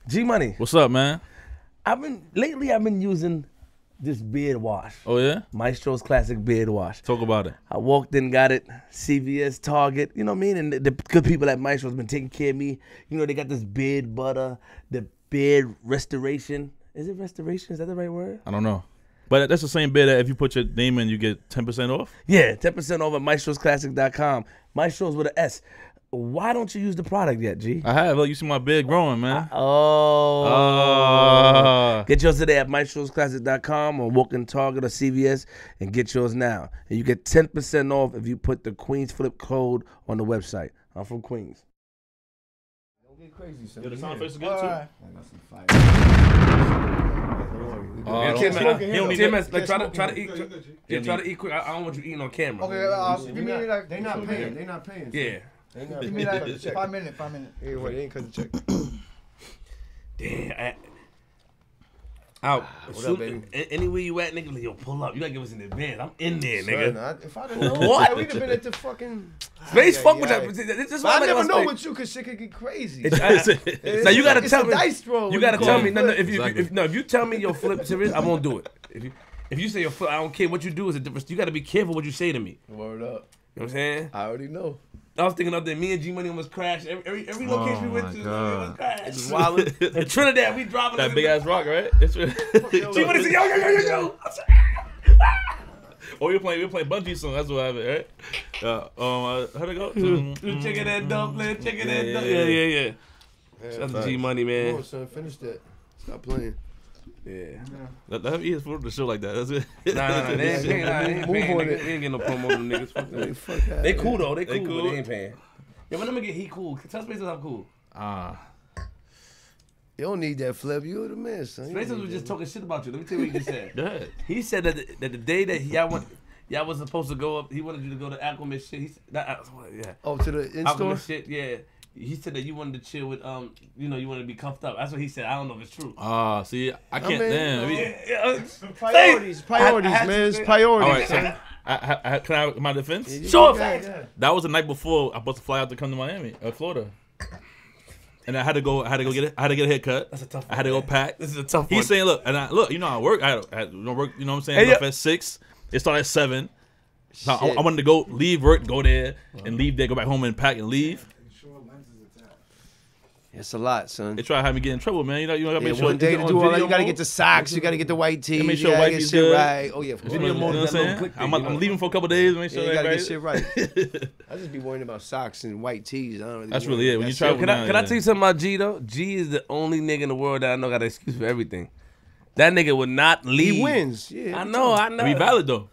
Gmoney. What's up, man? Lately I've been using this beard wash. Oh yeah? Maestro's classic beard wash. Talk about it. I walked in, got it, CVS, Target, you know what I mean? And the good people at Maestro's been taking care of me. You know, they got this beard butter, the beard restoration. Is it restoration? Is that the right word? I don't know. But that's the same beard that if you put your name in, you get 10% off? Yeah, 10% off at maestrosclassic.com. Maestro's with an S. Why don't you use the product yet, G? I have. Look, you see my beard growing, man. Get yours today at maestrosclassic.com or walk in Target or CVS and get yours now. And you get 10% off if you put the Queenzflip code on the website. I'm from Queens. Don't get crazy, son. Yo, the sound effects are good, too. I got some fire. He don't need TMS, that. like, try to eat. Try to eat quick. I don't want you eating on camera. Okay, give me like They not paying. They not paying. Yeah. give me like 5 minutes. 5 minutes. Hey, wait, they ain't cut the check. Damn. Out. What up, baby? Anywhere you at, nigga, yo, pull up. You gotta give us an advance. I'm in there, Son, nigga. if I didn't know, What? we'd have been at the fucking Space, fuck with yeah. that. This is But why I never know like, with you, cause shit could get crazy. Now you gotta tell me. Dice roll You gotta tell me. No, flip. if you tell me your flip serious, I won't do it. If you say your flip, I don't care what you do. Is a difference. You gotta be careful what you say to me. Word up. You know what I'm saying? I already know. I was thinking of that. Me and Gmoney almost crashed. Every location we went to, we almost crashed. It's wild. In Trinidad, we driving That big ass rock, right? Gmoney said, yo. Oh, we were playing bungee song. That's what happened, right? How'd it go? Chicken and dumpling, chicken and dumpling. Yeah. Shout out to Gmoney, man. Come on, son, finish that. Stop playing. Yeah. Let me eat for the show like that. That's it. Nah, they ain't paying. Move on it. They ain't getting no promo from them niggas. Fuck them. Fuck that. They cool though. They cool, cool. but they ain't paying. Yo, when them get he cool. Tell Spaces I'm cool. You don't need that flip. You the man, son. You Spaces don't was need just that. talking shit about you. Let me tell you what he just said. Go ahead. He said that the day that y'all was supposed to go up, he wanted you to go to Alchemist shit. He said, yeah. Oh, to the in-store? Alchemist shit, yeah. He said that you wanted to chill with, you wanted to be comfed up. That's what he said. I don't know if it's true. See, I can't. Priorities, man. It's priorities. All right, so can I my defense? Sure. That was the night before I was supposed to fly out to come to Miami, Florida. And I had to go get it. I had to get a haircut. That's a tough one. I had to go pack. This is a tough one. He's saying, look, you know, I work. I work. You know what I'm saying? Hey, Up at 6. It started at 7. So I wanted to leave work, go there, and leave there, go back home and pack and leave. It's a lot, son. They try to have me get in trouble, man. You gotta make sure. One day to on do all that, video you gotta mode. get the socks, you gotta get the white tee, Make you sure gotta wifey's get shit good. right. Oh yeah, of course. Video You mode know what I'm that little saying? click thing, I'm leaving for a couple days. Make sure You gotta get everybody. shit right. I just be worrying about socks and white tees. I don't really. That's really it. When you travel, Can I tell you something about G though? G is the only nigga in the world that I know got an excuse for everything. That nigga would not leave. He wins. Yeah. I know. Be valid though.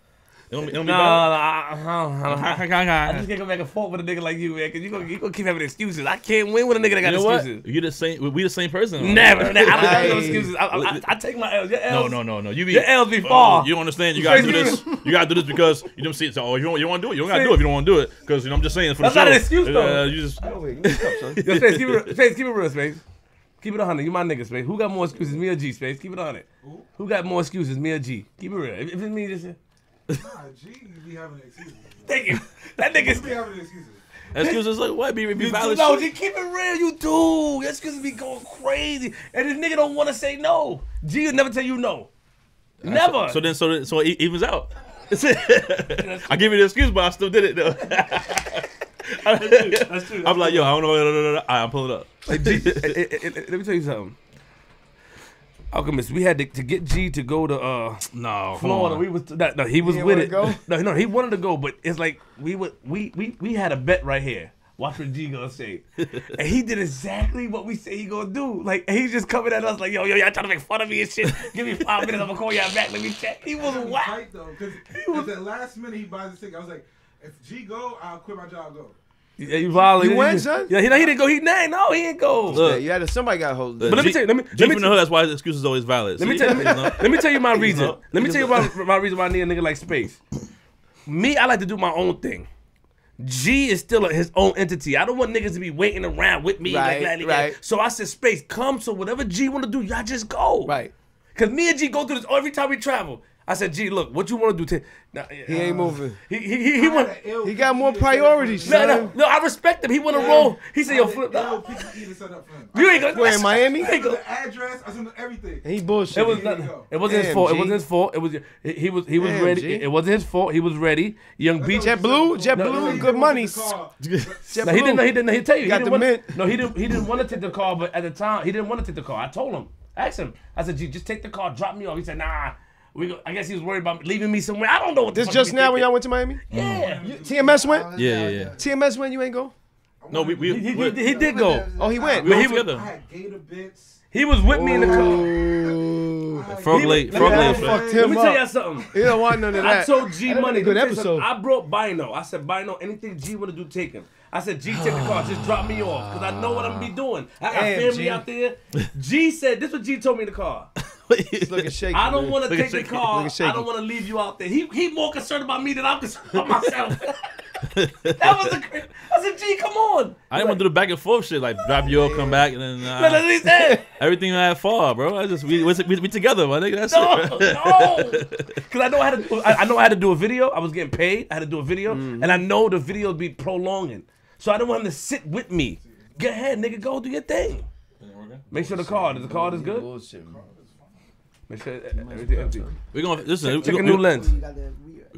It don't be No, valid. I just can't go back and forth with a nigga like you, man, because you gonna keep having excuses. I can't win with a nigga that got You know what? excuses. You the same. We the same person. Never. I don't have no excuses. I take my L's. Your L's. No. You be Your L's be far. You don't understand. You gotta do this. You gotta do this because you don't see it. So, you don't want to do it. You don't gotta do it if you don't want to do it. Because I'm just saying for the That's show. not an excuse, though. You just. Oh, wait, give me a cup, son. Yo, Space, keep it real, Space. Keep it 100. You my nigga, Space. Who got more excuses, me or G, Space? Keep it 100. Who got more excuses, me or G? Keep it real. If it's me, just Nah, G, you be having excuses. thank you. That nigga's. You be having excuses. Excuses like what? Be valid. No, shit. G, keep it real. You do. That's because be going crazy, and this nigga don't want to say no. G will never tell you no. Never. So it evens out. I give you the excuse, but I still did it though. That's true. I'm like, yo, I don't know. I'm pulling up. Hey, G, let me tell you something. Alchemist, we had to get G to go to No, Florida. We was no, he was didn't with wanna it. go? No, he wanted to go, but it's like we had a bet right here. Watch what G gonna say, and he did exactly what we say he gonna do. Like, and he's just coming at us like, yo, y'all trying to make fun of me and shit. Give me 5 minutes, I'm gonna call y'all back. Let me check. He was whack. Tight though, because at the last minute he buys the ticket. I was like, if G go, I'll quit my job. Go. Yeah, you violated. You went, son? Yeah, he didn't go. He didn't go. Look, Yeah, somebody got hold of But that. let me tell you. Let me G from the hood. That's why his excuse is always valid. Let me tell you my reason. Let me tell you my reason why I need a nigga like Space. Me, I like to do my own thing. G is still his own entity. I don't want niggas to be waiting around with me. Right. So I said, Space, come. So whatever G want to do, y'all just go. Right. Cause me and G go through this every time we travel. I said, G, look, what you want to do? He ain't moving. He want. He got more priorities, son. No, I respect him. He want to roll. He said, yo, flip. You ain't gonna. Where in Miami? The address, I sent everything. And he bullshit. It was nothing. It wasn't his fault. It wasn't his fault. It was he was Damn, ready. G. It wasn't his fault. He was ready. Young Beach. JetBlue, good money. No, he didn't. He tell you. He Got didn't the want, mint. no, he didn't want to take the car. But at the time, he didn't want to take the car. I told him. Asked him. I said, G, just take the car. Drop me off. He said, nah. I guess he was worried about leaving me somewhere. I don't know what the This fuck just he now when thinking. y'all went to Miami? Yeah. TMS went? Yeah. TMS went, you ain't go? No, He did go. Oh, he went. We were he was- I together. had gator bits. He was with me in the car. Ooh. Frog leg. Frog leg. Fucked Let him me tell up. y'all something. He don't want none of that. I told G Money. Good let me tell you episode. something. I brought Bino. I said, Bino, anything G want to do, take him. I said, G, take the car. Just drop me off. Because I know what I'm going to be doing. I got Damn, family G. out there. G said, this is what G told me in the car. He's looking shaky. I don't man. want to take the shaky. car. Looking shaky. I don't want to leave you out there. He more concerned about me than I'm concerned about myself. That was the crazy. I said, G, come on. I didn't want to do the back and forth shit, like drop you off, come back, and then That's what he said. everything that far, bro. I just we together, my nigga. That's No, it. no. Because I know I had to do a video. I was getting paid. I had to do a video. And I know the video would be prolonging. So I didn't want him to sit with me. Go ahead, nigga. Go do your thing. Make sure the card is good. Bullshit, man. Make sure everything empty. We gonna listen. Check a new lens.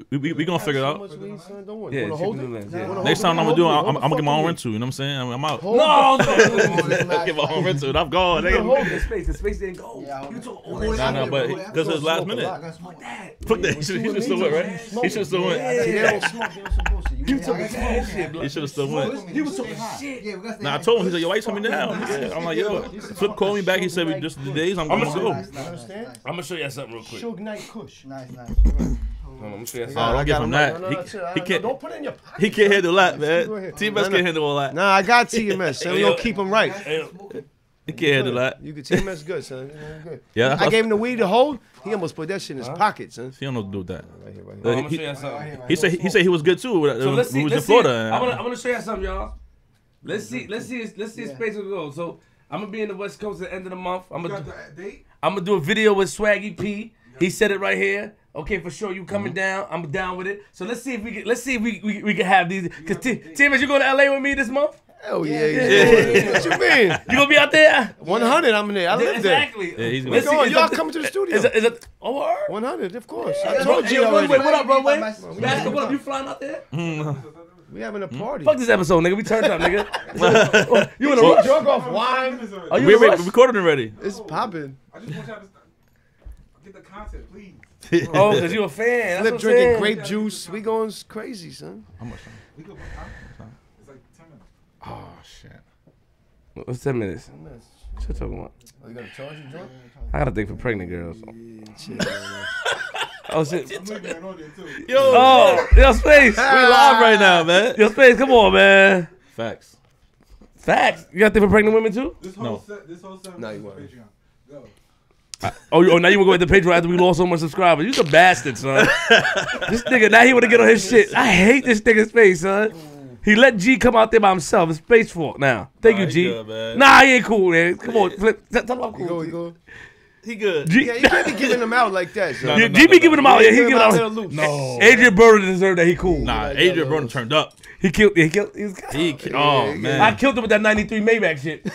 We gonna figure it So out. much weed, son. Don't worry. Yeah, Wanna check hold the it? new lens. Yeah. Wanna Next hold time it? I'm gonna do, Hold it. I'm Hold gonna the get my own fuck rental. You know what I'm saying? I'm out. Hold No, no. Get my own rental. I'm gone. The Nigga. space didn't go. Yeah, You took all Nah, that. nah, but because it was last minute. Fuck that. He should have still went, right? He should have still went. See, they don't smoke. They don't suppose to. You took that shit, He should have still went. He was talking shit. Nah, I told him. He said, "Yo, why you telling me now?" Yeah. I'm like, "Yo." Flip called me back. He said, "We just the days. I'm gonna go." Understand? I'm gonna show you something real quick. Suge Knight Kush. Nice. I'm gonna show you Oh, something. don't give him that. He can't. Don't put it in your pocket. He can't handle that, Go man. ahead. TMS can't handle all that. Nah, I got TMS, son. We gonna keep him right. He can't handle that. You can TMS good, son. Good. Yeah, I gave him the weed to hold. He almost put that shit in his pocket, son. He don't know what to do with that. Right here, right I'm here. gonna show you something. He said he was good too. So let's see. We was in Let's see. Florida. I'm gonna show you something, y'all. Let's see his space will go. So I'm gonna be in the West Coast at the end of the month. I'm Got gonna the date? do a video with Swaggy P. He said it right here. Okay, for sure. You coming down? I'm down with it. So let's see if we can have these. Cause Tim, you going to LA with me this month? Hell yeah. What you mean? You gonna be out there? 100, I'm in there. I live there. Exactly. Yeah, he's Let's Come see, on, is y'all that- coming to the studio. Is it? Oh, word? 100, of course. Hey, I told you Runway, already. what up, Runway? My- Master, what up? You flying out there? We having a party. Fuck this episode, nigga. We turned up, nigga. You in a rush? Drunk off wine. Are you We in a rush? recorded already. It's popping. I just want y'all to get the content, please. Oh, cause you a fan. That's Flip what I'm drinking saying. grape juice. We going crazy, son. We go, it's like 10 minutes. Oh shit. What's 10 minutes? What you talking about? Oh, you got to charge you, drunk? I got a thing for pregnant girls. Oh shit. I'm looking at on there too. Yo, Oh, yo, Space. we live right now, man. Yo, Space, come on, man. Facts. Facts. You got a thing for pregnant women too? This No. whole set No, is you for won't. Patreon. Go. Oh, now you want to go at the Patreon after we lost so much subscribers? You a bastard, son. This nigga, now he want to get on his shit. I hate this nigga's face, son. He let G come out there by himself. It's Space Fork now. Thank you, he G. good, man. Nah, he ain't cool, man. Come on, Flip. Tell him I'm You cool. go. He good. G, Yeah, you can't be giving them out like that, son. No, yeah, no, G be no, giving him no. out. Yeah, he Give giving him out out. to the loose. No. Adrian Burner deserved that. He cool. Nah, Adrian Broden turned up. He killed. He was, Oh man. I killed him with that '93 Maybach shit.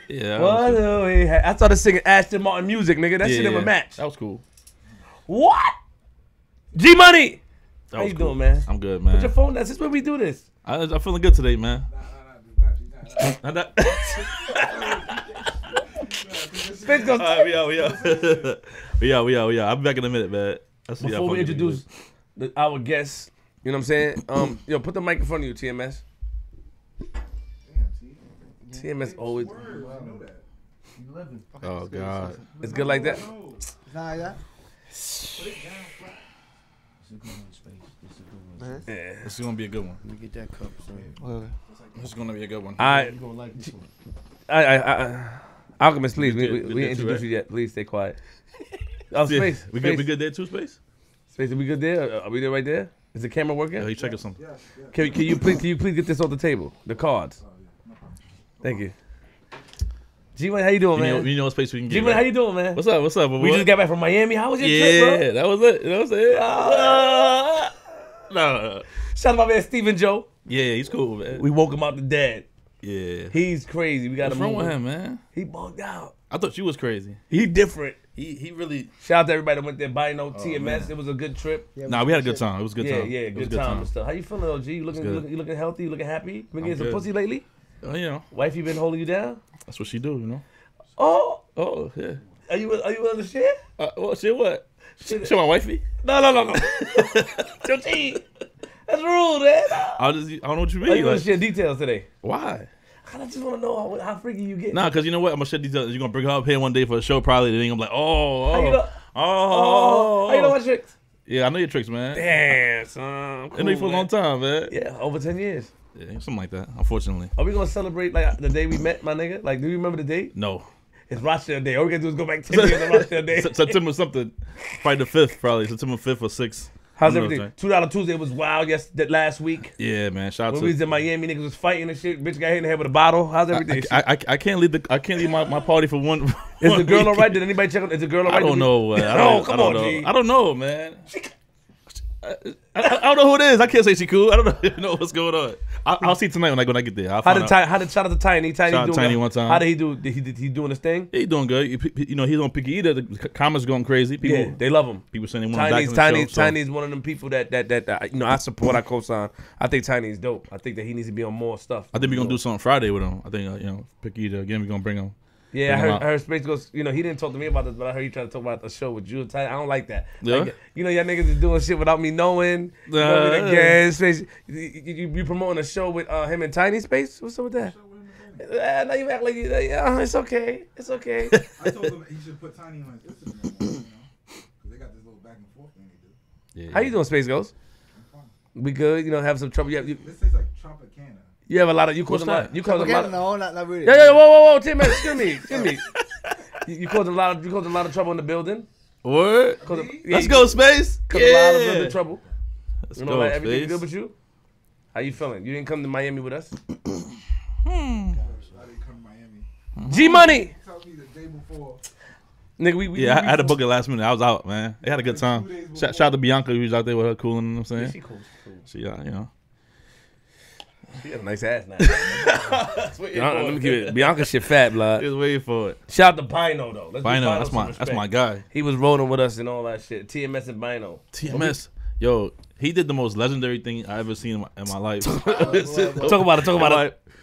Yeah. What? I started singing Ashton Martin music, nigga. That shit yeah. never match. That was cool. What? G Money. That How was you cool. doing, man? I'm good, Put your man. phone down. This is where we do this. I'm feeling good today, man. Space Ghost. We out. I'll be back in a minute, man. I'll see y'all Before we fucking introduce our guests, you know what I'm saying? Yo, put the mic in front of you, TMS. TMS always. Oh god. It's good like that. Nah, yeah. Yeah. This is gonna be a good one. Let me get that cup, son. This is gonna be a good one. I, You gonna like this one. Alchemist, please. good We there didn't too, introduce right? you yet. Please stay quiet. Oh, Space. We Space. good there too, Space? Space, are we good there? Are we there right there? Is the camera working? Yeah, he checking something. Can you please get this off the table? The cards. Thank you. G-Money, how you doing, man? You know what space we can get. G-Money, right? how you doing, man? What's up? What's up? We just got back from Miami. How was your trip, bro? Yeah, that was it. You know what I'm saying? No. Shout out to my man Stephen Joe. Yeah, he's cool, man. We woke him out the dead. Yeah. He's crazy. We got What's him wrong with him, man? He bugged out. I thought you was crazy. He different. He really. Shout out to everybody that went there. Bino, TMS. man. It was a good trip. Yeah, Nah, we had a good time. It was a good Yeah, time. yeah, It was good a time and stuff. How you feeling, OG? You looking healthy? You looking happy? You been getting some good. pussy lately? You know, Wifey been holding you down? that's what she do. You know. Oh, Oh yeah. are you willing to share? Well, shit, what? Shit. Show my wifey. No. Don't cheat. That's rude, man. I don't know what you Are mean. you gonna Like, share details today? why? I just want to know how freaky you get. Nah, cause you know what? I'm gonna share details. You're gonna bring her up here one day for a show, probably. Then I'm like, How you know? oh. How you know my tricks? Yeah, I know your tricks, man. Damn, son. I know you for a long time, man. Yeah, over 10 years. Yeah, something like that. Unfortunately, Are we gonna celebrate like the day we met, my nigga? Like, do you remember the date? no. It's Rochdale Day. All we gotta do is go back 10 years on Rochdale Day. September something, probably the 5th, probably September 5th or 6th. How's Who knows, everything? man? $2 Tuesday was wild. Yes, that last week Yeah, man. Shout out when we was to. in Miami, niggas was fighting and shit. Bitch got hit in the head with a bottle. How's everything? I can't leave my party for one. Is one the girl week. all right? Did anybody check on? Is the girl all right? I don't know. I Oh, don't, come I don't on, know. G. I don't know, man. I don't know who it is. I can't say she cool. I don't know what's going on. I'll see tonight when I get there. I'll How find did out. shout out to Tiny? Shout out doing Tiny that. one time. How did he do? Did he doing his thing? Yeah, he doing good. You know, he's on Picky Eater. The comments going crazy. People, Yeah, they love him. people saying they want him back Tiny's on the show. Tiny's one of them people that you know I support. I co-sign. I think Tiny's dope. I think that he needs to be on more stuff. I think we're gonna do something Friday with him. I think Picky Eater again. We're gonna bring him. Yeah, Bring him I out. heard Space Ghost. You know, he didn't talk to me about this, but I heard he tried to talk about the show with Drew and Tiny. I don't like that. Yeah? Like, you know, y'all niggas is doing shit without me knowing. You know, again, Space. You promoting a show with him and Tiny Space? What's up with that? Now you act like it's okay. It's okay. I told him he should put Tiny on his Instagram, because they got this little back and forth thing they do. Yeah, How you doing, Space Ghost? I'm fine. We good? You know, have some trouble. This tastes like Tropicana. You have a lot of. You What's causing a lot. that? You causing a lot. Okay, Of, not really. yeah, whoa, Tim, man, excuse me. You causing a lot of trouble in the building. Word. Let's go, Space. Causing a lot of building trouble. Let's You know, go, like, everything Space. good with you? How you feeling? You didn't come to Miami with us? I didn't come to Miami. G-Money! Tell me the day before. Nigga, we Yeah, I had to book it last minute. I was out, man. They had a good time. Shout out to Bianca, who was out there with her cooling. You know what I'm saying? She cool. She, you know. She got a nice ass now. Let me keep it. Bianca shit fat, blood. Just waiting for it. Shout out to Bino, though. Let's give Bino, Bino that's some my respect. guy. He was rolling with us and all that shit. TMS and Bino. TMS, yo, he did the most legendary thing I ever seen in my life. Talk about it.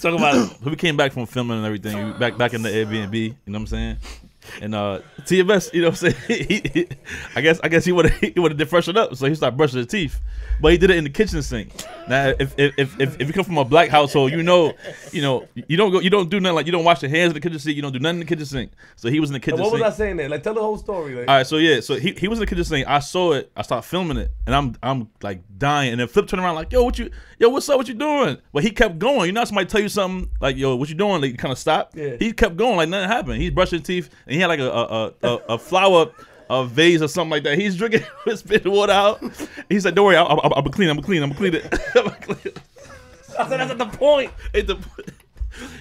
Talk about it. We came back from filming and everything, back in the Airbnb. You know what I'm saying? And TMS, you know what I'm saying? I guess he would have did freshen up, so he started brushing his teeth. But he did it in the kitchen sink. Now, if you come from a black household, you don't do nothing, like you don't wash your hands in the kitchen sink, you don't do nothing in the kitchen sink. So he was in the kitchen What sink. was I saying there? Like, tell the whole story. Like. All right, so yeah, so he was in the kitchen sink. I saw it. I started filming it, and I'm like dying. And then Flip turned around like, what's up? What you doing? But he kept going. You know, somebody tell you something like, yo, what you doing? Like, you kind of stop. Yeah. He kept going like nothing happened. He's brushing his teeth, and he had like a flower. A vase or something like that. He's drinking, spitting water out. He said, "Don't worry, I'll be clean. I'm clean it." I said that's at the point.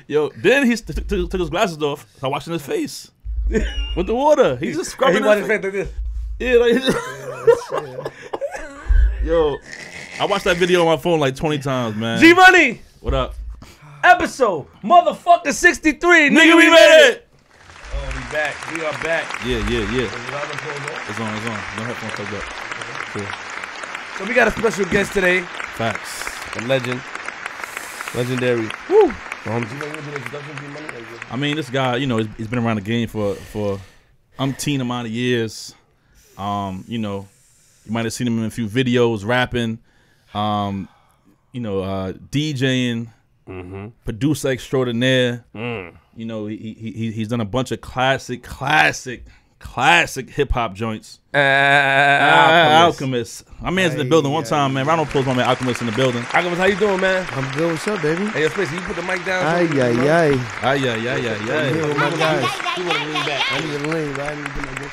Yo, then he took his glasses off, started washing his face with the water. He's just scrubbing He his face. like this. Yeah, like, yo, I watched that video on my phone like 20 times, man. G-Money! What up? Episode motherfucker 63. Nigga, we made it! Oh, we back. We are back. Yeah. So It's on. No headphones plugged up. Cool. we got a special guest today. Facts. A legend. Legendary. Woo! G-Money? I mean, this guy, you know, he's been around the game for umpteen amount of years. You know, you might have seen him in a few videos rapping, DJing, producer extraordinaire. You know, he's done a bunch of classic hip hop joints. Alchemist. My man's in the building one time, man. Round of applause, my man Alchemist in the building. Alchemist, how you doing, man? I'm good. What's up, baby? Hey, Space, you put the mic down. Ay, so- ay, ay. Ah, yeah. Here with my guys. You want to lean back? I need to lean, right? I need to get my good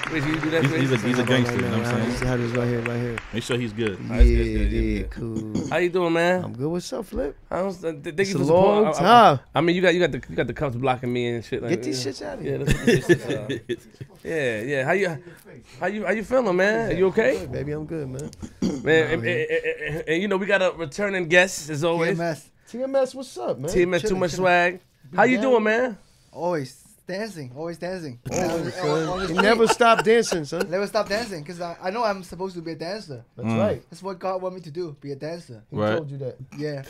Space, you do that, He's Space? a gangster, you know what I'm saying? See how this right here. Make sure he's good. Yeah, cool. How you doing, man? I'm good. What's up, Flip? I don't, thank It's you a for long support. time. I mean, you got the cups blocking me and shit. Like, Get these shits out of Yeah, here. let's get these shits out. Yeah. How you feeling, man? Are you okay, Good, baby, I'm good, man. man? And you know we got a returning guest as always. TMS. TMS, what's up, man? TMS, too much swag. How you doing, man? Always dancing. Always dancing. You never stop dancing, son. Never stop dancing because I know I'm supposed to be a dancer. That's right. That's what God want me to do. Be a dancer. Who Right. told you that? Yeah.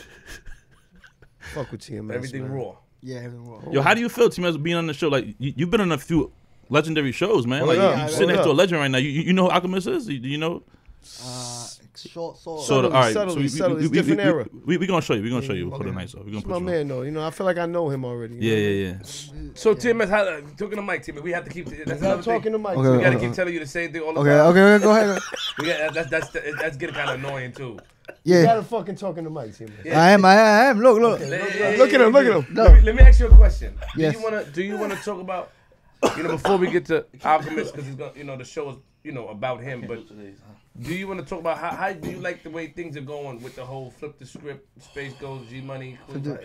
Fuck with TMS, Everything man. raw. Yeah. Everything wrong. Yo, how do you feel, T-Mez, being on the show? Like, you've been on a few legendary shows, man. Hold Like, up, you sitting hold next to a up. legend right now. You know who Alchemist is? Do you know? Short sword. Sort of. All right. subtly, subtly. It's different era. We gonna show you. We gonna show you. Put the nights off. We gonna It's put my you on. man, though. You know, I feel like I know him already. you know? Yeah. So TMS, talking to Mike, TMS, we have to keep. That's I'm another talking thing. to Mike. Okay. We gotta keep telling you the same thing all the Okay. time. Okay. Go ahead. We got, that's getting kind of annoying too. You Yeah. gotta fucking talking to Mike, TMS. Yeah. I am. Look. Look at him, look at him. No. Let me ask you a question. Yes. Do you wanna talk about, before we get to Alchemist, because it's gonna, the show is, about him, but do you want to talk about how do you like the way things are going with the whole flip the script, Space8ghost, Gmoney?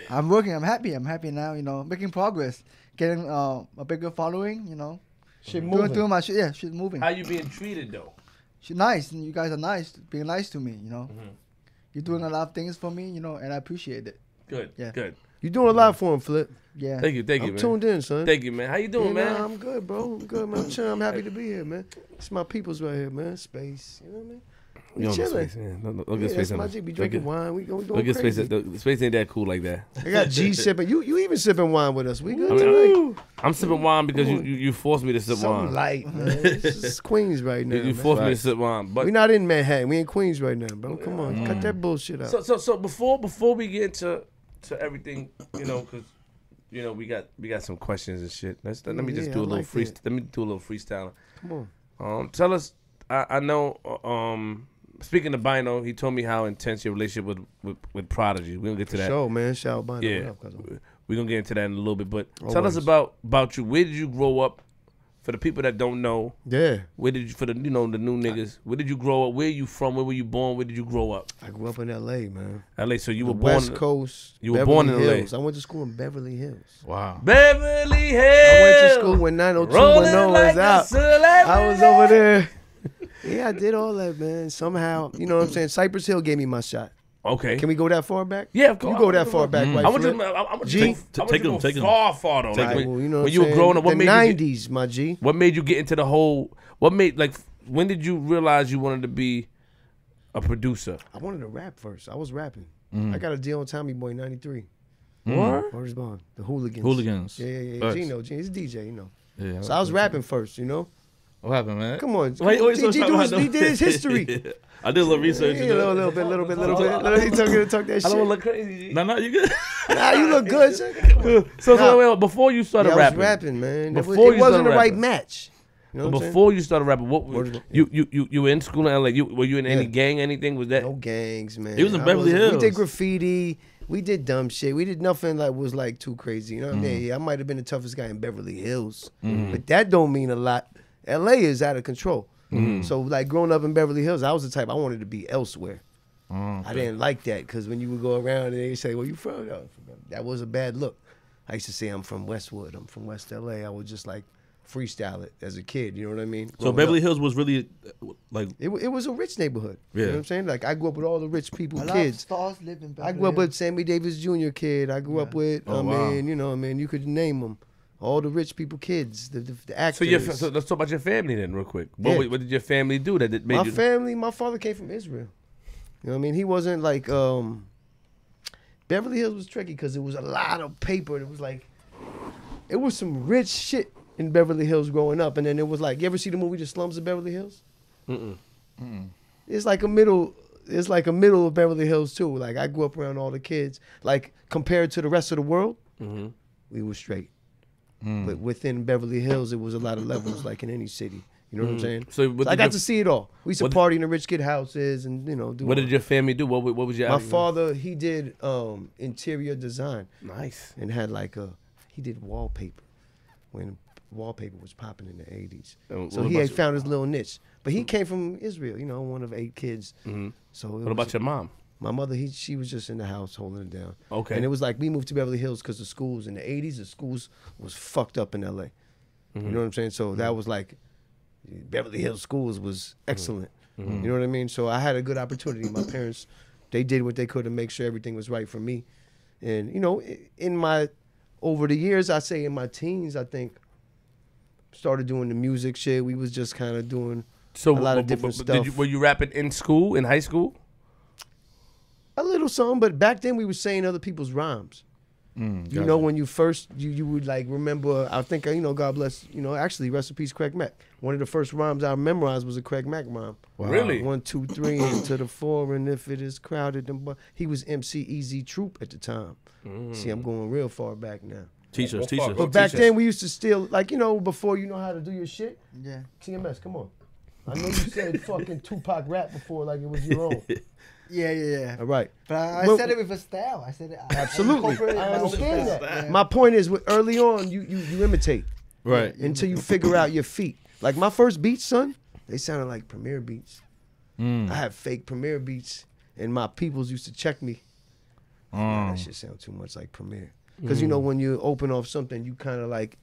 I'm working. I'm happy. I'm happy now. Making progress, getting a bigger following. Shit moving. Doing my shit. Yeah, shit moving. How you being treated though? Shit nice. And you guys are nice, being nice to me. You're doing a lot of things for me. And I appreciate it. Good, Yeah. good. You doing a lot for him, Flip. Yeah. Thank you, I'm man. tuned in, son. Thank you, man. How you doing, Yeah, man? nah, I'm good, bro. I'm good, man. I'm chilling. I'm happy to be here, man. It's my peoples right here, man. Space. You know what I mean? We chilling. Don't Yeah, get that's Space my on G. We Don't drinking get- wine. We going Don't get Space. crazy. Space ain't that cool like that. I got G sipping. You even sipping wine with us. We good I tonight. mean, I'm sipping wine because you forced me to sip Something wine. light, man. This is Queens right now. You man. forced me to sip wine, but We not in Manhattan. We in Queens right now, bro. Come on, cut that bullshit out. So before we get to everything, because we got some questions and shit. Let me just Yeah, do a I little like freestyle. that. Let me do a little freestyling. Come on. Tell us. I know. Speaking of Bino, he told me how intense your relationship with Prodigy. We gonna get to that. Show, man. Shout out, Bino. Yeah, What up, cousin? we're gonna get into that in a little bit. But tell us Always. about you. Where did you grow up? For the people that don't know, Yeah. where did you? For the the new niggas, where did you grow up? Where you from? Where were you born? Where did you grow up? I grew up in L.A., man. L.A. So you The were born West Coast. you were Beverly born in LA. Hills. I went to school in Beverly Hills. Wow. Beverly Hills. I went to school when 90210 rolling was like out. a celebrity. I was over there. Yeah, I did all that, man. Somehow, you know what I'm saying? Cypress Hill gave me my shot. Okay. Can we go that far back? Yeah, of course. You go that far back, right? I want Flip? you. I want G? you to Take go him. far though. Like Right, when, well, you know when what you I'm were growing up, what the made 90s, my G. what made you get into the whole? What made when did you realize you wanted to be a producer? I wanted to rap first. I was rapping. I got a deal on Tommy Boy 93. What? Where's Bond? The Hooligans. Hooligans. Yeah. Facts. Gino, he's a DJ, you know. Yeah. So I was rapping first, you know. What happened, man? Come on. Why you always He talking about did his history. I did a little research. Yeah, a little bit. He talk that I don't want to shit. look crazy. No, you good. Nah, you look good, son. So wait, before you started Yeah, I was rapping, rapping, man. It Before you wasn't started the right rapping. match. You know what I'm saying? before you started rapping, what Word- you were in school in LA? Were you in any Yeah. gang? Anything? Was that? No gangs, man. He was in I Beverly We Hills. did graffiti. We did dumb shit. We did nothing like was like too crazy. You know what I mean? Yeah, I might have been the toughest guy in Beverly Hills, but that don't mean a lot. LA is out of control. So like growing up in Beverly Hills, I was the type I wanted to be elsewhere. I didn't like that because when you would go around and they say, "Where you from?" Oh, that was a bad look. I used to say I'm from Westwood. I'm from West LA. I would just like freestyle it as a kid. You know what I mean? So Growing Beverly up. Hills was really like It was a rich neighborhood. You know Yeah. what I'm saying? Like I grew up with all the rich people, A lot of kids. stars live in Beverly I grew up Hills. with Sammy Davis Jr. kid. I grew up with, Oh, wow. you know, you could name them. All the rich people kids, the actors. So let's talk about your family then, real quick. Yeah. What did your family do that made my you? family, my father came from Israel. You know what I mean? He wasn't like, Beverly Hills was tricky because it was a lot of paper. It was like, it was some rich shit in Beverly Hills growing up. And then it was like, you ever see the movie The Slums of Beverly Hills? It's like a middle of Beverly Hills too. Like I grew up around all the kids. Like compared to the rest of the world, we were straight. But within Beverly Hills, it was a lot of levels, like in any city. You know what I'm saying? So, So I got to see it all. We used to party in the rich kid houses and, you know, do What all did your family do? What was your My father, he did interior design. Nice. And had like he did wallpaper when wallpaper was popping in the 80s. So he had found his little niche. But he came from Israel, you know, one of 8 kids. So What about your mom? My mother, she was just in the house holding it down. Okay. And it was like we moved to Beverly Hills because the schools in the 80s, the schools was fucked up in L.A. You know what I'm saying? So that was like, Beverly Hills schools was excellent. You know what I mean? So I had a good opportunity. My parents, they did what they could to make sure everything was right for me. And, you know, over the years, I say in my teens, I think, started doing the music shit. We was just kind of doing a lot of different stuff. Were you rapping in school, in high school? A little something, but back then we were saying other people's rhymes. You know, when you first, you would like remember, I think, you know, God bless, you know, actually, rest in peace, Craig Mack. One of the first rhymes I memorized was a Craig Mack rhyme. Wow. Really? 1, 2, 3, into the 4, and if it is crowded, then he was MC Easy Troop at the time. See, I'm going real far back now. Teach us. But back then we used to still, like, you know, before you know how to do your shit. Yeah. TMS, come on. I know you said fucking Tupac rap before like it was your own. Yeah. All right. But I said it with a style. I said it. Absolutely. I understand that. Yeah. My point is, early on, you imitate. Right. Until you figure out your feet. Like my first beats, son, they sounded like Premier beats. I had fake Premier beats, and my peoples used to check me. That shit sound too much like Premier. Because, you know, when you open off something, you kind of like...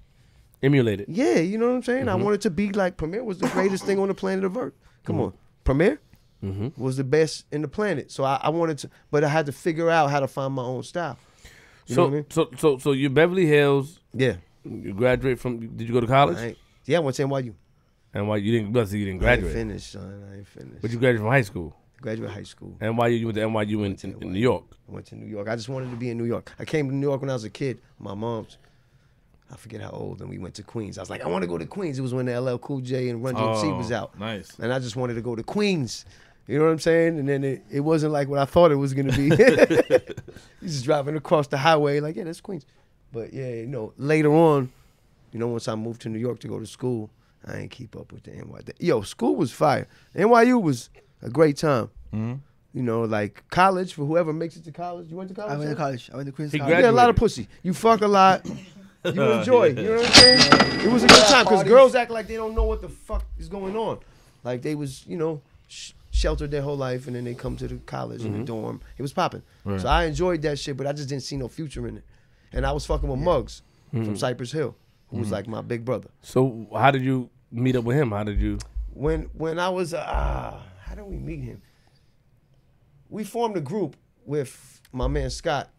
Emulate it. Yeah, you know what I'm saying? I wanted to be like Premier was the greatest thing on the planet of Earth. Come on. Premier was the best in the planet. So I wanted to... But I had to figure out how to find my own style. You know what I mean? So you're Beverly Hills. Yeah. You graduate from... Did you go to college? Yeah, I went to NYU. NYU. You didn't graduate. I ain't finished, son. I ain't finished. But you graduated from high school. Graduate high school. NYU. You went to NYU in New York. I went to New York. I just wanted to be in New York. I came to New York when I was a kid. My mom's, I forget how old, and we went to Queens. I was like, I want to go to Queens. It was when the LL Cool J and Run DMC was out. Nice. And I just wanted to go to Queens. You know what I'm saying? And then it wasn't like what I thought it was going to be. He's just driving across the highway like, yeah, that's Queens. But yeah, you know, later on, you know, once I moved to New York to go to school, I ain't keep up with the NYU. Yo, school was fire. NYU was a great time. You know, like college, for whoever makes it to college. You went to college? I went to college. I went to Queens He College. Yeah, a lot of pussy. You fuck a lot. You enjoy. You know what I'm saying? It was a good time because girls act like they don't know what the fuck is going on. Like they was, you know, sheltered their whole life, and then they come to the college in the dorm. It was popping. Right. So I enjoyed that shit, but I just didn't see no future in it. And I was fucking with Muggs from Cypress Hill, who was like my big brother. So how did you meet up with him? How did you? When I was how did we meet him? We formed a group with my man Scott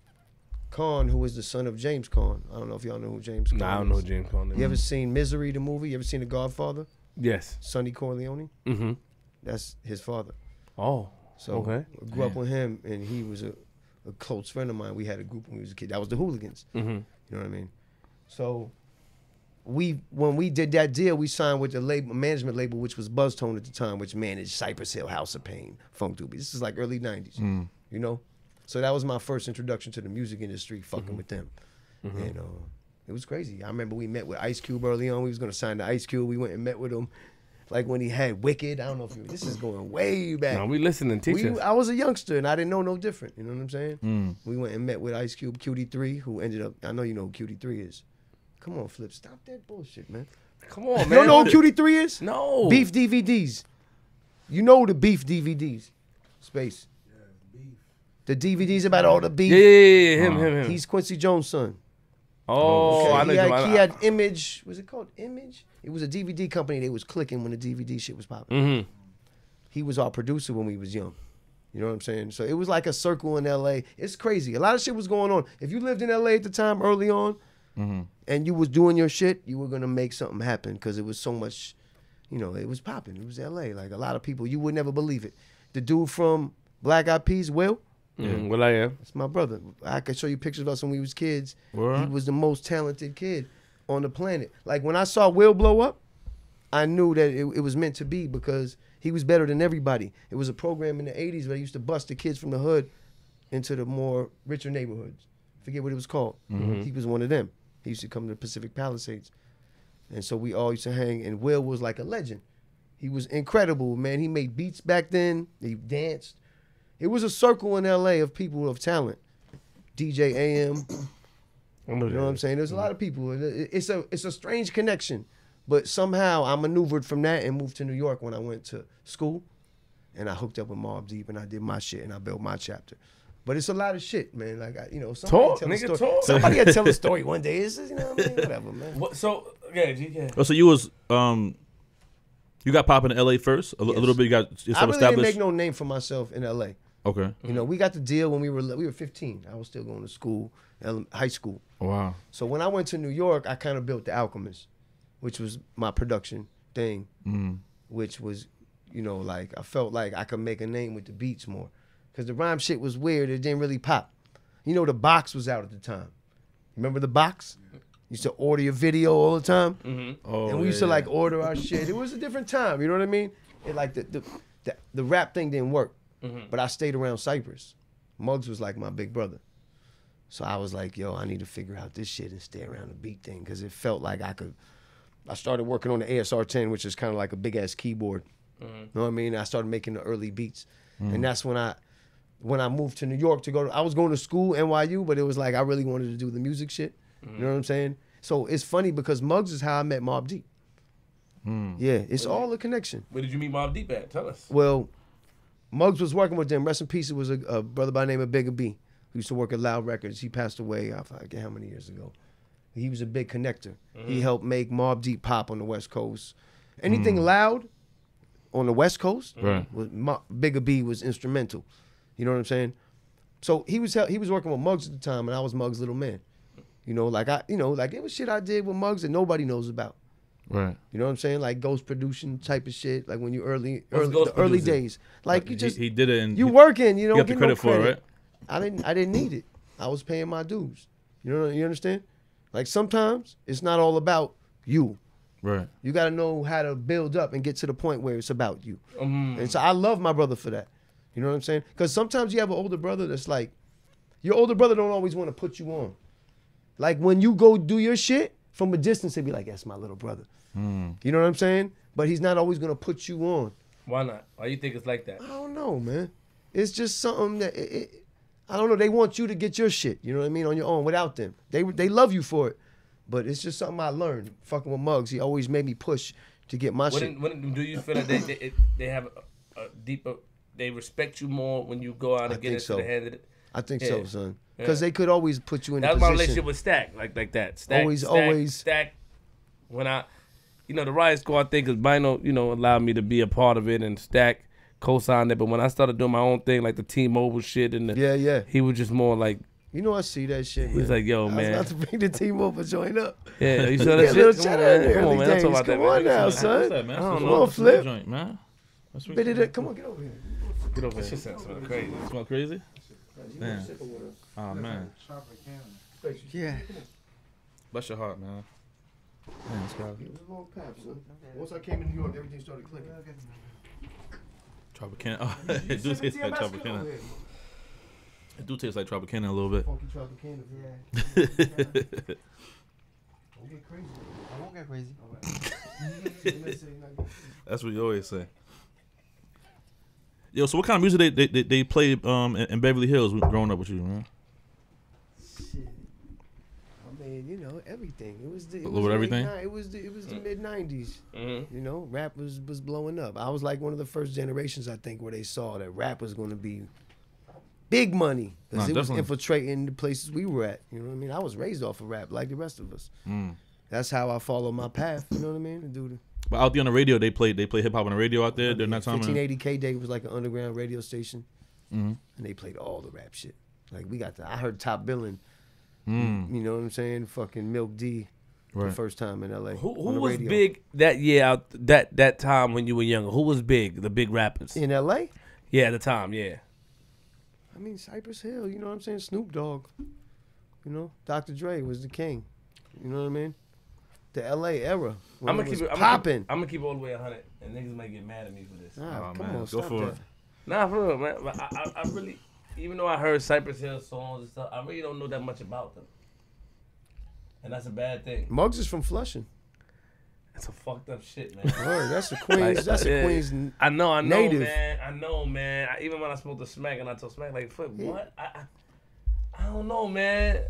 Kahn, who is the son of James Kahn. I don't know if y'all know who James Kahn is. Nah, I don't know who James Kahn is. You ever seen Misery, the movie? You ever seen The Godfather? Yes. Sonny Corleone? Mm-hmm. That's his father. Oh. So Okay. I grew up with him, and he was a close friend of mine. We had a group when we was a kid. That was the Hooligans. Mm-hmm. You know what I mean? So when we did that deal, we signed with the management label, which was Buzztone at the time, which managed Cypress Hill, House of Pain, Funk Doobie. This is like early 90s, you know? So that was my first introduction to the music industry, fucking with them. And it was crazy. I remember we met with Ice Cube early on. We was going to sign to Ice Cube. We went and met with him. Like when he had Wicked. I don't know if this is going way back. No, we listening, teach us. I was a youngster and I didn't know no different. You know what I'm saying? We went and met with Ice Cube, QD3, who ended up, I know you know who QD3 is. Come on, Flip, stop that bullshit, man. Come on, man. You don't know who QD3 is? No. Beef DVDs. You know the Beef DVDs. Space. The DVDs about all the beef. Yeah, him. He's Quincy Jones' son. Oh, Okay. I know. He had Image. Was it called Image? It was a DVD company. They was clicking when the DVD shit was popping. Mm-hmm. He was our producer when we was young. You know what I'm saying? So it was like a circle in L.A. It's crazy. A lot of shit was going on. If you lived in L.A. at the time early on and you was doing your shit, you were going to make something happen because it was so much, you know, it was popping. It was L.A. Like a lot of people, you would never believe it. The dude from Black Eyed Peas, Will, Well, I am. that's my brother. I could show you pictures of us when we was kids. Word? He was the most talented kid on the planet. Like when I saw Will blow up, I knew that it was meant to be because he was better than everybody. It was a program in the 80s where they used to bust the kids from the hood into the more richer neighborhoods. Forget what it was called. He was one of them. He used to come to Pacific Palisades. And so we all used to hang, and Will was like a legend. He was incredible, man. He made beats back then. He danced. It was a circle in L.A. of people of talent. DJ AM. You know what I'm saying? There's a lot of people. It's a strange connection. But somehow I maneuvered from that and moved to New York when I went to school. And I hooked up with Mobb Deep and I did my shit and I built my chapter. But it's a lot of shit, man. Like, somebody had to tell a story one day. It's just, you know what I mean? Whatever, man. So, yeah, G. Oh, so you was you got popping in L.A. first? A little bit. You got yourself I really established. didn't make no name for myself in L.A. Okay. You know, we got the deal when we were 15. I was still going to school, high school. Wow. So when I went to New York, I kind of built the Alchemist, which was my production thing, which was, you know, like I felt like I could make a name with the beats more. Because the rhyme shit was weird. It didn't really pop. You know, the Box was out at the time. Remember the Box? Used to order your video all the time. Oh, and we used to like order our shit. It was a different time. You know what I mean? It like the rap thing didn't work. But I stayed around Cypress. Muggs was like my big brother. So I was like, yo, I need to figure out this shit and stay around the beat thing. Because it felt like I could. I started working on the ASR 10, which is kind of like a big ass keyboard. You know what I mean? I started making the early beats. And that's when I moved to New York to I was going to school, NYU, but it was like I really wanted to do the music shit. You know what I'm saying? So it's funny because Muggs is how I met Mobb Deep. Yeah, it's all a connection. Where did you meet Mobb Deep at? Tell us. Well, Muggs was working with them. Rest in peace, it was a brother by the name of Bigger B, who used to work at Loud Records. He passed away, I forget how many years ago. He was a big connector. He helped make Mobb Deep pop on the West Coast. Anything loud on the West Coast, Bigger B was instrumental. You know what I'm saying? So he was working with Muggs at the time, and I was Muggs' little man. You know, like it was shit I did with Muggs that nobody knows about. Right. You know what I'm saying? Like ghost producing type of shit. Like when you early days. Like you just he did it and you working. You don't got the get credit no for it, right? I didn't need it. I was paying my dues. You understand? Like sometimes it's not all about you. Right. You got to know how to build up and get to the point where it's about you. And so I love my brother for that. You know what I'm saying? Because sometimes you have an older brother that's like, your older brother don't always want to put you on. Like when you go do your shit, from a distance, he'd be like, that's my little brother. You know what I'm saying? But he's not always going to put you on. Why not? Why you think it's like that? I don't know, man. It's just something that, I don't know, they want you to get your shit, you know what I mean, on your own without them. They love you for it. But it's just something I learned. Fucking with Muggs, he always made me push to get my shit. Do you feel like they have a deeper, they respect you more when you go out and get into the hand of it? I think so, son. Because they could always put you in a position. That's my relationship with Stack, like that. Stack. When the Riot Squad thing, because Bino, allowed me to be a part of it, and Stack co-signed it. But when I started doing my own thing, like the T-Mobile shit, and he was just more like, I see that shit. He's like, yo, man. I was about to bring the T-Mobile joint up. Yeah, you saw that shit? Come on, man. Let's talk about that, Come on now, son. Come on, Flip. Joint, man. Come on, get over here. Get over here. That shit sounds crazy. Smell crazy? Man. Oh, man. Yeah. Bless your heart, man. Man, it's got It was a long path, son. Once I came to New York, everything started clicking. Tropicana. Oh, it do taste like Tropicana. It do taste like Tropicana a little bit. Funky Tropicana. Yeah. Don't get crazy. I won't get crazy. That's what you always say. Yo, so what kind of music they played in Beverly Hills growing up with you, man? Shit. I mean, everything. It was everything? It was the mid '90s. Rap was blowing up. I was like one of the first generations, I think, where they saw that rap was going to be big money because it was infiltrating the places we were at. You know what I mean? I was raised off of rap like the rest of us. That's how I followed my path. You know what I mean? But out there on the radio, they play hip hop on the radio out there. They're not talking. 1580 K-Day was like an underground radio station, and they played all the rap shit. Like I heard Top Billin'. You know what I'm saying? Fucking Milk D. The first time in LA. Who was big that year out that time when you were younger? Who was big? The big rappers in LA? Yeah, at the time. Yeah. I mean Cypress Hill. You know what I'm saying? Snoop Dogg. Dr. Dre was the king. You know what I mean? The LA era. I'm gonna keep it popping. I'm gonna keep it all the way 100, and niggas might get mad at me for this. Nah, come on, go stop for that. it. Nah, for real, man. But I really, even though I heard Cypress Hill songs and stuff, I really don't know that much about them. and that's a bad thing. Muggs is from Flushing. That's a fucked up shit, man. Word, that's a Queens. That's a Queens. I know, native. man. I know, man. Even when I spoke to Smack and I told Smack like, "Flip, what? I don't know, man.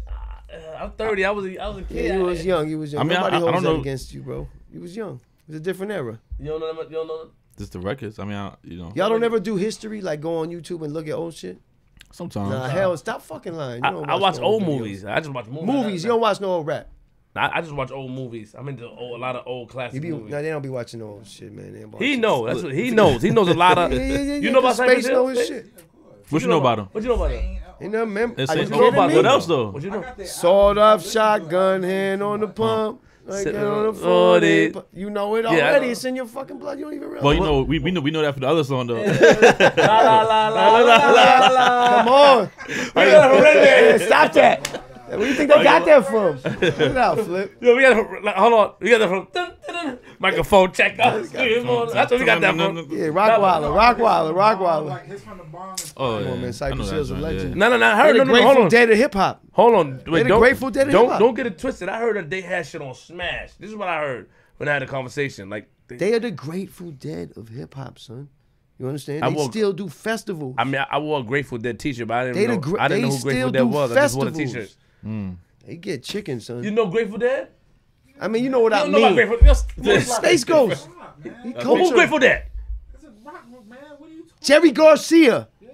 I'm 30. I was a kid. Yeah, you was young. You was young. I mean, Nobody I holds don't that know. against you, bro. You was young. It was a different era. You don't know. You don't know. Just the records. I mean, you know. Y'all don't ever do history, like go on YouTube and look at old shit? Sometimes. Nah, hell, stop fucking lying. You don't I watch no old videos. movies. I just watch movies. Movies. You don't watch no old rap. I just watch old movies. I'm into a lot of old classic movies. No, they don't be watching no old shit, man. They He knows. That's what he knows. He knows a lot of. You know about Cypress Hill? Know his shit. What you know about him? What you know about him? You know, remember? It's I like, just know about me. it. what else though? What you know? Sawed off shotgun, hand on the pump. Like Sit- on the 40. You know it Yeah, I already. know. It's in your fucking blood. You don't even realize. Well, you know, we know that for the other song though. La la la la la la. Come on. Stop that. Where do you think they got that from? Put it out, Flip. Yo, we got it from, hold on. We got that from dun, dun, dun. Microphone check. That's where we got that from. Yeah, Rockwilder. Like his from the bomb. Oh, Come yeah. on, man. I know Cypress that Hill's a joint, legend. No. I They're heard the hold Grateful on. Dead of hip hop. Hold on. Wait, the don't, Grateful Dead of hip-hop. don't get it twisted. I heard that they had shit on Smash. This is what I heard when I had a conversation. Like They are the Grateful Dead of hip hop, son. You understand? I They will- still do festivals. I mean, I wore a Grateful Dead t-shirt, but I They didn't know. I didn't know they who Grateful still Dead do was. I just wore the festivals. t-shirt. They get chicken, son. You know Grateful Dead? I mean, you know what You I don't know about mean. Grateful? Space Ghost. He Who's culture. Grateful Dead? It's a rock, man. What are you talking? Jerry Garcia. Yeah.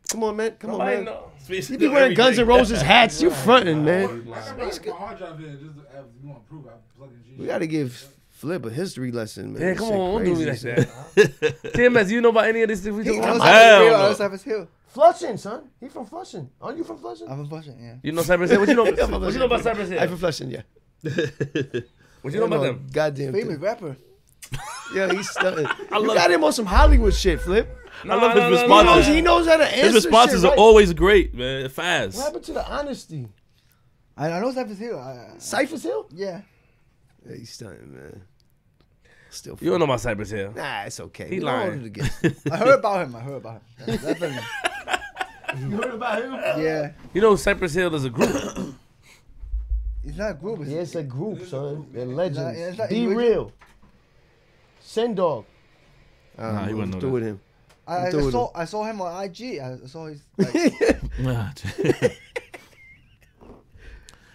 Come on, man. Come on, I man. know. You be wearing Guns N' Roses hats. You fronting, man. I got my hard drive here. Just if you want to prove, I plug in G. We got to give Flip a history lesson, man. Yeah, This come shit on, don't do me like crazy, that. TMS, you know about any of this thing we talking I was about? Hell Cypress Hill. no. I was Cypress Hill. Flushing, son. He from Flushing. Aren't you from Flushing? I'm from Flushing, yeah. You know Cypress Hill? What you know? What you know about Cypress I Hill? from Flushing, yeah. What you know about them? Goddamn Famous thing. rapper. Yeah, he's stunning. You got him on some Hollywood shit, Flip. I love his He responses. knows how to answer His responses shit, are right? always great, man. Fast. What happened to the honesty? I know Cypress Hill. Cypress Hill? Yeah. Yeah, he's stunning, man. Still You don't know about Cypress Hill. Nah, it's okay. He We don't lying. hold it against him. I heard about him. Definitely. You heard about him? Yeah. You know Cypress Hill is a group. It's not a group. Yeah, it's a group, son. They're legends. it's not Be individual. real. Send dog. Nah, he wouldn't know through that. with him. I Through with saw him on IG. I saw his. Like,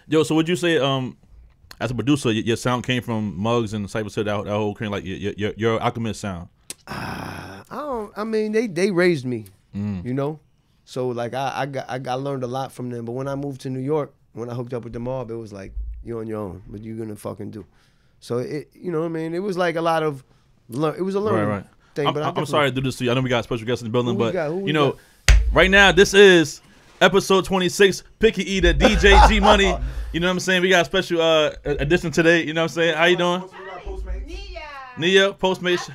Yo, so would you say, as a producer, your sound came from Muggs and Cypress Hill, that whole cream, like your Alchemist sound? I mean, they raised me, you know. So like I learned a lot from them. But when I moved to New York, when I hooked up with the Mobb, it was like you're on your own. What you gonna fucking do? So it, you know what I mean. It was like a lot of, it was a learning Right. thing. But I'm sorry to do this to you. I know we got special guests in the building, Who we but got? Who we you know, got? right now this is episode 26. Picky Eater, DJ Gmoney. You know what I'm saying? We got a special edition today. You know what I'm saying? How you doing? Nia, Postmates,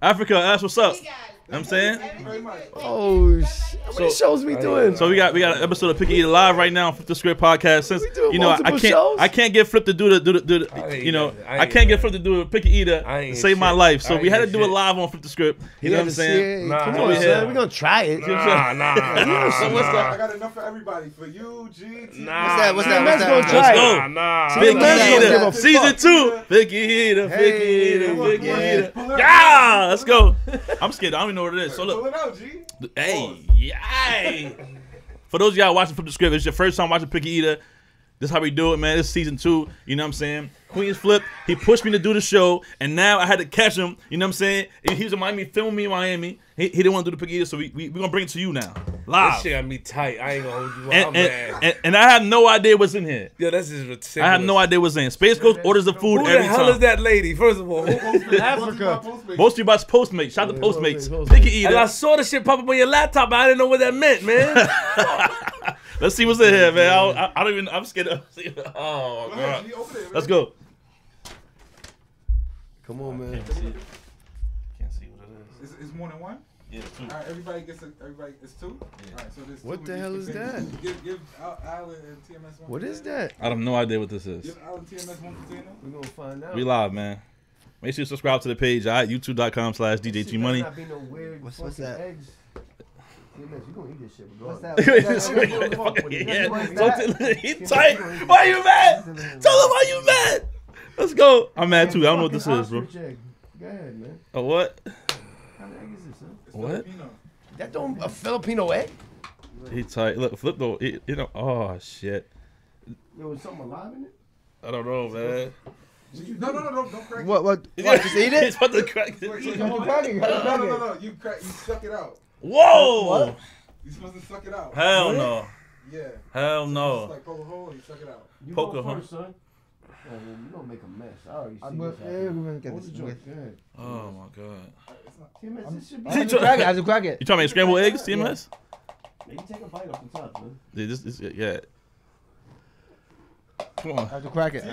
Africa. That's what's up. You know what I'm saying? Oh shit! How many shows we doing? So we got an episode of Picky Eater live right now on Flip the Script podcast. Since We doing you know multiple shows? I can't get Flip to do the you know I can't get Flip to do a Picky Eater to save my life. So we had to do it live on Flip the Script. You know what I'm saying? Nah, Come nah, on, nah. son. We're gonna try it. Nah. I got enough for everybody. For you, G, T. Nah. What's Nah, that? let's go Let's try go. it. Nah. See, Picky man, don't give Eater a season fuck. 2. Picky Eater, Picky Hey, Eater, come on, Picky man. Eater. Pull it Yeah, let's go. I'm scared. I don't even know what it is. So Pull look, it out, G. hey, yay. For those of y'all watching Flip the Script, it's your first time watching Picky Eater. This is how we do it, man. This is season 2. You know what I'm saying? Queenzflip, he pushed me to do the show, and now I had to catch him. You know what I'm saying? He was in Miami, filming me in Miami. He didn't want to do the Picky Eater, so we gonna bring it to you now, That live. shit got me tight. I ain't gonna hold you up, man. And I have no idea what's in here. Yo, that's just ridiculous. I have no idea what's in. Sp8ghost orders the food Who the every hell time. is that lady? First of all, Africa. Most of you about Postmates. Shout out to Postmates. Postmates. Picky and I Eater. saw the shit pop up on your laptop, but I didn't know what that meant, man. Let's see what's in here, man. I don't even. I'm scared. Oh, Go God. ahead, G. Over there. Let's go. Come on, man. Can't see what it is. It's more than one? Yeah, 2. All right, everybody it's 2? All right, so there's 2. What the hell is that? Give Al and TMS one. What is that? I have no idea what this is. Give Al and TMS one container. We're gonna find out. We live, man. Make sure you subscribe to the page, all right? YouTube.com/DJ Gmoney. Not be no weird What's fucking that? eggs. TMS, you gonna eat this shit What's regardless. that? He tight. Why you mad? Tell him why you mad. Let's go. I'm mad too. I don't know what this is, bro. Go ahead, man. A what? What kind of egg is this, son? What? That don't a Filipino egg? He tight. Look, Flip though. You know. Oh shit. There was something alive in it? I don't know, man. No, don't crack it. What? Just eat it? He's about to crack it. Wait, You crack it. You gotta crack it. No. You suck it out. Whoa! What? You're supposed to suck it out. Hell no. Yeah. Hell Just no. like poke a hole and you suck it out. You Poke go a hole. first, son. Oh, man, you don't make a mess. I already see I'm this gonna happening. get Hold the this. joint. Go ahead. Oh my god. TMS, this should be... I have to crack it. I have to crack it. You trying to make scrambled eggs, TMS? You take a bite off the top, man. Yeah, yeah. Come on. I have to crack it.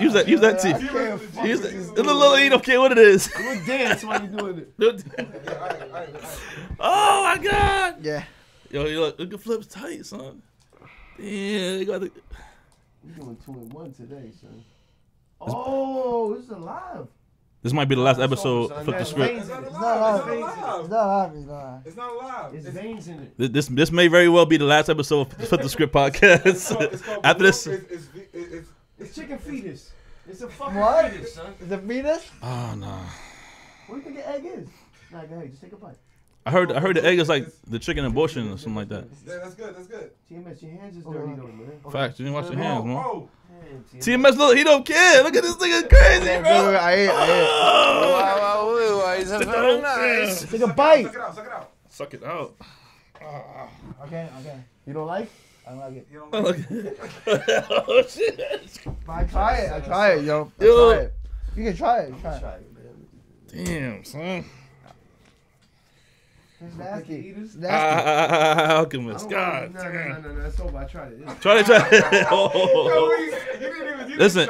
Use that teeth. Use that. It's a little. You don't care what it is. Good dance while you doing it. Oh my god. Yeah. Yo, look at Flip's tight, son. Damn, they got the. You're doing 2 in 1 today, son. Oh, this is alive. This might be the last episode. Son, Flip the that's script. veins in it. It's not alive. It's not alive. It's not alive. It's not alive. It's veins in it. This may very well be the last episode of Flip the Script podcast. It's called After this. It's chicken fetus. It's a fucking What? fetus, son. Is it fetus? Oh no. What do you think the egg is? Nah, go ahead. Just take a bite. I heard the egg is like the chicken abortion or something like that. Yeah, that's good. TMS, your hands is dirty though, man. Facts. You didn't wash your hands, man. Oh, Damn, TMS. TMS, look, he don't care. Look at this nigga crazy, Wait, bro. I ate. Oh. Take a bite. suck it out. Suck it out. Okay. You don't like? I don't like it. You don't like Oh shit. I try it. I try it, yo. I Yo. try it. You can try it. Try it. Try it, man. Damn, son. It's nasty. Eaters? It's nasty. Alchemist. God. No, it's over. I tried it. Try it. Oh. Listen,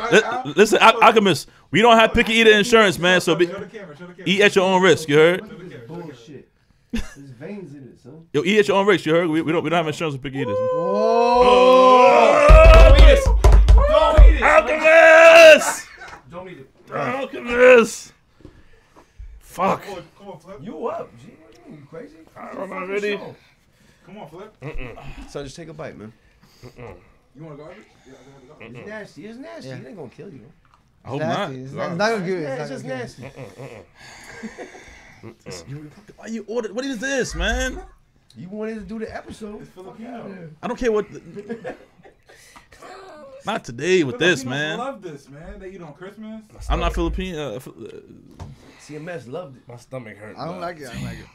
Alchemist. We don't have picky eater insurance, man. So Show the camera. eat at your own risk. You heard? This is bullshit. There's veins in it, son. Yo, eat at your own risk. You heard? We don't have insurance with picky eaters. Whoa. Don't eat it. Alchemist! Don't eat it. Alchemist! Fuck. Come on, Flip. You up, G? What do you mean? You crazy? I'm not ready. Come on, Flip. Son, just take a bite, man. You want to garbage? Yeah, I want to It's nasty. It's nasty. Yeah. It ain't gonna kill you. I hope Nasty. not. It's not gonna do it. It's It's just not gonna nasty. Why you ordered? What is this, man? You wanted to do the episode. It's Filipino. I don't care what. Not today with this, Filipinos man. love this, man. They eat on Christmas. I'm not Filipino. CMS loved it. My stomach hurt. I don't like it. I don't like it.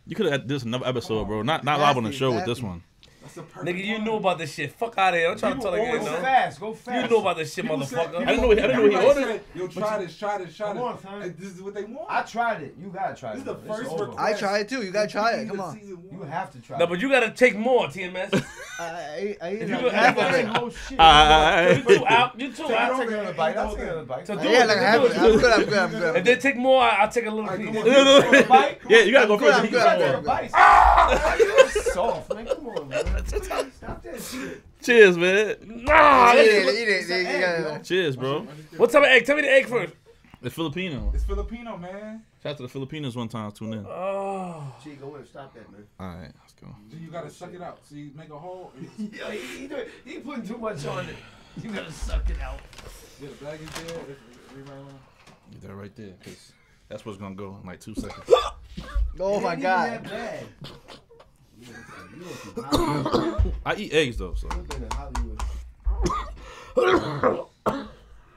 You could have had this another episode, bro. Not live on the show with this one. That's a perfect Nigga, you one. knew about this shit. Fuck out of here. I'm trying to tell People you, always no. Fast. Go fast. You knew about this shit, People said- motherfucker. I didn't know he Everybody ordered said, it. Yo, try this. Come on, son. This is what they want. I tried it. You gotta try This it. is the man. It's first over. request. I try it too. You gotta try it. Come on. You have to try No, it. but you gotta take more, TMS. I ate You like go- half of That it. whole shit. You two out. You two I'll out. take another bite. I'll take another bite. So do Yeah, it. like Do half it. of it. I'm good. If they take more, I'll take a little Alright, piece. come on. Bite? Yeah, you gotta go I'm good, first. I'm You good, can I'm go. good. Bite. You're soft, man. Come on, man. Stop that shit. Cheers, man. Nah. Eat this- it. You gotta- Cheers, bro. What type of egg? Tell me the egg first. It's Filipino. It's Filipino, man. Shout out to the Filipinos one time. Tune in. Oh. Gee, go ahead. Stop that, man. All right, let's go. So you gotta suck it out. So you make a hole. Yo, he putting too much on it. You gotta suck it out. Yeah, the bag is there. Everybody want. Get that right there, cause that's what's gonna go in like 2 seconds. Oh my It ain't god. even that bad. I eat eggs though, so. You've been in Hollywood.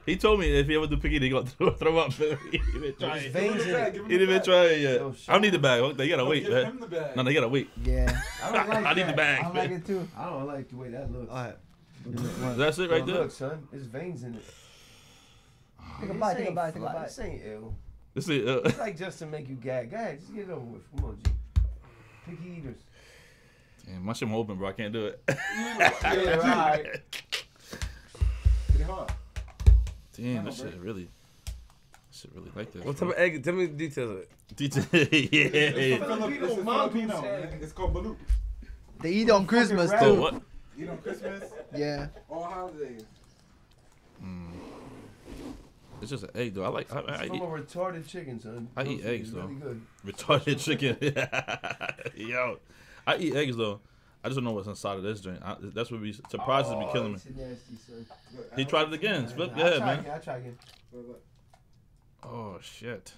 He told me if he ever do picky, they gonna throw up. He didn't try There's it. veins in it. He didn't even try it yet. Yo, I don't need the bag. They gotta wait, Give man. him the bag. No, they gotta wait. Yeah. I don't like I need the that. bag. I like it too. I don't like the way that looks. Alright. That's it right Yo, there. Look, son, there's veins in it. Take a bite. Take a bite. Take a fly- bite. This ain't ill. This is It's like just to make you gag. Go ahead, just get it over with. Come on, G. Picky eaters. damn, my shit open, bro. I can't do it. Yeah, right. Pretty hard. Damn, that shit really like this. What type of egg? Tell me the details of it. Detail. It's Yeah. Filipino, mongoose man. egg. It's called balut. They eat on Christmas fucking So too. what? Eat on Christmas, Yeah. all holidays. It's just an egg though. I It's from a retarded chicken, son. I eat It's eggs, really though. good. retarded chicken. Yo, I eat eggs though. I just don't know what's inside of this drink. That's what surprises be killing me. It's nasty, son. He tried it again. Flip, go I'll ahead, try man. again, I'll try again. Oh shit.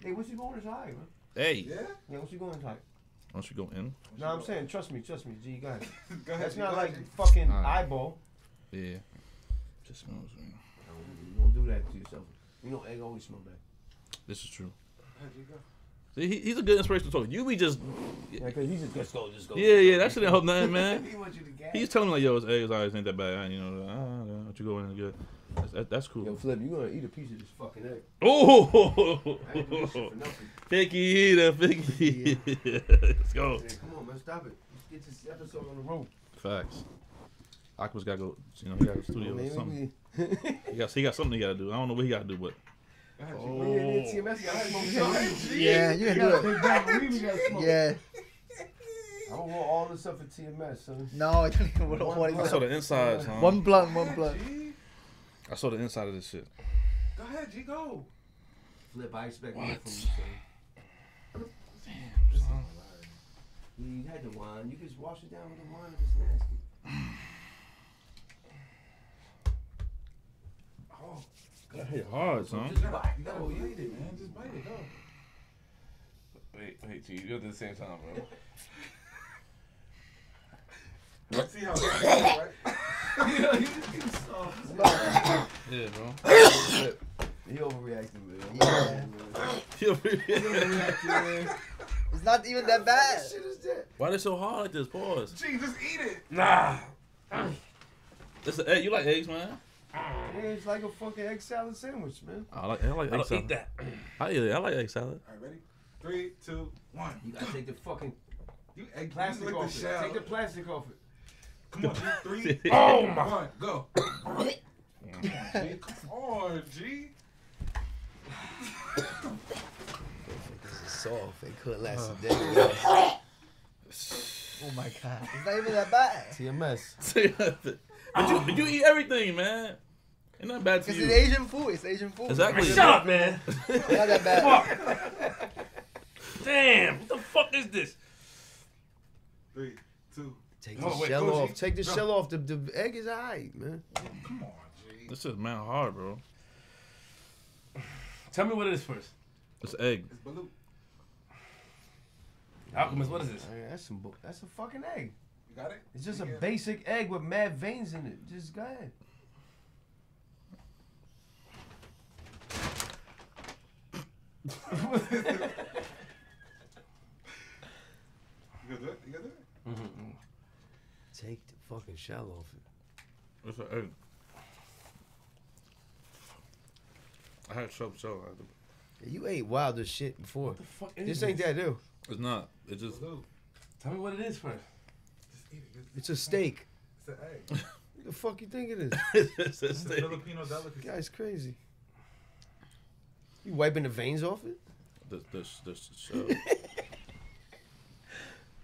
Hey, what's you going inside, man? Hey. Yeah? Yeah, what's you going inside? Once you go in. No, I'm saying, trust me, G, go ahead. Go ahead. That's G, not go like ahead, G. fucking Alright. eyeball. Yeah. Just smells. Man. Don't do that to yourself. You know, egg always smell bad. This is true. Go ahead, G, go. See, he's a good inspiration to talk. You be just. Yeah, cause he's just go. Yeah. That shouldn't help nothing, man. He wants you to gas. He's telling me like, yo, his eggs always ain't that bad. You know, what you go in and good. That's cool. Yo, Flip, you gonna eat a piece of this fucking egg? Oh, I ain't do this shit for nothing. picky eater, picky. Let's go. Hey, come on, man, stop it. Let's get this episode on the road. Facts. Aqua's gotta go. You know, he got a studio or something. He got something he gotta do. I don't know what he gotta do, but. Go ahead, G. Oh, yeah, TMS got smoke. Go ahead, G. Yeah, you can do it. Big bag of weed, we gotta smoke. Yeah. I don't want all this stuff at TMS, son. No, I don't even want I saw the insides, huh? One blunt. G. I saw the inside of this shit. Go ahead, G, go. Flip, I expect more What? from you, son. Damn, son. You had the wine. You just wash it down with the wine if it's nasty. Oh, That hit hard, son. Just bite. you gotta No, you bite eat it, it, man. Just bite it, go. Wait, G, you do it at the same time, bro. See how it's right? Yeah, bro. He overreacted, man. Yeah. It's not even that bad. Shit is that? Why they so hard like this? Pause. G, just eat it. Nah. It's an egg. You like eggs, man? Yeah, it's like a fucking egg salad sandwich, man. I like I egg don't salad. eat that. I eat it. I like egg salad. All right, ready? 3, 2, 1. You gotta take the fucking You egg plastic like off the it. shell. Take the plastic off it. Come on, G. 3, Oh my. 1, go. Come on, G. Come on, G. This is soft. It couldn't last a day. Oh my god. It's not even that bad. TMS. but you eat everything, man. Ain't not bad to It's you. Asian food. It's Asian food. Exactly. Shut up, man. It's not that bad. Fuck. Damn. What the fuck is this? 3, 2. Take Oh, the wait, shell go, off. G. Take the Go. shell off. The egg is alright, man. Come on, G. This is man hard, bro. Tell me what it is first. It's egg. It's Baloo. Alchemist, what is this? Hey, that's a fucking egg. You got it? It's just a Yeah. basic egg with mad veins in it. Just go ahead. You gonna do it? You gonna do it? Take the fucking shell off it. It's an egg. I had some shell. You ate wilder shit before. What the fuck is This this? ain't that ill. It's not. It's just. Baloo. Tell me what it is first. Just eat it. It's a steak. It's an egg. What the fuck you think it is? it's a It's a steak. Filipino delicacy. Guy's crazy. You wiping the veins off it? This shell.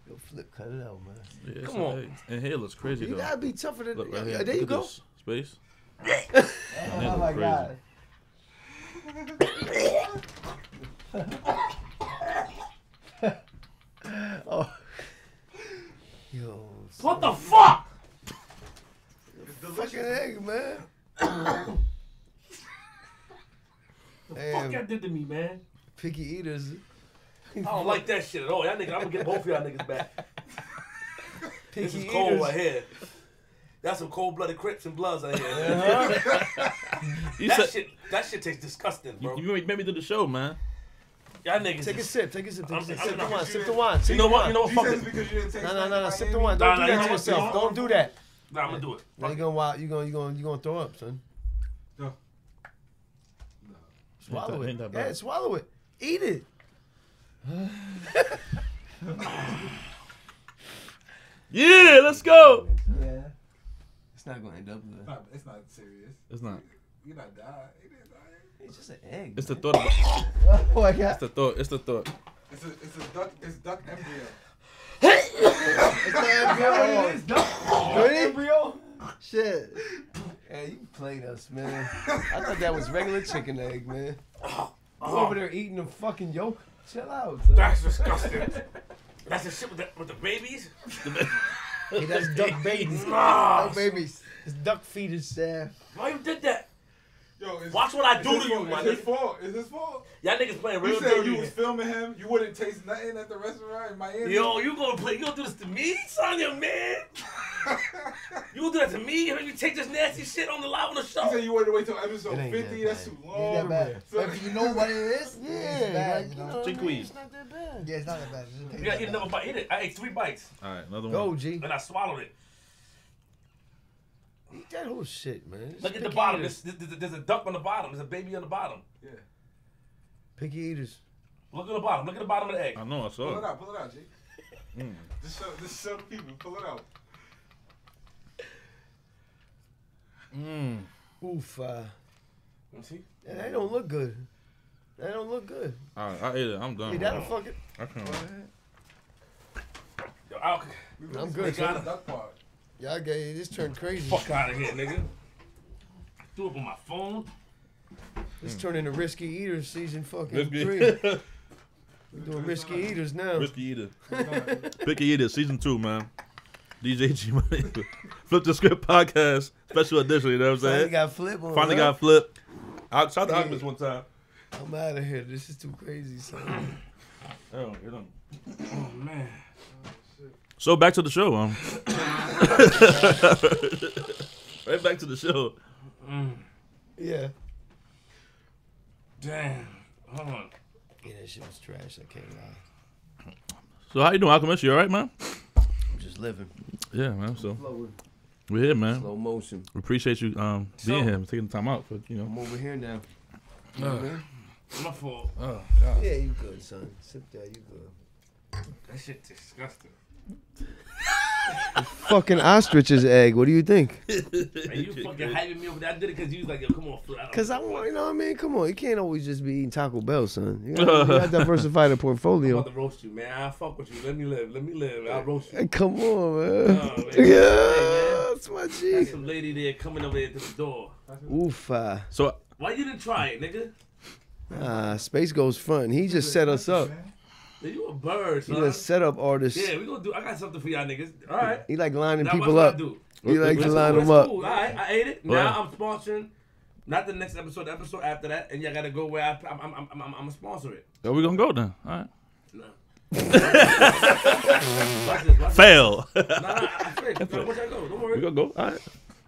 Yo, Flip, cut it out, man. Yeah, it's Come an on. egg. And here looks crazy You though. gotta be tougher than. Look right Yeah, here. there you Look at go. this. Space. Oh my god. Oh. Yo, What the fuck? fucking egg, man. The fuck y'all did to me, man? Picky eaters. I don't like that shit at all. Y'all niggas, I'm gonna get both of y'all niggas back. This Picky is cold eaters. right here. That's some cold-blooded Crips and Bloods right here. You That said shit tastes disgusting, bro. you made me do the show, man. Y'all niggas Take a is- sip. Take a sip. Take a sip. I'm Sip the not- wine. Sip the wine. Sip You know the what? wine. You know what? She Fuck says it. because you didn't taste No. Sip the Miami. wine. Nah, Don't nah, do you that know to what? yourself. Don't do that. Nah, I'm gonna do it. Now you gonna throw up, son. Go. Swallow Ain't it. that bad. Yeah, swallow it. Eat it. Yeah, let's go. Yeah. It's not gonna end up good. It's not serious. It's not. You're not dying. It is dying. It's just an egg. It's the man. thought. About, Oh my it's god. the thought. It's the thought. It's duck embryo. It's the embryo. It is duck. Really? Embryo. Shit. Hey, you played us, man. I thought that was regular chicken egg, man. You over there eating the fucking yolk? Chill out, son. That's disgusting. That's the shit with the babies? Hey, that's duck babies. Nah. Duck babies. It's duck feeders. Why you did that? Yo, Watch what I do to you, my It's his nigga. fault. It's his fault. Y'all niggas playing You real said dirty. you was filming him. You wouldn't taste nothing at the restaurant in Miami. Yo, you gonna do this to me, son, your man? You gonna do that to me? You make me take this nasty shit on the live on the show? You said you wanted to wait till episode It ain't 50. that That's too bad. long. Ain't that bad. So- But if you know what it is, Yeah, it's bad, like, you know? Chickweed. It's not that bad. Yeah, it's not that bad. It doesn't taste You gotta that eat another bad. bite. Eat it. I ate 3 bites All right, another one. Go, G. and I swallowed it. Eat that whole shit, man. It's Look at the picky bottom. eaters. There's a duck on the bottom. There's a baby on the bottom. Yeah. Picky eaters. Look at the bottom. Look at the bottom of the egg. I know, I Pull it saw it. out. Pull it out, G. Just show the people. Pull it out. Oof. Let me see. That don't look good. That don't look good. All right, I ate it. I'm done. Hey, that'll fuck it. I can't. Yo, Alch, I'm good, got son. it. Duck part. Y'all got this turned crazy. Fuck out of here, nigga. Threw up on my phone. This turned into Risky Eaters season fucking Risky. 3. We're doing Risky Eaters now. Risky Eater. Picky Eater, season 2, man. DJ G Money. Flip the Script podcast, special edition, you know what I'm Finally saying? got flip on. Finally huh? got flipped. I shot the Alchemist one time. I'm out of here. This is too crazy, son. Oh, you know. Oh, man. So back to the show. Right back to the show. Yeah. Damn. Hold on. Yeah, that shit was trash. I can't lie. So how you doing, Alchemist? You all right, man? I'm just living. Yeah, man. So Flowing. we're here, man. Slow motion. We appreciate you being here, and taking the time out for I'm over here now. My fault. Oh Yeah, you good, son. Sit there, you good. That shit disgusting. Fucking ostrich's egg. What do you think? And you fucking hyping me over that. I did it because you was like, yo, come on, Flip. Cause I want, you know what I mean? Come on, you can't always just be eating Taco Bell, son. You gotta diversify the I'm portfolio. about to roast you, man. I'll fuck with you. Let me live. Let me live. I'll roast you. Hey, come on, man. Oh, man. Yeah, Hey, that's my There's G. some lady there coming over there to the door. Oof. So Why you didn't try it, nigga? Sp8ghost front. He just set us up. Man, you a bird, He's son. a setup artist. Yeah, we gonna do. I got something for y'all niggas. All right. He like lining Now people watch up. what I do. He like to That's line cool, them that's up. cool. All right, I ate it. Well. Now I'm sponsoring. Not the next episode. The episode after that, and y'all gotta go where I'm gonna sponsor it. are we gonna go then? All right. No. Watch this, watch this. Fail. Nah, I straight. Watch I go. Don't worry. We gonna go. All right.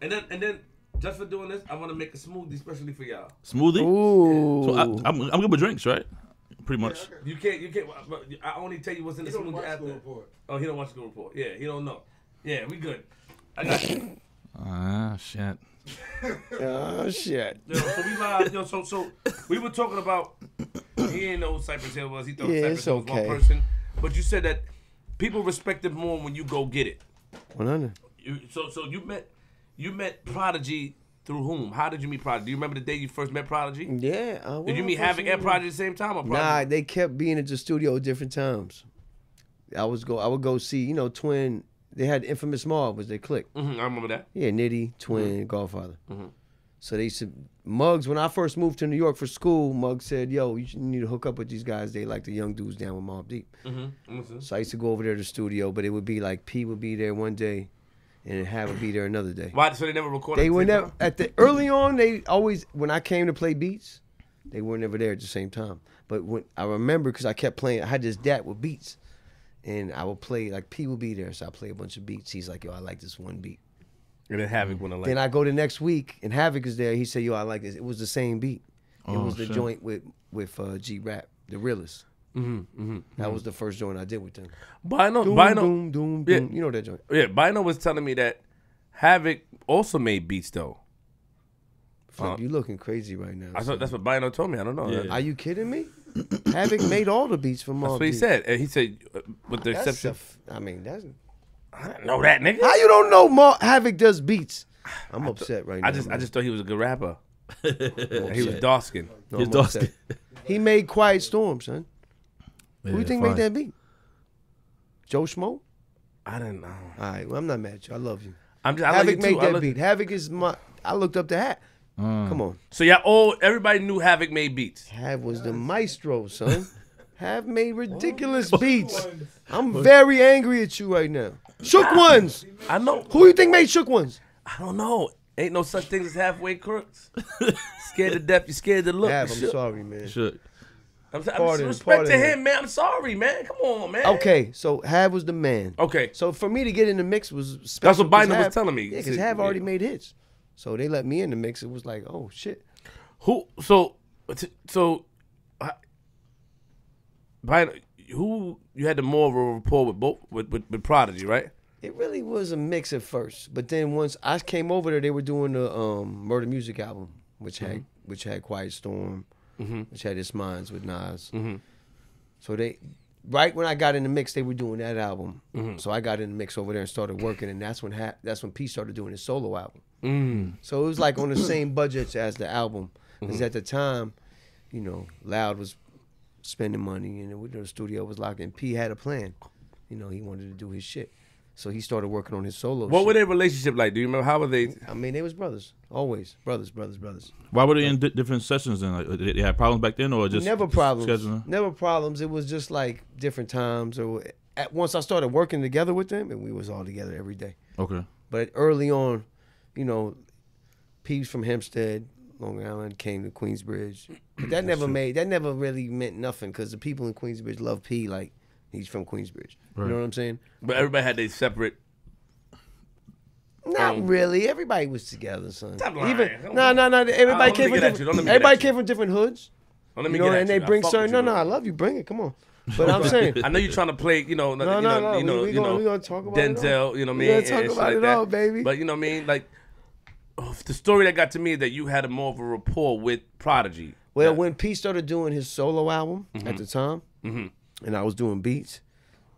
And then, just for doing this, I want to make a smoothie especially for y'all. Smoothie. Ooh. So I'm good with drinks, right? Pretty much. You can't. But I only tell you what's in the You don't smoothie watch the after. report. Oh, he don't watch the report. Yeah, he don't know. Yeah, we good. I got you. Ah, shit. Oh shit. Yo, so we live. Yo, so we were talking about. He didn't know who Cypress Hill was. He thought Yeah, Cypress it's Hill was okay. one person. But you said that people respect it more when you go get it. 100. So you met Prodigy through whom? How did you meet Prodigy? Do you remember the day you first met Prodigy? Yeah. Did you meet Havoc and Prodigy at the same time? Or Prodigy? Nah, they kept being at the studio at different times. I would go see, Twin. They had Infamous Mobb was their clique. I remember that. Yeah, Nitty, Twin, Godfather. Mhm. So they said, Muggs, when I first moved to New York for school, Muggs said, yo, you need to hook up with these guys. They like the young dudes down with Mobb Deep. So I used to go over there to the studio, but it would be like P would be there one day and Havoc would be there another day. Why? So they never recorded. They at the were same never, time? early on, they always, when I came to play beats, they were never there at the same time. But when I remember, because I kept playing, I had this DAT with beats. And I would play, like P would be there, so I play a bunch of beats. He's like, yo, I like this one beat. And then Havoc went like. Then I go the next week, and Havoc is there. He said, yo, I like this. It was the same beat. It Oh, was the shit. joint with G-Rap, the realest. That was the first joint I did with them. Bino, Doom, Bino, doom, doom, Yeah. doom. You know that joint. yeah, Bino was telling me that Havoc also made beats though. Flip, you looking crazy right now. I thought that's what Bino told me. I don't know. Yeah. Are you kidding me? Havoc made all the beats for Mobb That's what he Deep. said. And he said, with the That's exception. that's... I didn't know that, nigga. How you don't know Havoc does beats? I'm upset right now. I just thought he was a good rapper. man. And he was dark skinned. No, He's I'm dark upset. He made Quiet Storm, son. Who you think made that beat? Joe Schmo? I didn't know. All right, well, I'm not mad at you. I love you. I love Havoc you too. made I that love- beat. Havoc is my... I looked up to Hat. Come on. So everybody knew Havoc made beats. Hav was the maestro, son. Hav made ridiculous beats. I'm very angry at you right now. Shook Ones. I know. Who you think made Shook Ones? I don't know. Ain't no such thing as halfway crooks. Scared to death, you scared to look. Hav, I'm sorry, man. Shook. Respect to him, man. I'm sorry, man. Come on, man. Okay, so Hav was the man. Okay. So for me to get in the mix was special. That's what Bynum was Hav- telling me. Yeah, because Hav already made hits. So they let me in the mix. It was like, oh, shit. Bynum, who you had the more of a rapport with Prodigy, right? It really was a mix at first. But then once I came over there, they were doing the Murder Music album, which had Quiet Storm, which had It's Minds with Nas. So right when I got in the mix, they were doing that album. So I got in the mix over there and started working, and that's when P started doing his solo album. So it was like on the same budgets as the album, because at the time, you know, Loud was spending money, and the studio was locked, and P had a plan. You know, he wanted to do his shit. So he started working on his solo What shit. were their relationship like? Do you remember? How were they? I mean, they was brothers. Always. Brothers. Why were they in different sessions then? Like, they had problems back then, or just Never problems. scheduling? Never problems. It was just like different times. Or once I started working together with them, and we was all together every day. Okay. But early on, you know, P's from Hempstead, Long Island, came to Queensbridge. But that never really meant nothing, because the people in Queensbridge love P like he's from Queensbridge. Right. You know what I'm saying? But everybody had their separate. Not really. Everybody was together, son. Stop lying. No. Everybody Don't came let me from get at you. Don't let different. me get Everybody at came from different hoods. Don't let me You know, get at and they you. I bring fuck certain. with you, No, bro. I love you. Bring it. Come on. But I'm saying. I know you're trying to play, you know, We gonna talk about it all. Denzel, you know what I mean? We gonna and talk shit about like it that. all, baby. But you know what I mean? Like, the story that got to me is that you had more of a rapport with Prodigy. Well, when P started doing his solo album at the time, and I was doing beats,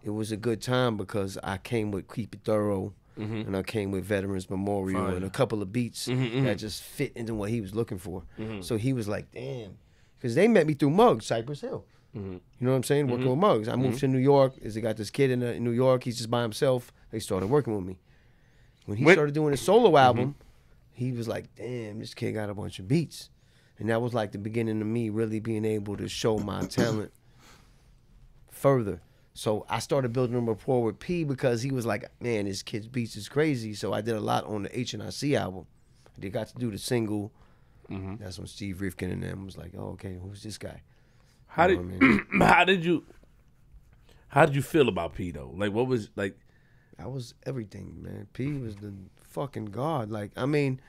it was a good time because I came with Keep It Thorough, and I came with Veterans Memorial and a couple of beats that just fit into what he was looking for. So he was like, damn. Because they met me through Muggs, Cypress Hill. You know what I'm saying? Working with Muggs. I moved to New York. They got this kid in New York. He's just by himself. They started working with me. When he started doing his solo album, he was like, damn, this kid got a bunch of beats. And that was like the beginning of me really being able to show my talent further. So I started building a rapport with P because he was like, man, this kid's beats is crazy. So I did a lot on the HNIC album. They got to do the single. That's when Steve Rifkin and them was like, oh, okay, who's this guy? How You know what I mean? how did you feel about P though? Like, what was like? That was everything, man. P was the fucking god. Like, I mean,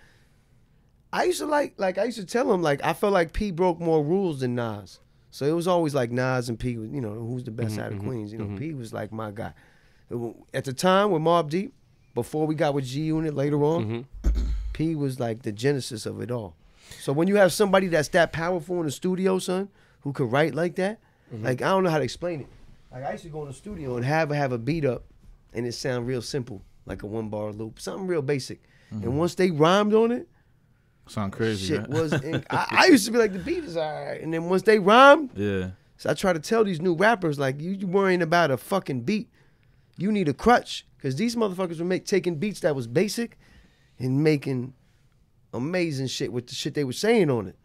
I used to tell him, like, I felt like P broke more rules than Nas. So it was always like Nas and P, you know, who's the best out of Queens. You know, P was like my guy. At the time with Mobb Deep, before we got with G Unit later on, P was like the genesis of it all. So when you have somebody that's that powerful in the studio, son, who could write like that, like, I don't know how to explain it. Like, I used to go in the studio and have a beat up, and it sound real simple, like a 1-bar loop, something real basic. And once they rhymed on it, Sound crazy. shit Right? was. I used to be like, the beat is all right, and then once they rhymed, Yeah. so I try to tell these new rappers, like, you worrying about a fucking beat, you need a crutch, because these motherfuckers were taking beats that was basic and making amazing shit with the shit they were saying on it.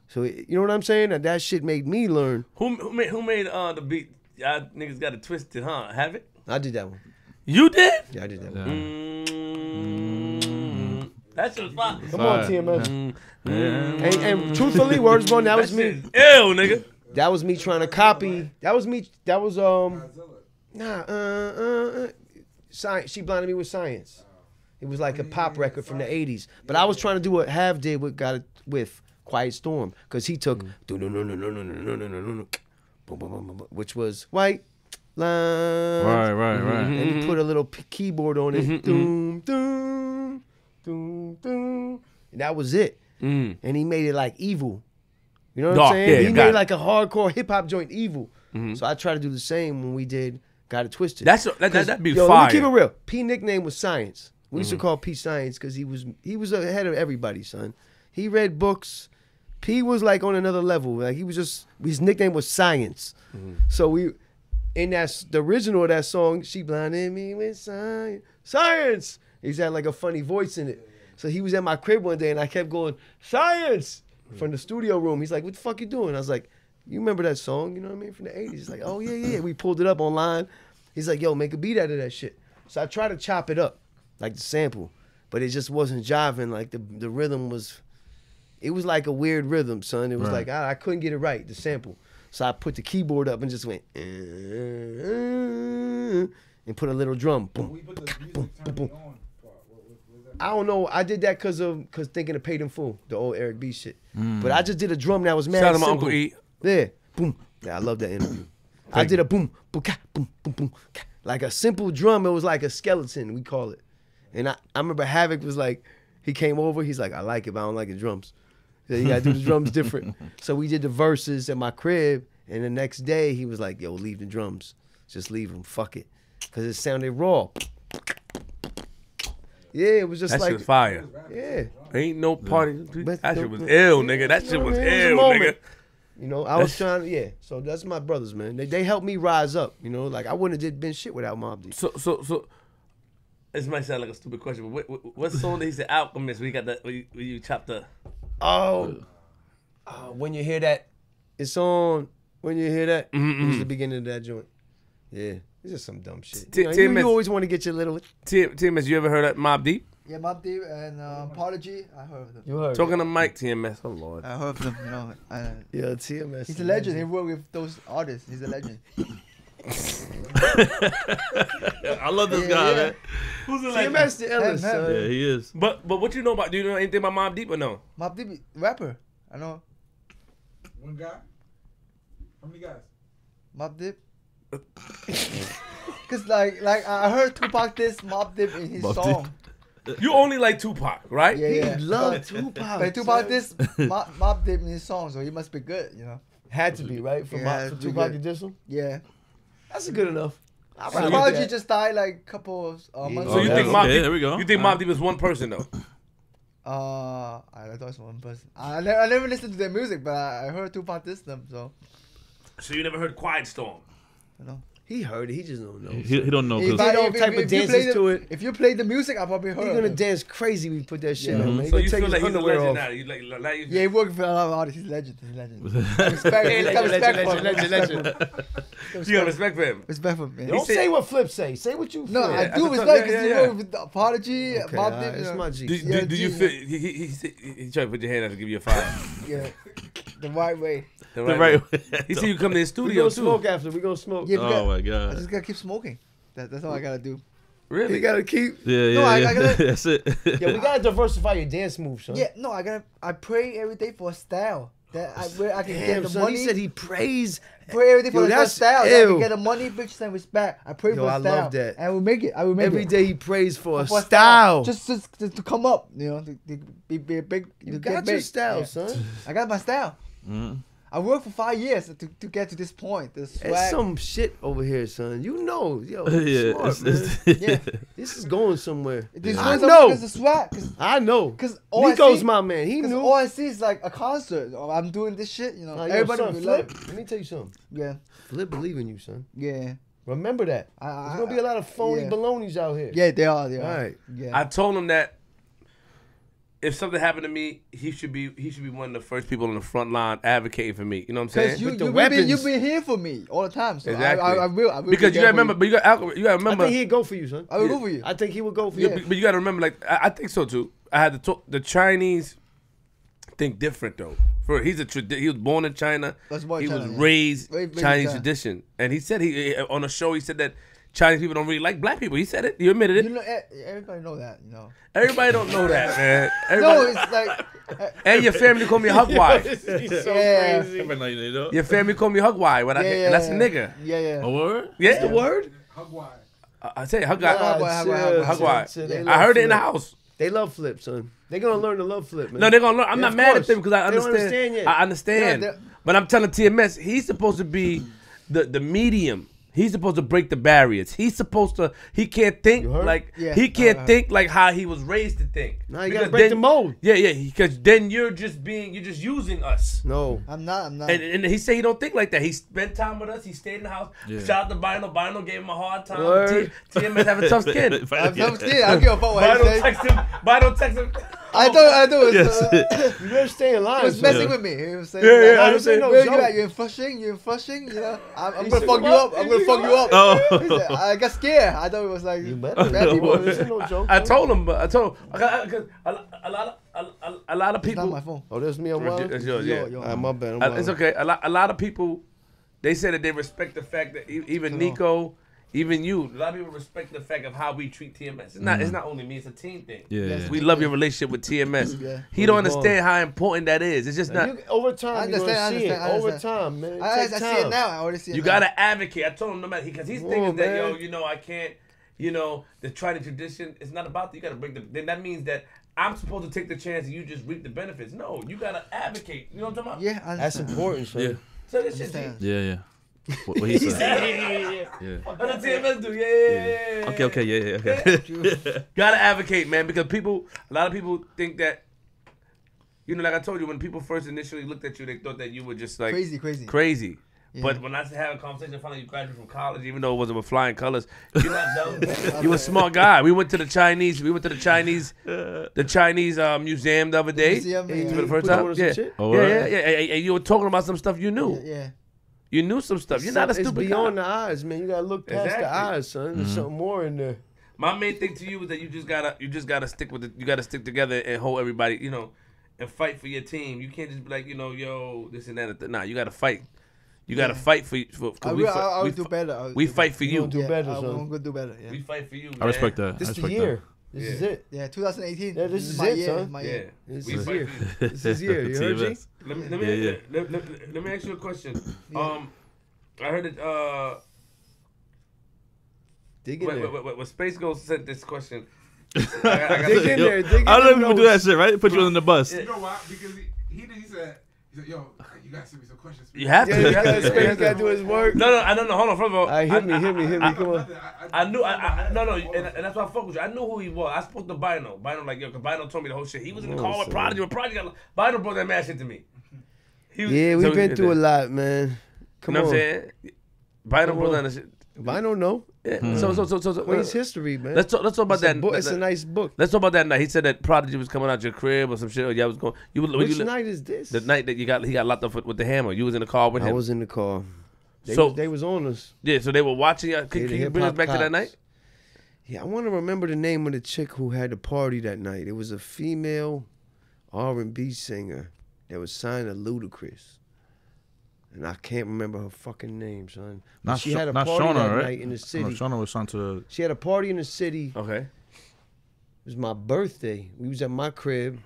So you know what I'm saying? That shit made me learn. Who made the beat? Y'all niggas got it twisted, huh? Have it? I did that one. You did? Yeah, I did that Yeah. one. That shit was fire. Come on, TMS. And truthfully, words born. That was me. Ew, nigga. That was me trying to copy. That was me. That was Science. She blinded me with Science. It was like a pop record from the '80s. But I was trying to do what Hav did with Quiet Storm, because he took which was White Line. Right. And he put a little keyboard on it. Doom, doom, doom, doom. And that was it. And he made it like evil. You know what Dark, I'm saying? yeah, He got made it. like a hardcore hip hop joint evil. So I tried to do the same when we did Got It Twisted. That'd be Yo, fire. let me keep it real. P nickname was Science. We used to call P Science because he was ahead of everybody, son. He read books. P was like on another level. Like his nickname was Science. So the original of that song, she blinded me with science. Science. He's had like a funny voice in it. So he was at my crib one day, and I kept going, science, from the studio room. He's like, what the fuck you doing? I was like, you remember that song, you know what I mean, from the 80s? He's like, oh, yeah. We pulled it up online. He's like, yo, make a beat out of that shit. So I tried to chop it up, like the sample, but it just wasn't jiving. Like the rhythm was, it was like a weird rhythm, son. It was like, I couldn't get it right, the sample. So I put the keyboard up and just went, and put a little drum. Boom, We put the music boom, turn boom. me on part. What that? I don't know. I did that because thinking of Paid in Full, the old Eric B shit. But I just did a drum that was mad Shout out to my simple. Uncle E. Yeah, boom. Yeah, I love that interview. I did a boom, boom, ka, boom, boom, boom, ka. Like a simple drum. It was like a skeleton, we call it. And I remember Havoc was like, he came over. He's like, I like it, but I don't like the drums. So you gotta do the drums different. So we did the verses at my crib, and the next day he was like, yo, leave the drums. Just leave them. Fuck it. Because it sounded raw. Yeah, it was just That like, shit was fire. yeah. Ain't no party. But That shit was the- ill, nigga. That you shit know was what I mean? It was a ill, moment. nigga. You know, I was trying to, yeah. So that's my brothers, man. They helped me rise up. You know, like I wouldn't have been shit without Mobb Deep. So. This might sound like a stupid question, but what song did he say Alchemist? Where you got that? Where you chopped the? Oh, when you hear that, it's on. When you hear that, it's the beginning of that joint. Yeah, it's just some dumb shit. You always want to get your little. TMS, you ever heard of Mobb Deep? Yeah, Mobb Deep and Prodigy. I heard of them. You heard? Talking to Mike, TMS. Oh Lord. I heard of them. You know, Yeah, TMS. he's a legend. He worked with those artists. He's a legend. I love this guy, man. Who's the TMS the illest, Him. son. Yeah, he is. But what you know about? Do you know anything about Mobb Deep or no? Mobb Deep, rapper. I know One guy? How many guys? Mobb Deep. Cause like I heard Tupac diss Mobb Deep in his Mobb song. You only like Tupac, right? Yeah, He yeah. loved Tupac. But Tupac son. diss Mobb Deep in his song, so he must be good, you know. Had to be right for, Yeah, for pretty Tupac to good. diss him. Yeah. That's good enough. I So rock with Prodigy that. just died like a couple of months So you Okay, think ago. Mobb okay, Deep? there we go. You think Mobb Deep is one person though? I thought it was one person. I never listened to their music, but I heard Tupac diss them, so So you never heard Quiet Storm? you know. He heard it. He just don't know. He don't know. If 'Cause- I- don't type of you dances play the, to it. If you play the music, I probably heard. He's of gonna it. dance crazy when you put that shit Yeah. on, man. So He you gonna feel take like his he's a underwear legend off. now? You like you Yeah, he working for a lot of artists. He's a legend. He's a legend. Respect, Hey, got respect for him. legend. You got respect for him. Respect for him. man. Don't said- say what Flip say. Say what you feel. No, I that's do a tough- respect because yeah, he yeah. worked with Prodigy, Okay, Mobb alright, Deep. it's my G. Do Yeah, you G, feel he tried to put your hand out to give you a five? Yeah, the right way. The the right way. He said you come to his We studio gonna too. smoke after. We gonna smoke. Yeah, Oh my I god. just gotta keep smoking. That's all I gotta do. Really? You gotta keep. Yeah, yeah, No, I yeah. gotta- That's it. Yeah, we gotta diversify your dance moves, son. Yeah, no, I pray every day for a style where I can get Damn, the son. money. He said he prays. Pray every day for Yo, a that's style. So I ill. can get the money, bitches, and respect. I pray Yo, for a I style. love that. And I will make it. I will make Every it. day he prays for a For a style. Just to come up, you know, to be a big. You to got get your big. style, Yeah. son. I got my style. Mhm. I worked for 5 years to get to this point. The There's swag. some shit over here, son. You know, yo, Yeah, smart, man. Yeah. This is going somewhere. This I was know. because the swag. I know. Because all I Nico's see- my man. He Because knew. all I see is like a concert. Or I'm doing this shit, you know. Nah, yo, Everybody son, will love Flip. it. Let me tell you something. Yeah, Flip believe in you, son. yeah. Remember that. There's gonna be a lot of phony yeah. balonies out here. Yeah, they are. They are. All right. Yeah. I told him that if something happened to me, he should be one of the first people on the front line advocating for me. You know what I'm saying? Because With the you've weapons. been here for me all the time. So Exactly. I will. Because be you there gotta for remember, but you got to I remember. think he'd go for you, son. I will go for you. I think he would go for Yeah, you. but you got to remember, like I think so too. I had to talk. The Chinese think different though. For he was born in China. Was born He in was China, yeah. raised Raised in Chinese China. tradition, and he said he on a show he said that Chinese people don't really like black people. He said it. You admitted it. You know, everybody know that. You know. Everybody don't know that, man. No, Everybody, it's like. and your family call me a hug wife. He's so Yeah. crazy. Everybody know, you know? Your family call me hug wife. When I, and that's a nigga. Yeah, yeah. A word? Yeah, The word? Hug wide. I say hug Hug wife. wife. Hug wife. They I love heard it in the Flip. house. They love Flip, son. They're gonna learn to love Flip, man. No, they're gonna learn. I'm Yeah, not of mad at course. them because I They don't understand. understand yet. I understand. Yeah, but I'm telling TMS, he's supposed to be the medium He's supposed to break the barriers. He's supposed to. He can't think You heard? like Yeah, he can't I heard. think like how he was raised to think. Now you Because gotta break the then- mold. Yeah, because then you're just using us. No. I'm not. And he said he don't think like that. He spent time with us. He stayed in the house. Yeah. Shout out to Bino. Bino gave him a hard time. Word. TMS have a tough skin. I'm scared. I don't give a fuck what he Bino said. text him. Bino text him. I do. Yes. You better stay in line. He was son. messing with me. He was saying, Yeah, like, I was saying no where you joke. at? You in Flushing? You in Flushing? You know, I'm He gonna said, fuck you what? up. I'm gonna fuck you up. Oh. He said, I got scared. I thought it was like You better. bad people. This ain't no joke. I told him. Because a lot of It's not people. my phone. Oh, that's me on mine? That's yours, yeah. Yo. My bad. It's okay. A lot of people, they say that they respect the fact that even Nico, even you, a lot of people respect the fact of how we treat TMS. It's not. It's not only me. It's a team thing. Yeah. Yes. We love your relationship with TMS. Yeah. He don't understand how important that is. It's just not. Over time, I you're gonna understand, see it. I understand. Over time, man. I Take see time. it now. I already see it. You now. gotta advocate. I told him no matter because he's thinking on, that man. I can't. The Trident tradition. It's not about that. You gotta bring the. Then that means that I'm supposed to take the chance and you just reap the benefits. No, you gotta advocate. You know what I'm talking about? Yeah, I That's understand. important, son. Yeah. So this shit. Understand. Yeah. What he said. Yeah. What the TMS do? Yeah. Okay. Yeah. Gotta advocate, man, because a lot of people think that, like I told you, when people first initially looked at you, they thought that you were just like Crazy. Yeah. But when I had a conversation, finally you graduated from college, even though it wasn't with flying colors, you're not dumb. You a smart guy. We went to the Chinese museum the other day. Museum, Hey, yeah. For the first put time. on some Yeah. shit? Oh, Yeah. right. And you were talking about some stuff you knew. Yeah. You knew some stuff. You're not a It's stupid beyond guy. the eyes, man. You gotta look past Exactly. the eyes, son. There's something more in there. My main thing to you is that you just gotta stick with it. You gotta stick together and hold everybody, and fight for your team. You can't just be like, yo, this and that. Nah, you gotta fight. You gotta fight for. I will do better. We fight for you. do better, I'm son. gonna do better. Yeah. We fight for you. I respect that. This I is the respect year. This is it. Yeah, 2018. Yeah, this is my it, year. son. My Yeah. year. This We is fight year. for you. This is year. You heard, G? TMS. Let me Yeah. let me ask you a question. I heard that Dig in there. when Space Ghost sent this question. Dig in there. Dig in I don't know if them people do that notes. shit, right? Put you on the bus. You know why? Because he said, yo, you gotta send me some questions. You have Yeah, to. you You have gotta, to. Space gotta do his work. No. Hold on. First of all, All right, hit me. Come on. I knew, and that's why I fuck with you. I knew who he was. I spoke to Bino. Bino, like, because Bino told me the whole shit. He was in the car with Prodigy. When Prodigy got, Bino brought that mad shit to me. Yeah, we've been through a lot, man. Come You know on. what I'm saying? Bino brought that shit. I don't know. Yeah. So Queen's history, man. let's talk about It's a that. book. It's a nice book. Let's talk about that night. He said that Prodigy was coming out your crib or some shit. Or y'all was going. Which night is this? The night that he got locked up with the hammer. You was in the car with him. I was in the car. So- They was on us. Yeah, so they were watching. Can the you bring us hip-hop back to that cops. night? Yeah, I want to remember the name of the chick who had the party that night. It was a female R&B singer that was signed to Ludacris. And I can't remember her fucking name, son. But she had a not party Shauna, that right? night in the city. No, Shauna was signed to the. She had a party in the city. Okay. It was my birthday. We was at my crib.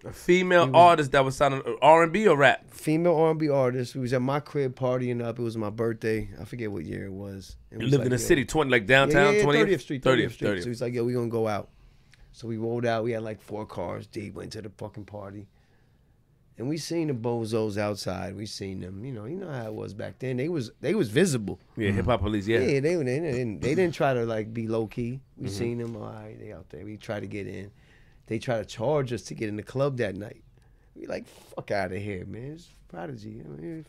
A female artist that was signing R&B or rap. Female R&B artist. We was at my crib partying up. It was my birthday. I forget what year it was. And You we was lived in the like, yo, city, 20 like downtown, yeah, 20th? 30th Street. 30th. So he's like, yo, we gonna go out. So we rolled out. We had like 4 cars deep. Went to the fucking party. And we seen the bozos outside. We seen them. You know how it was back then. They was visible. Yeah, hip hop police. Yeah. Yeah, they didn't try to like be low key. We seen them. All right, they out there. We try to get in. They try to charge us to get in the club that night. We like, fuck out of here, man. It's Prodigy. I mean,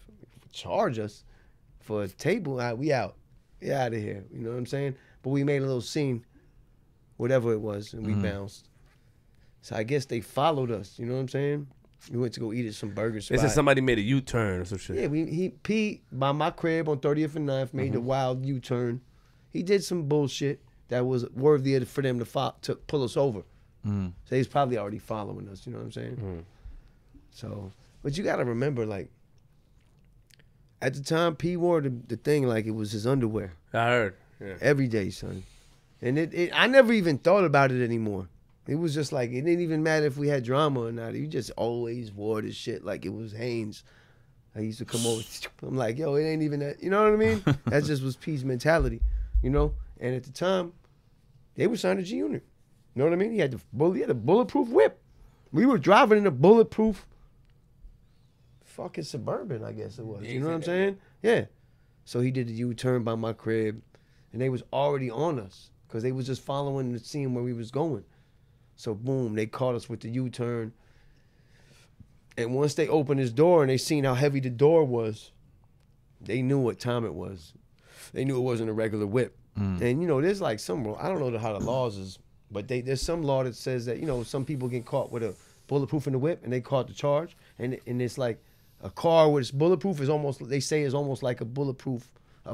charge us for a table. All right, we out. We out of here. You know what I'm saying? But we made a little scene, whatever it was, and we bounced. So I guess they followed us. You know what I'm saying? We went to go eat at some burger spot. They said somebody made a U-turn or some shit. Yeah, Pete by my crib on 30th and 9th made the wild U-turn. He did some bullshit that was worthy for them to pull us over. So he's probably already following us. You know what I'm saying? So, but you got to remember, like, at the time, P wore the thing like it was his underwear I heard. Yeah. every day, son. And I never even thought about it anymore. It was just like, it didn't even matter if we had drama or not. You just always wore this shit like it was Hanes. I used to come over. I'm like, yo, it ain't even that. You know what I mean? That just was P's mentality, you know? And at the time, they were signed to G Unit. You know what I mean? He had a bulletproof whip. We were driving in a bulletproof fucking Suburban, I guess it was. You know what I'm saying? Yeah. So he did the U-turn by my crib, and they was already on us because they was just following and seeing where we was going. So boom, they caught us with the U-turn. And once they opened his door and they seen how heavy the door was, they knew what time it was. They knew it wasn't a regular whip. And, you know, there's like some, I don't know how the laws is, but there's some law that says that, you know, some people get caught with a bulletproof in the whip and they caught the charge. And it's like a car with bulletproof is almost, they say is almost like a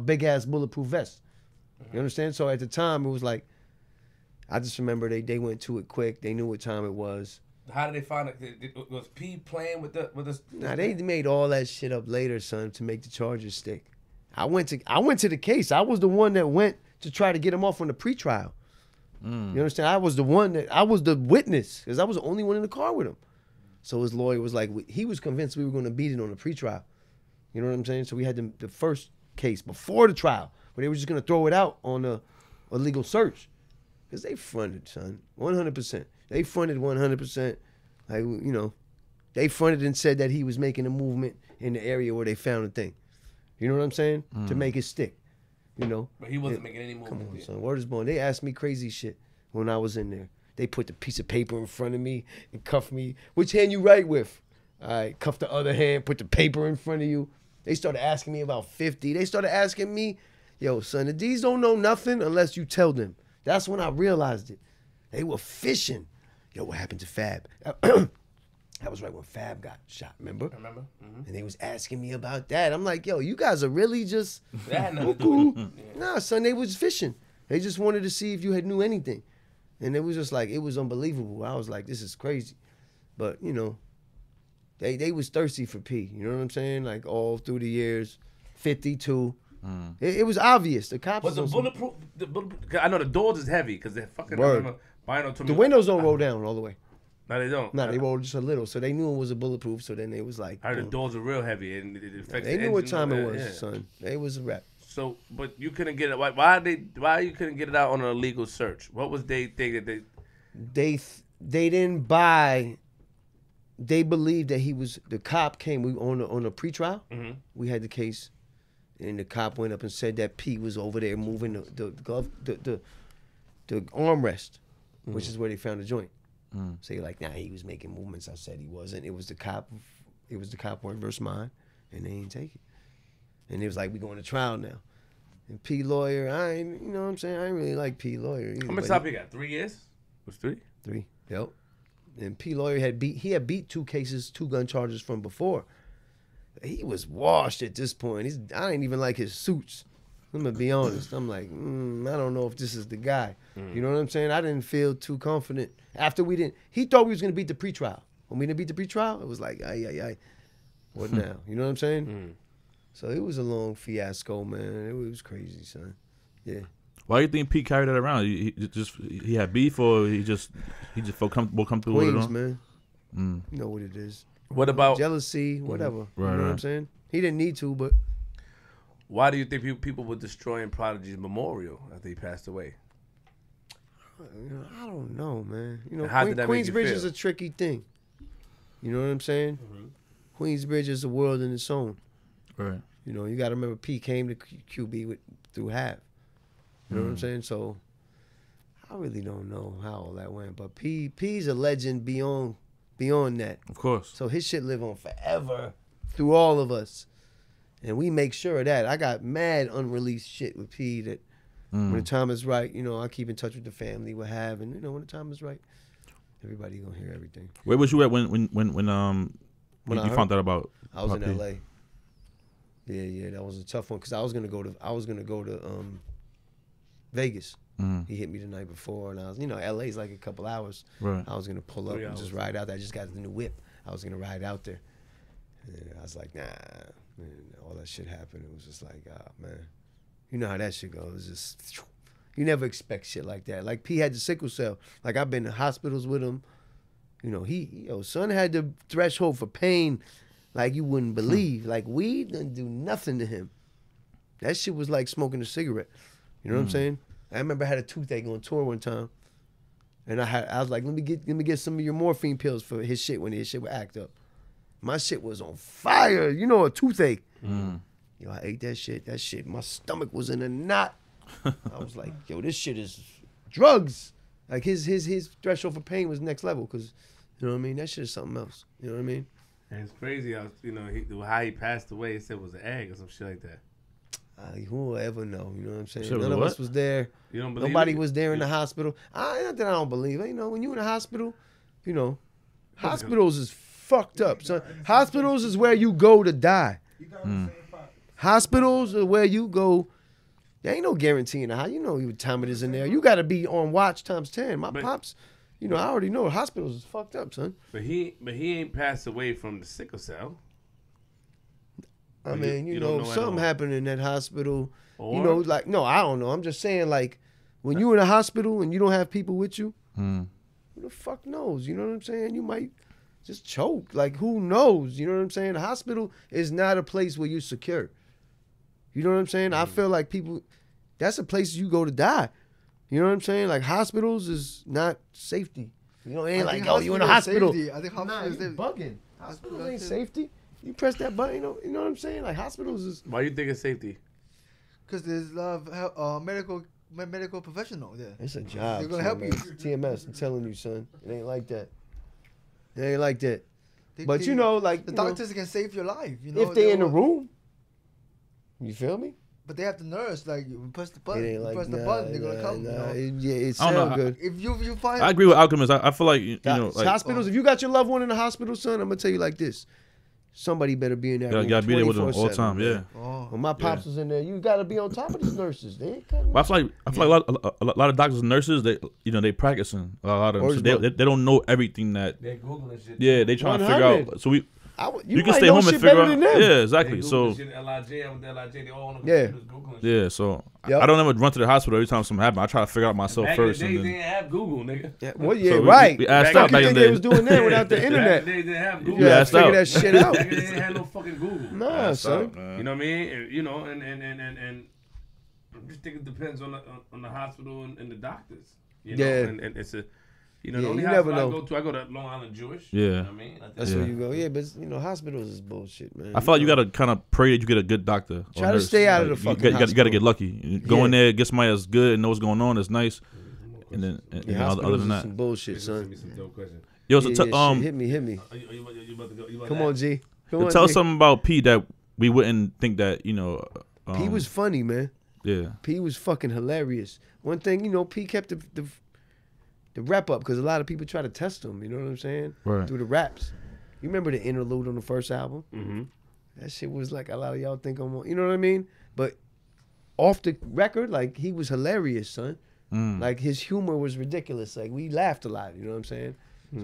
big ass bulletproof vest. You understand? So at the time it was like, I just remember they went to it quick. They knew what time it was. How did they find it? Was P playing with the? Nah, they made all that shit up later, son, to make the charges stick. I went to the case. I was the one that went to try to get him off on the pretrial. You understand? I was the witness because I was the only one in the car with him. So his lawyer was like, he was convinced we were going to beat it on the pretrial. You know what I'm saying? So we had the first case before the trial where they were just going to throw it out on a legal search. Because they fronted, son, 100%. They fronted 100%. Like, you know, they fronted and said that he was making a movement in the area where they found the thing. You know what I'm saying? To make it stick, you know? But he wasn't making any movement. Come on, son. Word is born. They asked me crazy shit when I was in there. They put the piece of paper in front of me and cuffed me. Which hand you write with? All right, cuff the other hand, put the paper in front of you. They started asking me about 50. They started asking me, yo, son, the D's don't know nothing unless you tell them. That's when I realized it. They were fishing. Yo, what happened to Fab? That was right when Fab got shot, remember? I remember. And they was asking me about that. I'm like, yo, you guys are really just That had nothing to do with it. Nah, son, they was fishing. They just wanted to see if you had knew anything. And it was just like, it was unbelievable. I was like, this is crazy. But, you know, they was thirsty for P. You know what I'm saying? Like all through the years, 52. It was obvious. The cops. But the bulletproof, I know the doors is heavy because they're fucking. Word. The windows don't roll down all the way. No, they don't. No, they roll just a little. So they knew it was a bulletproof. So then they was like, I heard the doors are real heavy and it affects. They the knew what engine time and it all was, that, yeah. son. It was a wrap. So, but you couldn't get it. Why you couldn't get it out on an illegal search? What was they think that they? They didn't buy. They believed that he was the cop came. We on a pretrial. We had the case, and the cop went up and said that P was over there moving the glove the armrest, which is where they found the joint. So you're like, nah, he was making movements. I said he wasn't. It was the cop. It was the cop word versus mine, and they ain't take it. And it was like, we going to trial now. And P lawyer, you know what I'm saying? I ain't really like P lawyer either. How much time he got? 3 years? It was 3? 3, yep. And P lawyer had beat 2 cases, 2 gun charges from before. He was washed at this point. I didn't even like his suits. I'm gonna be honest. I'm like, I don't know if this is the guy. You know what I'm saying? I didn't feel too confident. After we didn't, he thought we was gonna beat the pretrial. When we didn't beat the pretrial, it was like, ay. What now? You know what I'm saying? So it was a long fiasco, man. It was crazy, son. Yeah. Why do you think Pete carried that around? He had beef, or he just felt comfortable with Queens, it? man. You know what it is. What about Jealousy, whatever. Right, you know what I'm saying? He didn't need to, but why do you think people were destroying Prodigy's memorial after he passed away? I don't know, man. You know, How did that make you Queensbridge feel? is a tricky thing. You know what I'm saying? Queensbridge is a world in its own. Right. You know, you got to remember P came to QB through Half. You know what I'm saying? So I really don't know how all that went, but P's a legend beyond that. Of course. So his shit live on forever through all of us, and we make sure of that. I got mad unreleased shit with P that when the time is right, you know, I keep in touch with the family, what have, and you know, when the time is right, everybody gonna hear everything. Where was you at when When you found out about? I was in P? LA. Yeah, that was a tough one because I was gonna go to Vegas. He hit me the night before, and I was, you know, LA's like a couple hours. Right. I was gonna pull up 3 and just hours. ride out there. I just got the new whip. I was gonna ride out there. And I was like, nah, man, all that shit happened. It was just like, man, you know how that shit goes. It's just, you never expect shit like that. Like P had the sickle cell. Like I've been to hospitals with him. You know, son had the threshold for pain like you wouldn't believe. Like weed didn't do nothing to him. That shit was like smoking a cigarette. You know what I'm saying? I remember I had a toothache on tour one time, and I was like, let me get some of your morphine pills for his shit when his shit would act up. My shit was on fire. You know, a toothache. Yo, I ate that shit. That shit, my stomach was in a knot. I was like, yo, this shit is drugs. Like his threshold for pain was next level because, you know what I mean? That shit is something else. You know what I mean? And it's crazy how, you know, how he passed away. He said it was an egg or some shit like that. Who will ever know? You know what I'm saying? Shit, None of what? us was there. You don't believe Nobody it? was there in the hospital. Not that I don't believe it. You know, when you in a hospital, you know, hospitals is fucked up. So hospitals is where you go to die. You got the same pocket. Hospitals are where you go. There ain't no guarantee in the house. You know what time it is in there. You got to be on watch times 10. My pops, you know, I already know hospitals is fucked up, son. But he ain't passed away from the sickle cell. I You- mean, you you don't know, know at something all. happened in that hospital. Or, You know, like, no, I don't know. I'm just saying, like, when you in a hospital and you don't have people with you, Mm. who the fuck knows? You know what I'm saying? You might just choke. Like, who knows? You know what I'm saying? The hospital is not a place where you're secure. You know what I'm saying? I feel like people, that's a place you go to die. You know what I'm saying? Like, hospitals is not safety. You know, it ain't I like, think oh, you in a hospital. safety. I think Nah, hospital is you safety. bugging. Hospitals ain't safety. You press that button, you know what I'm saying? Like, hospitals is, why you think it's safety? Because there's a lot of medical professional there. it's a job. They're gonna help you. TMS, I'm telling you, son. It ain't like that. It ain't like that. They- But they- you know, like, the you know, doctors can save your life. You know, if they in the will- room, you feel me? But they have the nurse. Like you press the It button. ain't You like press the nah, button. They're gonna nah, come. nah. You know? It I don't know. sound good. If you find I agree with Alchemist. I feel like you know, like Hospitals, if you got your loved one in the hospital, son, I'm gonna tell you like this: somebody better be in that room. gotta be there with them all the 24/7, time. Yeah. man. Oh. When my pops was in there, you gotta be on top of these nurses. They ain't cutting. But I feel like a lot of doctors and nurses, they practicing a lot of them, Or so it's they don't know everything that. They're Googling shit. Yeah, they trying to figure 100. out. So you you can might stay know home and shit figure better out. than them. Yeah, They exactly. Googling So shit, LIJ, I went to LIJ, they all on the Yeah. computers Googling shit. yeah, so Yep. I don't ever run to the hospital every time something happens. I try to figure out myself Back first, in and the day, they then didn't have Google, nigga. Yeah, well, yeah, So right. we asked Fuck out you back think in they the was doing that without the Back internet? in the day, they didn't have Google. You gotta asked figure out. that shit out. Nigga, they didn't have no fucking Google. Nah, son. You know what I mean? And, you know, and I just think it depends on the hospital and the doctors. You know? Yeah. And it's a, you know, Yeah, the only you never hospital know. I go to Long Island Jewish. Yeah. You know what I mean? That's Yeah. where you go. Yeah, but you know, hospitals is bullshit, man. I feel like you gotta kind of pray that you get a good doctor. or Try to nurse. stay out of Like, the fucking you gotta hospital. get lucky. You go in Yeah. there, get somebody that's good and knows what's going on. That's nice, and then Yeah, other hospitals than is that, some bullshit, Send son. me some dope questions. yo, so Yeah, t- yeah, shit, hit me. Are you about to go? You about Come to on, ask? G. Come so on, tell G. something about P that we wouldn't think that P was funny, man. yeah. P was fucking hilarious. One thing, you know, P kept the rep up because a lot of people try to test him. You know what I'm saying? Right. Through the raps. You remember the interlude on the first album? Mm-hmm. That shit was like a lot of y'all think I'm, you know what I mean? But off the record, like he was hilarious, son. Mm. Like his humor was ridiculous. Like we laughed a lot. You know what I'm saying?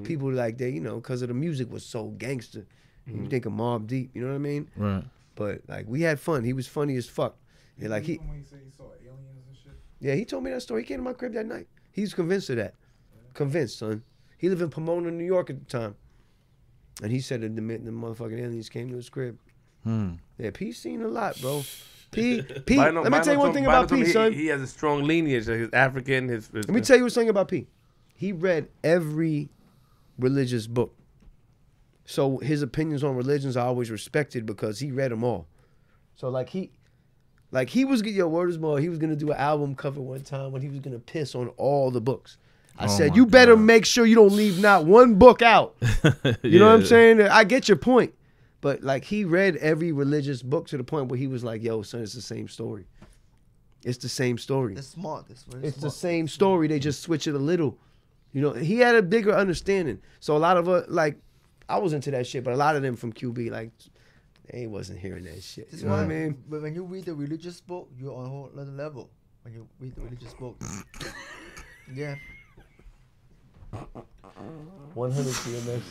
People like they, you know, because of the music was so gangster. You think of Mobb Deep. You know what I mean? Right. But like we had fun. He was funny as fuck. Yeah, like he. When he said he saw aliens and shit. Yeah, he told me that story. He came to my crib that night. He's convinced of that. Convinced, son. He lived in Pomona, New York at the time. And he said that the motherfucking aliens came to his crib. Hmm. Yeah, P seen a lot, bro. P, Bino- let me tell you one Bino thing told- about Bino P, told me son. He has a strong lineage. Like, he's African. Let me tell you something about P. He read every religious book. So his opinions on religions are always respected because he read them all. So like he was, yo, word is more, he was going to do an album cover one time when he was going to piss on all the books. I Oh said, my you better God. make sure you don't leave not one book out. You know what I'm Yeah. saying? I get your point. But like he read every religious book to the point where he was like, yo, son, it's the same story. It's the same story. It's smart. It's very It's the smart. same story. They just switch it a little. You know, he had a bigger understanding. So a lot of like, I was into that shit, but a lot of them from QB, like, they wasn't hearing that shit. This You know why, what I mean? but when you read the religious book, you're on a whole other level. When you read the religious book, yeah. 100 TMS.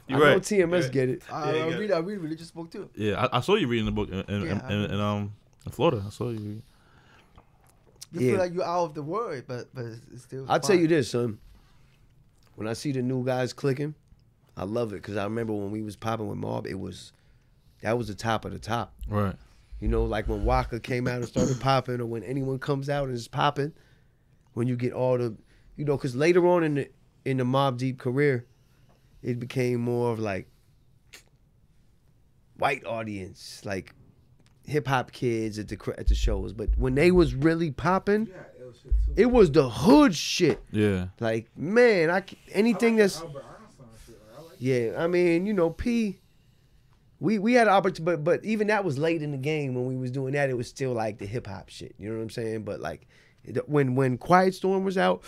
You're I know right. TMS get it. I read religious book too. Yeah, I saw you reading the book in Florida. I saw you. You Yeah. feel like you're out of the world, but it's still. I'll tell fine. you this, son. When I see the new guys clicking, I love it because I remember when we was popping with Mobb, that was the top of the top. Right. You know, like when Waka came out and started popping, or when anyone comes out and is popping, when you get all the, you know, because later on in the Mobb Deep career, it became more of like white audience, like hip hop kids at the shows, but when they was really popping, Yeah, ill shit too. it was the hood shit. Yeah. Like, man, anything I like that's Albert Einstein shit. Like, I like yeah. I mean, you know, P. We had an opportunity, but even that was late in the game when we was doing that. It was still like the hip hop shit. You know what I'm saying? But like, when Quiet Storm was out,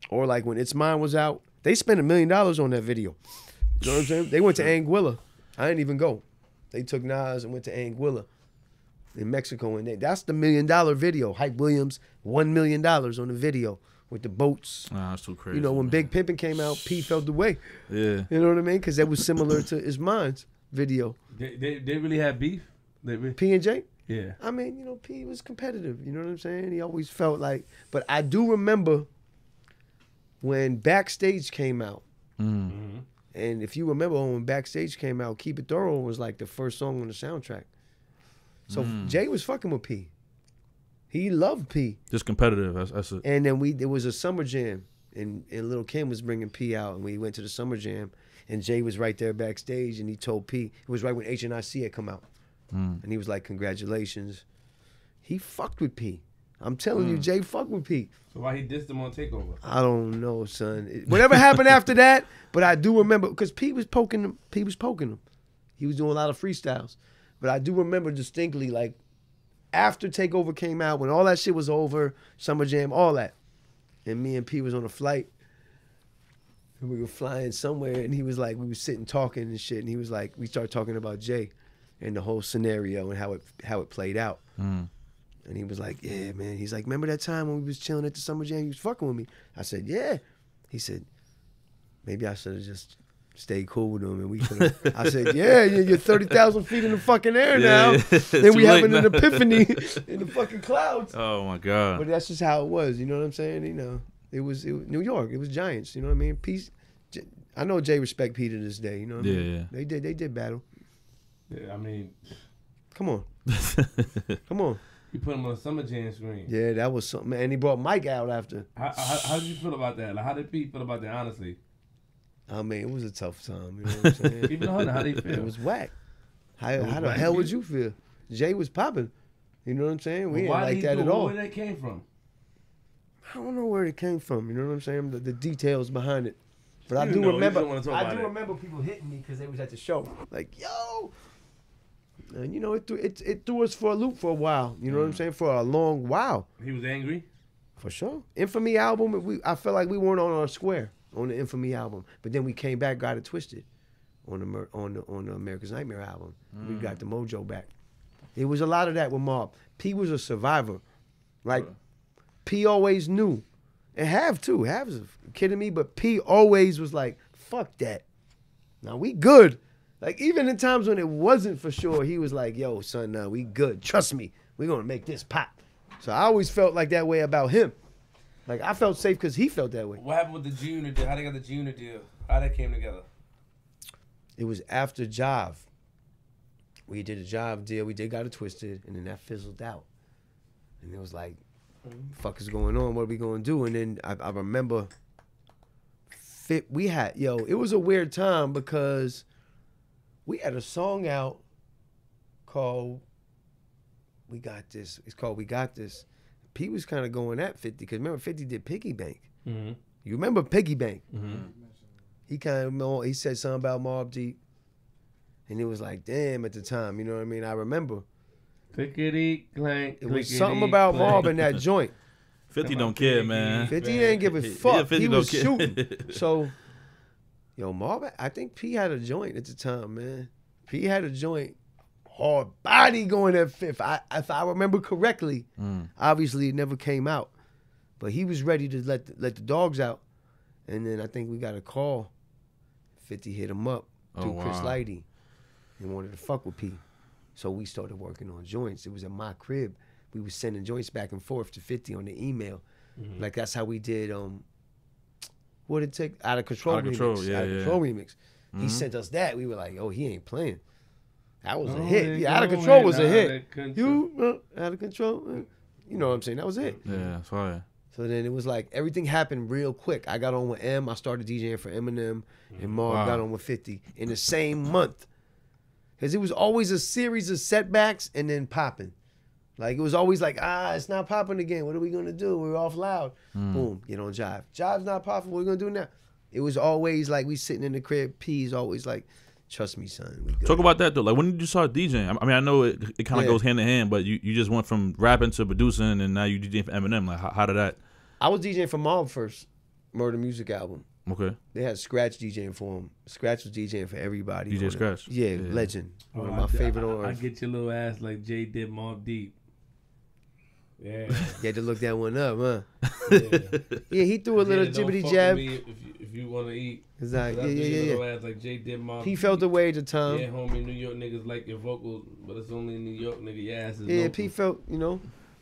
or like when It's Mine was out, they spent $1 million on that video. You know what I'm saying? They went to Anguilla. I didn't even go. They took Nas and went to Anguilla in Mexico, and that's the $1 million video. Hype Williams, $1 million on the video with the boats. Nah, that's too crazy. You know, when man. Big Pimpin' came out, P felt the way. Yeah. You know what I mean? Because that was similar to It's Mine's video. They really had beef. P and J. Yeah. I mean, you know, P was competitive. You know what I'm saying? He always felt like. But I do remember when Backstage came out. Mm-hmm. And if you remember when Backstage came out, Keep It Thorough was like the first song on the soundtrack. So Jay was fucking with P. He loved P. Just competitive. That's it. And then there was a summer jam, and Lil' Kim was bringing P out, and we went to the summer jam, and Jay was right there backstage, and he told P. It was right when HNIC had come out, and he was like, "Congratulations." He fucked with P. I'm telling you, Jay fucked with P. So why he dissed him on Takeover? I don't know, son. Whatever happened after that, but I do remember because P was poking him. He was doing a lot of freestyles, but I do remember distinctly, like after Takeover came out, when all that shit was over, Summer Jam, all that, and me and P was on a flight, and we were flying somewhere, and he was like, we were sitting talking and shit, and he was like, we started talking about Jay and the whole scenario and how it played out. And he was like, yeah, man. He's like, remember that time when we was chilling at the Summer Jam? He was fucking with me. I said, yeah. He said, maybe I should have just stayed cool with him. And we could have. I said, yeah, you're 30,000 feet in the fucking air now. Then we having an epiphany in the fucking clouds. Oh my God. But that's just how it was. You know what I'm saying? You know, it was New York. It was Giants. You know what I mean? Peace. I know Jay respect P to this day. You know what I mean? Yeah. They did battle. Yeah, I mean, Come on. Come on. you put him on a Summer Jam screen. Yeah, that was something. And he brought Mike out after. How did you feel about that? Like, how did Pete feel about that, honestly? I mean, it was a tough time. You know what I'm saying? Even Hunter, how did he feel? It was whack. How the whack. hell would you feel? Jay was popping. You know what I'm saying? We But ain't like that at all. Where that came from? I don't know where it came from. You know what I'm saying? The details behind it. But I You do know, you remember. don't wanna talk I about do it. remember people hitting me because they was at the show. Like, yo. And you know, it threw us for a loop for a while. You know what I'm saying? For a long while. He was angry. For sure. Infamy album. I felt like we weren't on our square on the Infamy album, but then we came back, got it twisted on the America's Nightmare album. We got the mojo back. It was a lot of that with Mobb. P was a survivor. Like P always knew, and Have too. Have's kidding me, but P always was like, "Fuck that. Now we good." Like even in times when it wasn't for sure, he was like, "Yo, son, we good. Trust me, we gonna make this pop." So I always felt like that way about him. Like I felt safe because he felt that way. What happened with the G Unit deal? How they got the G Unit deal? How that came together? It was after Jive. We did a Jive deal. We got it twisted, and then that fizzled out. And it was like, fuck is going on? What are we going to do? And then I remember it was a weird time because we had a song out called We Got This. It's called We Got This. P was kind of going at 50 because remember 50 did Piggy Bank. Mm-hmm. You remember Piggy Bank? Mm-hmm. He said something about Mobb Deep. And it was like, damn, at the time, you know what I mean? I remember. Clickety clank. It was something about Mobb in that joint. 50 don't care, man. 50 didn't give a fuck. Yeah, 50 he was don't care. shooting. So, Mobb, I think P had a joint at the time, man. P had a joint. Hard body going at fifth. If I remember correctly, obviously it never came out. But he was ready to let the dogs out. And then I think we got a call. 50 hit him up through Chris Lighty and wanted to fuck with P. So we started working on joints. It was at my crib. We was sending joints back and forth to 50 on the email. Like that's how we did what did it take? Out of Control remix. Out of Control remix. He sent us that. We were like, oh, he ain't playing. That was a hit. Yeah, Out of Control was a hit. Out of Control. You know what I'm saying? That was it. Yeah, that's fire. So then it was like everything happened real quick. I got on with M. I started DJing for Eminem, and Mobb got on with 50 in the same month. Because it was always a series of setbacks and then popping. Like, it was always like, it's not popping again. What are we going to do? We're off loud. Boom, get on Jive. Jive's not popping. What are we going to do now? It was always like we sitting in the crib. P's always like, trust me, son. We good. Talk about that, though. Like, when did you start DJing? I mean, I know it kind of goes hand in hand, but you just went from rapping to producing, and now you DJing for Eminem. Like, how did that? I was DJing for Mobb first. Murder Music album. Okay. They had Scratch DJing for him. Scratch was DJing for everybody. DJ Scratch. Yeah, legend. One of my favorite on I earth. get your little ass like Jay did Mobb Deep. Yeah. You had to look that one up, huh? Yeah. Yeah, he threw a little Yeah, don't jibbity fuck jab. with me if you want to eat. Exactly. I do your Yeah. little ass like Jay did Mobb He Deep. felt the way at the time. Yeah, homie, New York niggas like your vocals, but it's only in New York, nigga. Your ass is Yeah, local. P felt,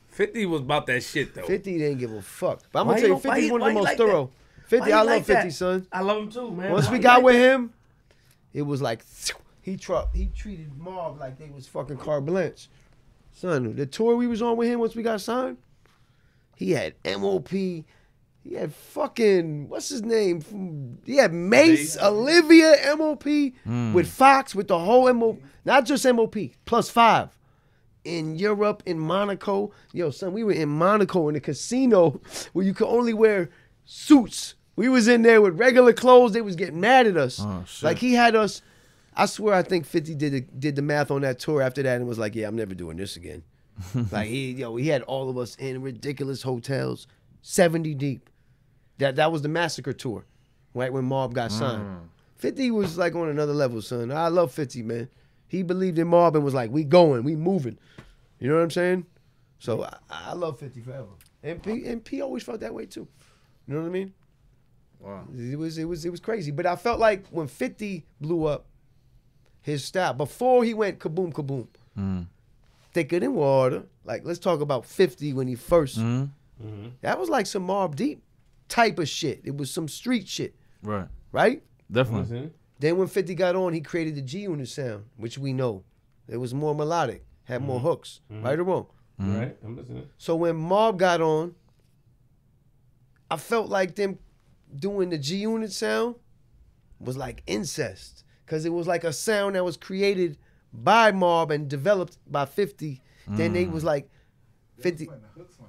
50 was about that shit, though. 50 didn't give a fuck. But I'm Why going to tell you, you- 50 is one of why the you most like that? thorough. 50, Why I you love like 50, that? son. I love him too, man. Once Why we you got like with that? him, it was like, he treated Mobb like they was fucking carte blanche. Son, the tour we was on with him once we got signed, he had MOP, he had fucking, what's his name? He had Mace, Olivia, MOP, with Fox, with the whole MOP, not just MOP, plus 5. In Europe, in Monaco. Yo, son, we were in Monaco in a casino where you could only wear suits. We was in there with regular clothes. They was getting mad at us. Oh, shit. Like, he had us, I swear I think 50 did the math on that tour after that and was like, yeah, I'm never doing this again. Like, he had all of us in ridiculous hotels, 70 deep. That was the Massacre tour, right when Mobb got signed. 50 was like on another level, son. I love 50, man. He believed in Mobb and was like, we going, we moving. You know what I'm saying? So I love 50 forever. And P always felt that way too. You know what I mean? Wow. It was crazy. But I felt like when 50 blew up, his style, before he went kaboom, kaboom, thicker than water. Like, let's talk about 50 when he first. That was like some Mobb Deep type of shit. It was some street shit. Right. Right? Definitely. Then when 50 got on, he created the G-Unit sound, which we know. It was more melodic, had more hooks, right or wrong. Right, I'm listening. So when Mobb got on, I felt like them doing the G-Unit sound was like incest. Because it was like a sound that was created by Mobb and developed by 50. Then they was like, 50. Putting the hooks on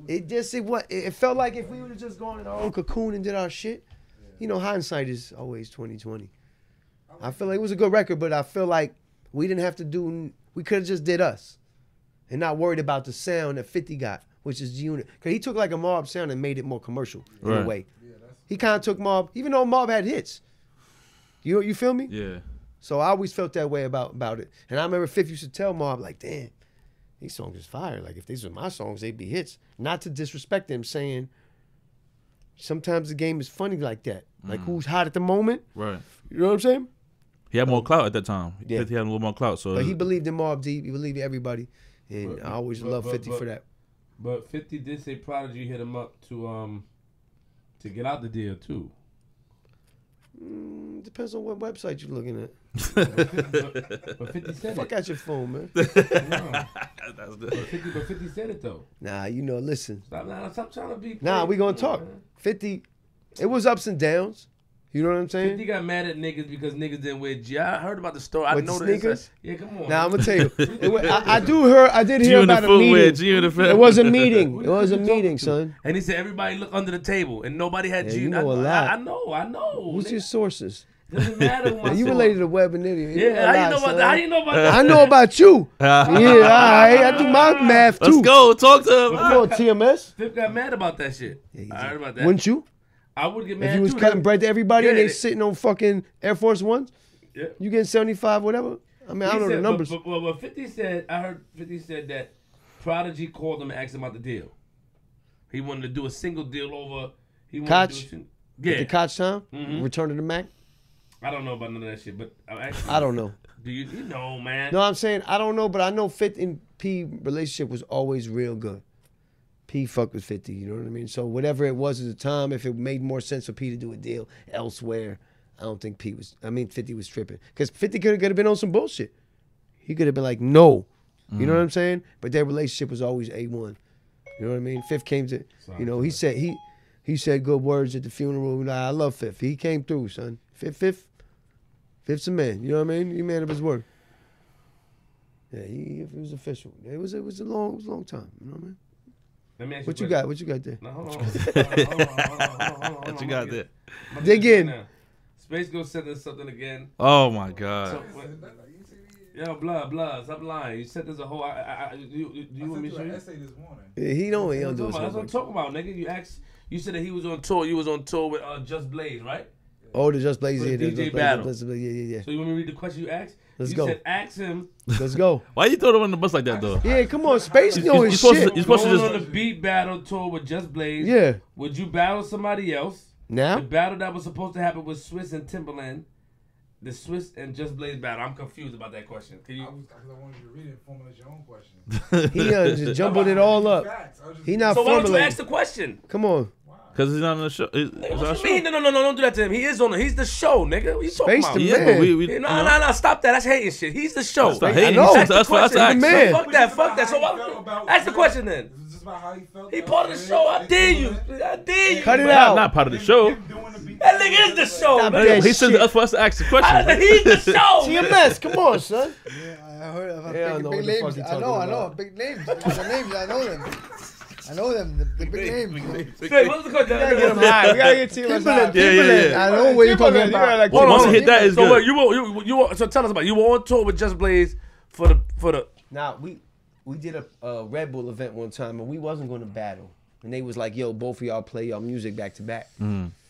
it, though. It felt like if we would have just gone in our own cocoon and did our shit. You know, hindsight is always 20/20. I feel like it was a good record, but I feel like we didn't have to we could have just did us and not worried about the sound that 50 got, which is G-Unit. Because he took like a Mobb sound and made it more commercial in a Right. way. He kind of took Mobb, even though Mobb had hits. You feel me? Yeah. So I always felt that way about it. And I remember 50 used to tell Mobb, like, damn, these songs is fire. Like, if these were my songs, they'd be hits. Not to disrespect them, saying sometimes the game is funny like that. Like, who's hot at the moment? Right. You know what I'm saying? He had more clout at that time. Yeah. 50 had a little more clout. So But he believed in Mobb Deep. He believed in everybody. And I always love 50 for that. But 50 did say Prodigy hit him up to get out the deal too. Depends on what website you're looking at. But 50 said Fuck it. out your phone, man. No. That's But 50 said it though. Nah, listen. Stop trying to be. Nah, we gonna crazy, talk. man. 50, it was ups and downs. You know what I'm 50 saying? got mad at niggas because niggas didn't wear G. I heard about the story. I With know the this. sneakers? Yeah, come on. Now I'm man. gonna tell you. I did hear about a meeting. It was a meeting. It was a meeting, son. And he said everybody look under the table and nobody had Yeah, G. you know a lot. I know. What's your sources? Doesn't matter who my You source. related to Web and Nitty. Yeah, how you know about that? How you know about that? I know about you. Yeah, all right. I do my math too. Let's go. Talk to him. Come on, TMS. Flip got mad about that shit. I heard about that. Wouldn't you? I would get mad If you was too. cutting bread to everybody and Yeah, they sitting on fucking Air Force Ones, Yeah. you getting 75, whatever. I mean, I don't know the numbers. But 50 said, I heard 50 said that Prodigy called him and asked him about the deal. He wanted to do a single deal over. He wanted Koch? to do a single, The yeah. Koch time, Mhm. Return to the Mac. I don't know about none of that shit, but actually, I don't know. Do you know, man? No, I'm saying I don't know, but I know 50 and P relationship was always real good. P fucked with 50, you know what I mean? So whatever it was at the time, if it made more sense for P to do a deal elsewhere, I don't think 50 was tripping. Because 50 could have been on some bullshit. He could have been like, no. You know what I'm saying? But their relationship was always A1. You know what I mean? Fifth came to, he said he said good words at the funeral. Nah, I love Fifth. He came through, son. Fifth's a man. You know what I mean? He man of his word. Yeah, it was official. It was a long time. You know what I mean? Let me ask What you you got? What you got there? No, hold on. Hold on. What you got there? Dig in. Space Ghost sent us something again. Oh my God. So, yo, blood, stop lying. You said there's a whole. You want me to show you? Essay this morning. Yeah, he don't do That's his what I'm homework. talking about, nigga. You said that he was on tour. You was on tour with Just Blaze, right? Oh, the Just Blaze. For Yeah, the the DJ Just battle. Blaze. Yeah. So you want me to read the question you asked? Let's you go. said ask him. Let's go. Why you throw them on the bus like that though? Yeah, come on, Space know his supposed shit. to, you're supposed to Going just. on the beat battle tour with Just Blaze. Yeah. Would you battle somebody else? The Now? battle that was supposed to happen with Swiss and Timberland. The Swiss and Just Blaze battle. I'm confused about that question. Can you? I wanted you to read it and formulate your own question. He just jumbled it all up. Facts. I was just He not So why don't you formulating. ask the question? Come on. Because he's not on the show. It's our What show. you mean? No, don't do that to him. He is on it. He's the show, nigga. What you talking Space about? the Yeah, man. but we Yeah, no, stop that. That's hating shit. He's the show. That's not I hating. know. That's Ask the for us to question. ask. Man. Fuck that. So why, ask the question then. It was just about how he felt. He part of the show. I dare you. Cut it Not, out. not part of the show. That nigga is the show, Stop nigga. that He said shit. us for us to ask the question. He's the show. TMS, come on, son. Yeah, I heard of Yeah, I big, know big what the fuck names. you I talking know, about. big names. The names, I know them. I know them, the big names. Straight, what's the question? We gotta get him high. We gotta get TMS high. Yeah. I know what you're talking Timberland, about. yeah, like, Well, hold once on. he hit that, is So good. what? You were, so tell us about it. You were on tour with Just Blaze for the. Now we did a Red Bull event one time and we wasn't gonna battle. And they was like, yo, both of y'all play y'all music back to back.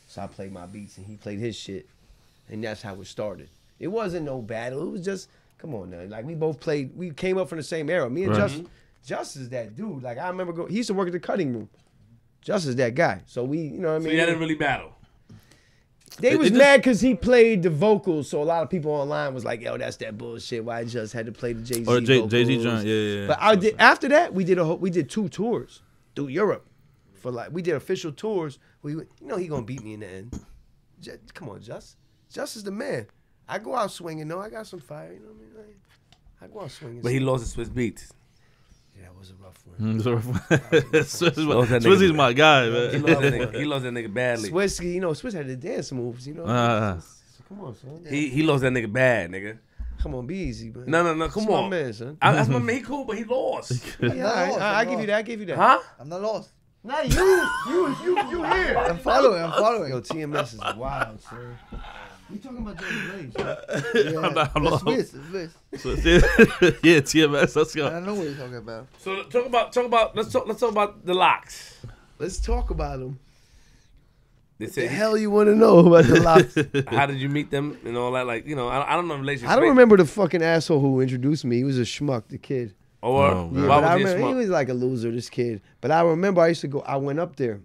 So I played my beats and he played his shit. And that's how it started. It wasn't no battle. It was just, come on now. Like we both played, we came up from the same era. Me and Right. Just is that dude. Like I remember he used to work at the cutting room. Just is that guy. So we, you know what I So mean? you didn't really battle. They was it just- mad because he played the vocals, so a lot of people online was like, "Yo, that's that bullshit." Why I just had to play the Jay Z Or vocals? Jay-Z joint, yeah. But I did after that. We did 2 tours through Europe for we did official tours. He gonna beat me in the end. Come on, Just is the man. I go out swinging. No, I got some fire. You know what I mean? I go out swinging. But he lost his Swiss beats. Yeah, that was a rough one. Swizzy's my guy, He man. lost that nigga badly. Swiss, Swiss had the dance moves. You know. Come on, son. He lost that nigga bad, nigga. Come on, be easy, man. No, come That's my on. man, son. That's my man. He cool, but he lost. Yeah, I give you that. I give you that. Huh? I'm not lost. Nah, you here. I'm following. Yo, TMS is wild, sir. We talking about Jordan Blaze. Yeah, I'm that's lost. Swiss. Yeah, TMS. Let's I go. don't know what you're talking about. So talk about. Let's talk about the locks. Let's talk about him. They The said, hell you want to know about the locks? how did you meet them and all that? Like, I don't know relationship. I don't remember the fucking asshole who introduced me. He was a schmuck, the kid. Or Oh, Yeah, why but I was he a remember he schmuck? was like a loser, this kid. But I remember I used to go. I went up there.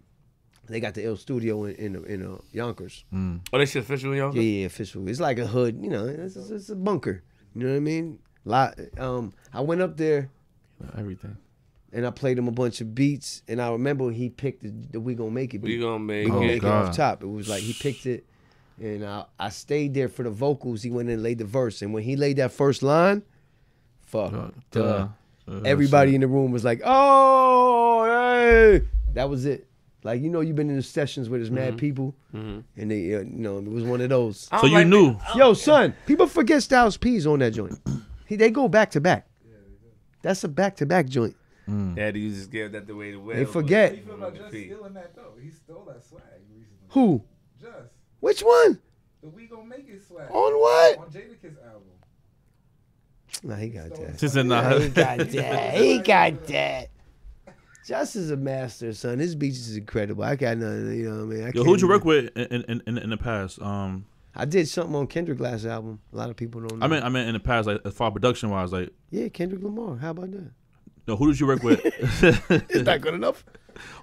They got the ill studio in Yonkers. Oh, they shit official, yo. Yeah, official. It's like a hood, it's a bunker. You know what I mean? I went up there Everything. and I played him a bunch of beats. And I remember he picked the We Gonna Make It beat. We gonna make We gonna Oh, make it God. off top. It was like he picked it, and I stayed there for the vocals. He went in and laid the verse, and when he laid that first line, everybody in the room was like, "Oh, hey!" That was it. Like you've been in the sessions where there's mad people, and they, it was one of those. I So don't you like knew. Yo, son, people forget Styles P's on that joint. They go back to back. That's a back to back joint. Daddy, you just gave that the way to wear. They forget. How you feel about just stealing that though? He stole that swag recently. Who? Just Which one? the We Gonna Make It swag. On what? On Jadakiss album. Nah, he got that. She said, nah. He got that. He got that. Just is a master, son. His beats is incredible. I got nothing. You know what I mean? Yo, who'd you work with in the past? I did something on Kendrick last album. A lot of people don't know. I meant in the past, like as far production wise, like, Yeah, Kendrick Lamar. How about that? no, who did you work with? Is that good enough?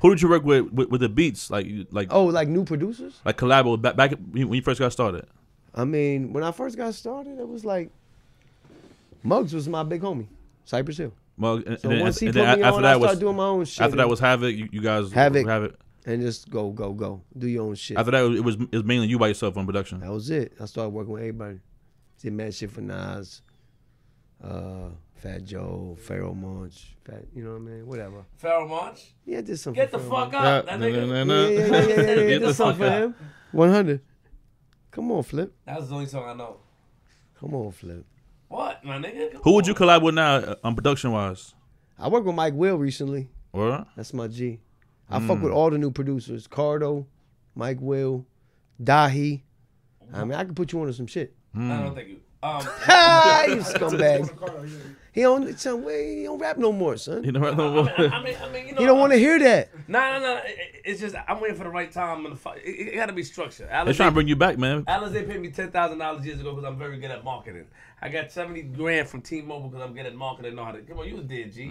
Who did you work with the beats? Like Oh, like new producers? like collab back when you first got started. I mean, when I first got started, it was like Muggs was my big homie, Cypress Hill. Well, So once he put me on, I started doing my own shit. after that was Havoc. You guys Havoc. have it. and just go. Do your own shit. After that, it was mainly you by yourself on production. That was it. I started working with everybody. Did mad shit for Nas, Fat Joe, Pharoah Monch, you know what I mean? Whatever. Pharaoh March. Yeah, I did something. Get the for fuck him. up. That nigga. Yeah. Get the Did something fuck for him. 100. Come on, Flip. That was the only song I know. Come on, Flip. What, my nigga? Come Who would you on. collab with now, production wise? I worked with Mike Will recently. Or That's my G. I fuck with all the new producers. Cardo, Mike Will, Dahi. I mean, I can put you on some shit. I don't think you. Ha! You scumbag. He don't rap no more, son. you know what? I mean, you know. He don't want to hear that. Nah. It's just I'm waiting for the right time and the fight. It got to be structured. They're trying to bring you back, man. Alizé paid me $10,000 years ago because I'm very good at marketing. I got 70 grand from T-Mobile because I'm good at marketing. I know how to. Come on, you was dead, G.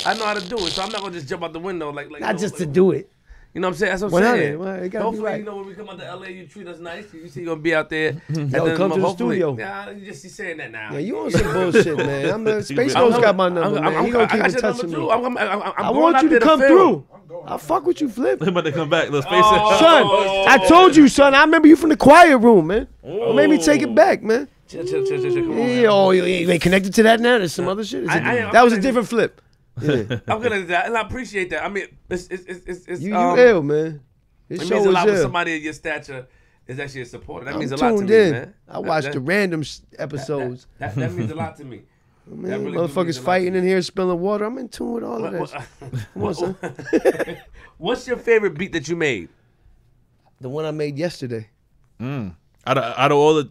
I know how to do it, so I'm not gonna just jump out the window like. Not just to do it. You know what I'm saying? That's what I'm saying. Well, it gotta be Hopefully, right. you know, when we come out to LA, you treat us nice. You see, you're gonna be out there. And Yo, come to the studio. Yeah, you just saying that now. Yeah, you on some bullshit, man. Space Ghost got my number, man. He gonna keep in touch with me. I want you to come through. I fuck with you, Flip. They about to come back. Little space. Son, I told you, son. I remember you from the quiet room, man. Made me take it back, man. Chill. Come on, Yeah, man. oh, you ain't connected to that now? There's some other shit? That was a different Flip. Yeah. I'm gonna do that, and I appreciate that. I mean, it's You ill, man. It This means show a lot is when ill. somebody of your stature is actually a supporter. That I'm means a lot to tuned me, in. man. I watched the random episodes. That means a lot to me. Man, That really do means motherfuckers a lot fighting to in here, spilling water. I'm in tune with all of that. Come on, son. What's your favorite beat that you made? The one I made yesterday. Out of all the,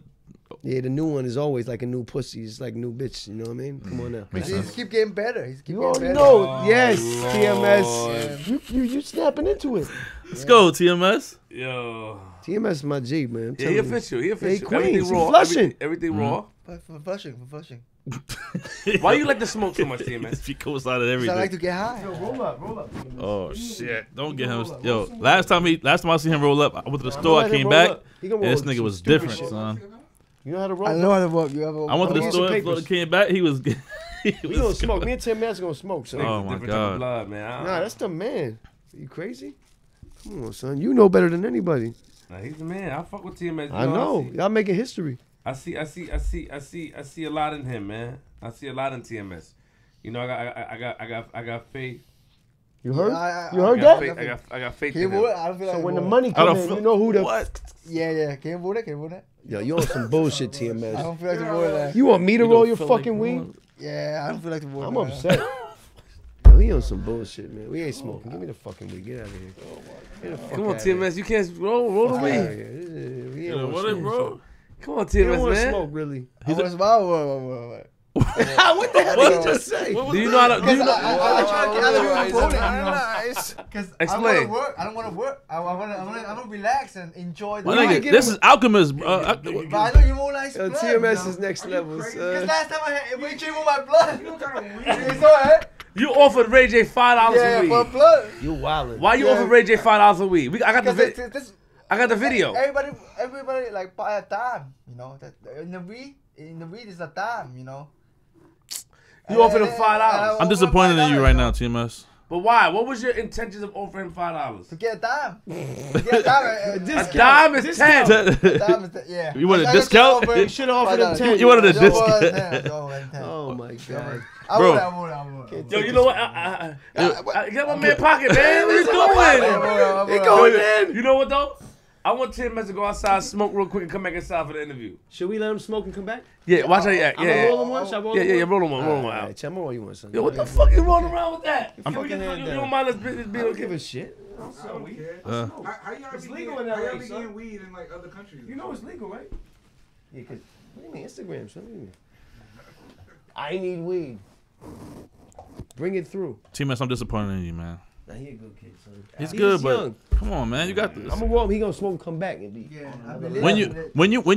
Yeah, the new one is always like a new pussy. It's like new bitch. You know what I mean? Come on now. He's keep getting better. He's keep You getting already better. know. Yes, TMS. You snapping into it. let's go TMS. Yo. TMS is my G, man. I'm Yeah, telling he you. official. He Hey, official. Queens, Everything he raw. flushing. Everything raw. For flushing. Why you like to smoke so much, TMS? He co-sided Because everything. I like to get high. Roll up. Oh shit! Don't get him. Yo, last time I see him roll up, I went to the store. I let him came roll back. up. He gonna And this roll nigga some was stupid different, shit. son. You know how to roll? I know how to work. You ever? I went to the Get store. some And papers. came back. He was. We gonna smoke. Me and TMS gonna smoke, son. Oh my Different type of god. blood, man. Nah, that's the man. You crazy? Come on, son. You know better than anybody. Nah, he's the man. I fuck with TMS. I know. Y'all making history. I see a lot in him, man. I see a lot in TMS. You know, I got faith. You heard? I- You I heard got that? faith. I got faith Can you in him. vote? I don't feel like So when the voting. money I come don't in, feel- you know who the What? Yeah. Can you vote it? Can you vote it? Yo, you on some bullshit, I TMS. don't feel like to vote that. You want me to You roll don't your feel like fucking rolling? weed? Yeah, I don't feel like to vote. I'm man. upset. Yo, he on some bullshit, man. We ain't smoking. Give me the fucking weed. Get out of here. Get the fuck Come on, outta here. TMS. You can't roll the Fuck weed. outta here. We ain't What wanna it, smoke. bro? Come on, He don't TMS, want to man. smoke, really. I was about what? What the hell did you just say? Do you know how to? Do you know? I try to get out of here voting, you know. Nice. Because I Explain. don't want to work. I want to relax and enjoy the My Well, nigga, get this him- is Alchemist, bro. But I know you won't like Yo, blood. TMS is next level, Because son. last time I had Ray J with my blood. You saw it? You offered Ray J $5 Yeah, a for week. blood. You wildin'. Why you Yeah. offered Ray J $5 a week? I got the Because this. I got the video. Everybody like buy a time, you know. That in the weed is a time, you know. You offered him $5. I'm disappointed in you right now, TMS. But why? What was your intentions of offering him $5? To get a dime. To get a dime. A dime is 10. A dime is yeah. You want a I discount? offer- You should have offered him $5. 10. You wanted a Yo, discount. Oh my god. Bro. I would. Yo, you know what? Get my man pocket, man. What you doing? It going in. You know what though? I want TMS to go outside, smoke real quick, and come back inside for the interview. Should we let him smoke and come back? Yeah, watch how you act. I'm gonna roll Yeah, him one. Should I roll yeah, him yeah, one? roll him one, roll him All one right, out. Chad, I'm gonna roll you one, son. Yo, what the fuck you rolling around with that? I'm You fucking hand don't down. mind this I being don't give okay? a shit. I don't care. Uh. How y'all It's be legal getting, in how LA, y'all be son. getting weed in like other countries? You know it's legal, right? Yeah, cause what do you mean Instagram, son? What do you mean? I need weed. Bring it through. TMS, I'm disappointed in you, man. Nah, he a good kid, son. He's good, just but young. come on, man, you got this. I'm gonna roll him. He gonna smoke and come back and be. Yeah, When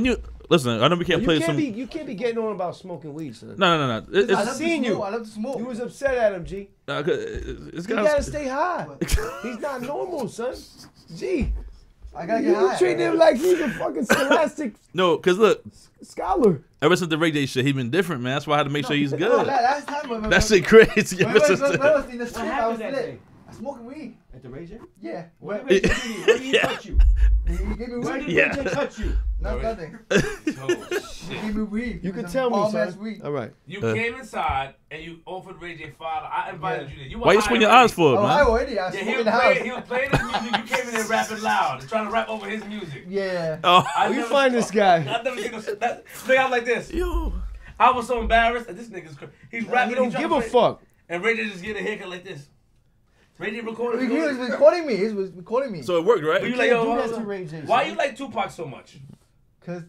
you listen, I know we can't play some. You can't be getting on about smoking weed, son. No. I It's love seen to you. smoke. I love to smoke. You was upset at him, G. it's He gotta stay high. He's not normal, son. G. I gotta get You high. treat him like he's a fucking scholastic No, cause look, scholar. ever since the Ray J shit, he been different, man. That's why I had to make sure he's No, good. last time when That shit crazy. when I was in the street, I was lit. Smoking weed. At the Ray J? Yeah. What Where did he touch you? he gave me Where weed. did Yeah. Ray J touch you? Nothing. Oh He shit! gave me weed. You It can was tell me, bomb-ass son. weed. All right. You came inside and you offered Ray J $5. I invited you there. You were Why you high squint your already. eyes for, Oh, I man? already. I Yeah, smoke he in was, the house. he was playing his music. You came in there rapping loud and trying to rap over his music. Yeah. Oh, Where you find this guy? I never seen that thing out like this. yo. I was so embarrassed. And this nigga's crazy. He's rapping. He don't he's trying give to a play- fuck. And Ray J just getting a haircut like this. Ray J recorded. He was recording me. He was recording me. So it worked, right? You You like, can't yo, do hold that to on. Ray J. Why son. you like Tupac so much? Cause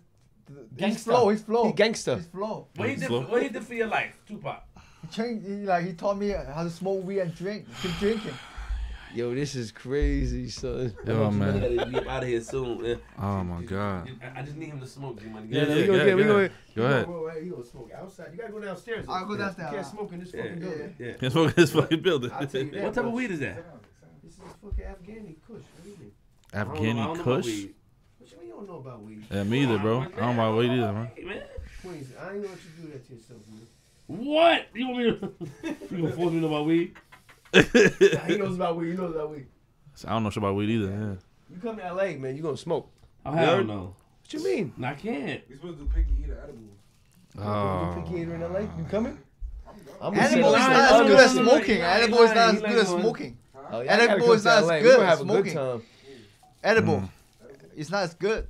Gangsta. his flow. He gangsta. His flow. What he did? What he did for your life, Tupac? He taught me how to smoke weed and drink. Keep drinking. Yo, this is crazy, son. Yo, man. Be out of here soon. Yeah. Oh my God. I just need him to smoke, G-Money. Yeah, we yeah, gonna go get, we ahead, gonna. Go ahead. You gonna smoke outside? You gotta go downstairs. I'll go downstairs. You can't smoke in this fucking building. Yeah. Can't smoke in this fucking building. I'll tell you that. What type of much. weed is that? This is fucking Afghani Kush. What do you mean? I don't Afghani know about Kush. weed. What you mean you don't know about weed? Yeah, me either, bro. I don't know about weed either, man. Hey, man. Queens, I ain't gonna let you do that to yourself, man. What? You want me to? You gonna force me to know about weed? He knows about weed. You know about weed. I don't know shit about weed either. Yeah. You come to LA, man. You gonna smoke? Oh, hell Nerd. no. What you mean? I can't. We supposed to do picky eater edibles. You Oh. picky eater in LA? You coming? I'm Edible is lying. not as I'm good as lying. smoking. He's Edible lying. is not as He's good as lying. smoking. Oh, Edible is not as good We're gonna as have a good smoking. time. Edible. It's not as good.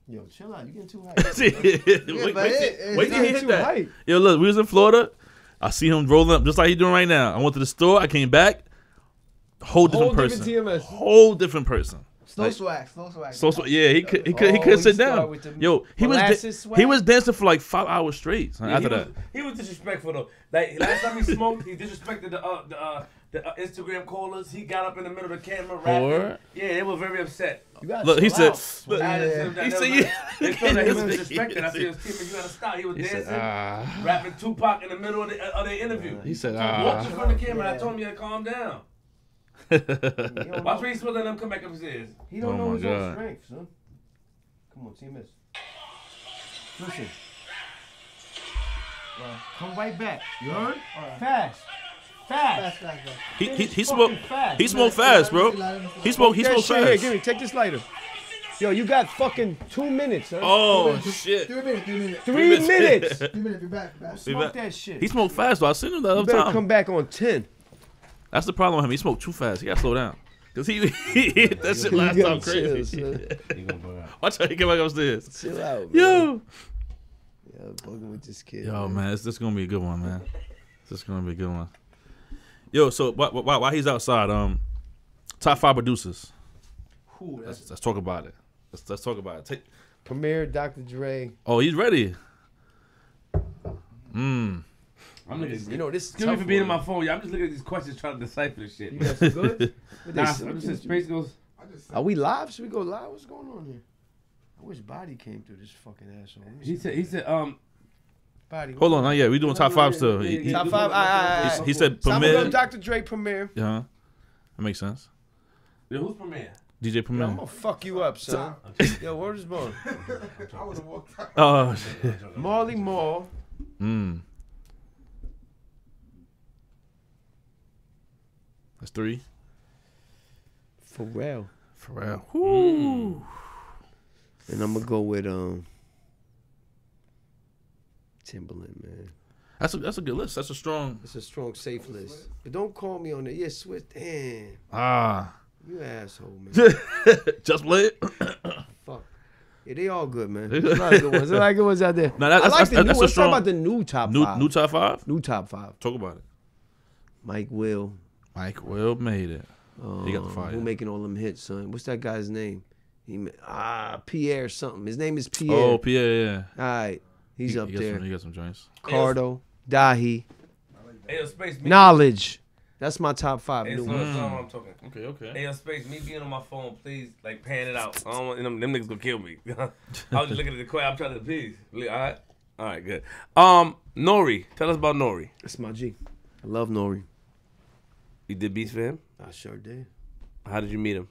Yo, chill out. You getting too hype. wait but it's till not he hit too that. hype. Yo, look, we was in Florida. I see him rolling up just like he's doing right now. I went to the store. I came back. Whole different person. TMS. Whole different person. Slow Like- swag. Slow swag. So yeah, he couldn't he sit started down. with the Yo, he molasses swag? he was dancing for like 5 hours straight. Son, after that. He was disrespectful though. Like last time he smoked, he disrespected the Instagram callers. He got up in the middle of the camera rapping. Word? Yeah, they were very upset. You gotta Look, he chill said. out. Look, I just- he that said, was- yeah. They felt that he was disrespected. I said, Timmy, you gotta stop. He was He dancing, said, rapping Tupac in the middle of the interview. He said, Watch in front of the camera. I told him, you gotta calm down. He don't Watch know- when he's supposed to let them come back up his ears. He don't Oh know my his own God. strength, son. Come on, TMS. Listen. Come right back. You heard? Fast. Fast. He Fucking smoked. fast. He smoked fast, bro. He smoked That fast. shit here, give me, take this lighter. Yo, you got fucking 2 minutes, son. Oh shit. 3 minutes. 3 minutes. 3 minutes. 3 minutes. Be back. Be back. Be Smoke back. that shit. He smoked fast though. I seen him the You other better time. come back on 10. That's the problem with him. He smoked too fast. He gotta slow down. Cause he hit that shit last You time gotta chill, crazy. son. Watch how he come back upstairs. Chill out, man. Yo. Yo, fucking with this kid. Yo, man. man, this is gonna be a good one, man. This is gonna be a good one. Yo, so while he's outside, top 5 producers. Ooh, that's Let's talk about it. Let's talk about it. Premier, Dr. Dre. Oh, he's ready. I'm looking. You know, this is Excuse me tough for being one. on my phone. Yeah, I'm just looking at these questions trying to decipher this shit. You got some good? What they Nah, say? I'm just Space Ghost. I just Are we live? Should we go live? What's going on here? I wish Body came through this fucking asshole. He said, Body. Hold on, not yet. We doing top 5 still. He Top 5. he said So I'm gonna go Premier. Dr. Dre Premier. Yeah, that makes sense. Yo, who's Premier? DJ Yo, I'm Premier. gonna fuck you up, son. Yo, where's this bone? I would have walked out. Oh shit. Marley Marl. That's 3. Pharrell. Pharrell. Woo. And I'm gonna go with Timberland, man. That's a good list. That's a strong. It's a strong, safe list. But don't call me on it. Yeah, switch. Damn. Ah. You asshole, man. Just play it. Fuck. Yeah, they all good, man. There's a lot of good ones. There's a lot of good ones out there. No, that's- I like the new that's a ones. strong- Talk about the new top New 5. new top 5. New top 5. Talk about it. Mike Will. Mike Will made it. He got the fire. Who making all them hits, son? What's that guy's name? Pierre something. His name is Pierre. Oh, Pierre, yeah. All right. He's up got there. He got some joints. Cardo. Dahi. Hey, yo, Space. Me, Knowledge. That's my top 5 Hey, new so ones. that's all I'm talking. Okay. Hey, yo, Space. Me being on my phone, please, like, pan it out. I don't want them niggas gonna kill me. I was just looking at the question. I'm trying to please. All right, good. Nori. Tell us about Nori. That's my G. I love Nori. You did beats for him? I sure did. How did you meet him?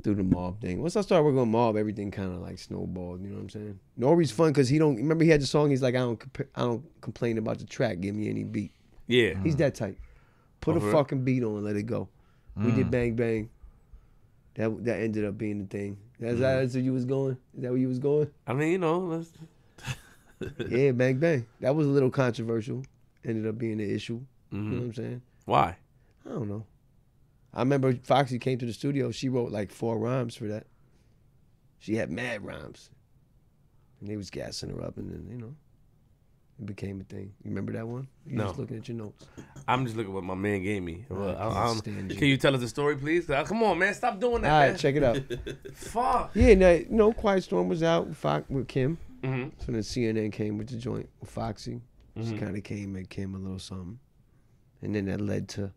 Through the Mobb thing. Once I started working on Mobb, everything kind of like snowballed. You know what I'm saying? Nori's fun because he don't. Remember he had the song. He's like, I don't complain about the track. Give me any beat. Yeah. He's that type. Put a for real? fucking beat on, let it go. We did Bang Bang. That ended up being the thing. That's where you was going? Is that where you was going? I mean, you know, let's, Yeah, Bang Bang. That was a little controversial. Ended up being the issue. You know what I'm saying? why? I don't know. I remember Foxy came to the studio. She wrote like 4 rhymes for that. She had mad rhymes. And they was gassing her up, and then, you know, it became a thing. You remember that one? You No. just looking at your notes. I'm just looking at what my man gave me. Well, I can't stand you. can you tell us the story, please? Come on, man. Stop doing that, All right, man. check it out. Fuck. Yeah, now, you know, Quiet Storm was out with Kim. Mm-hmm. So then CNN came with the joint with Foxy. She kind of came at Kim a little something. And then that led to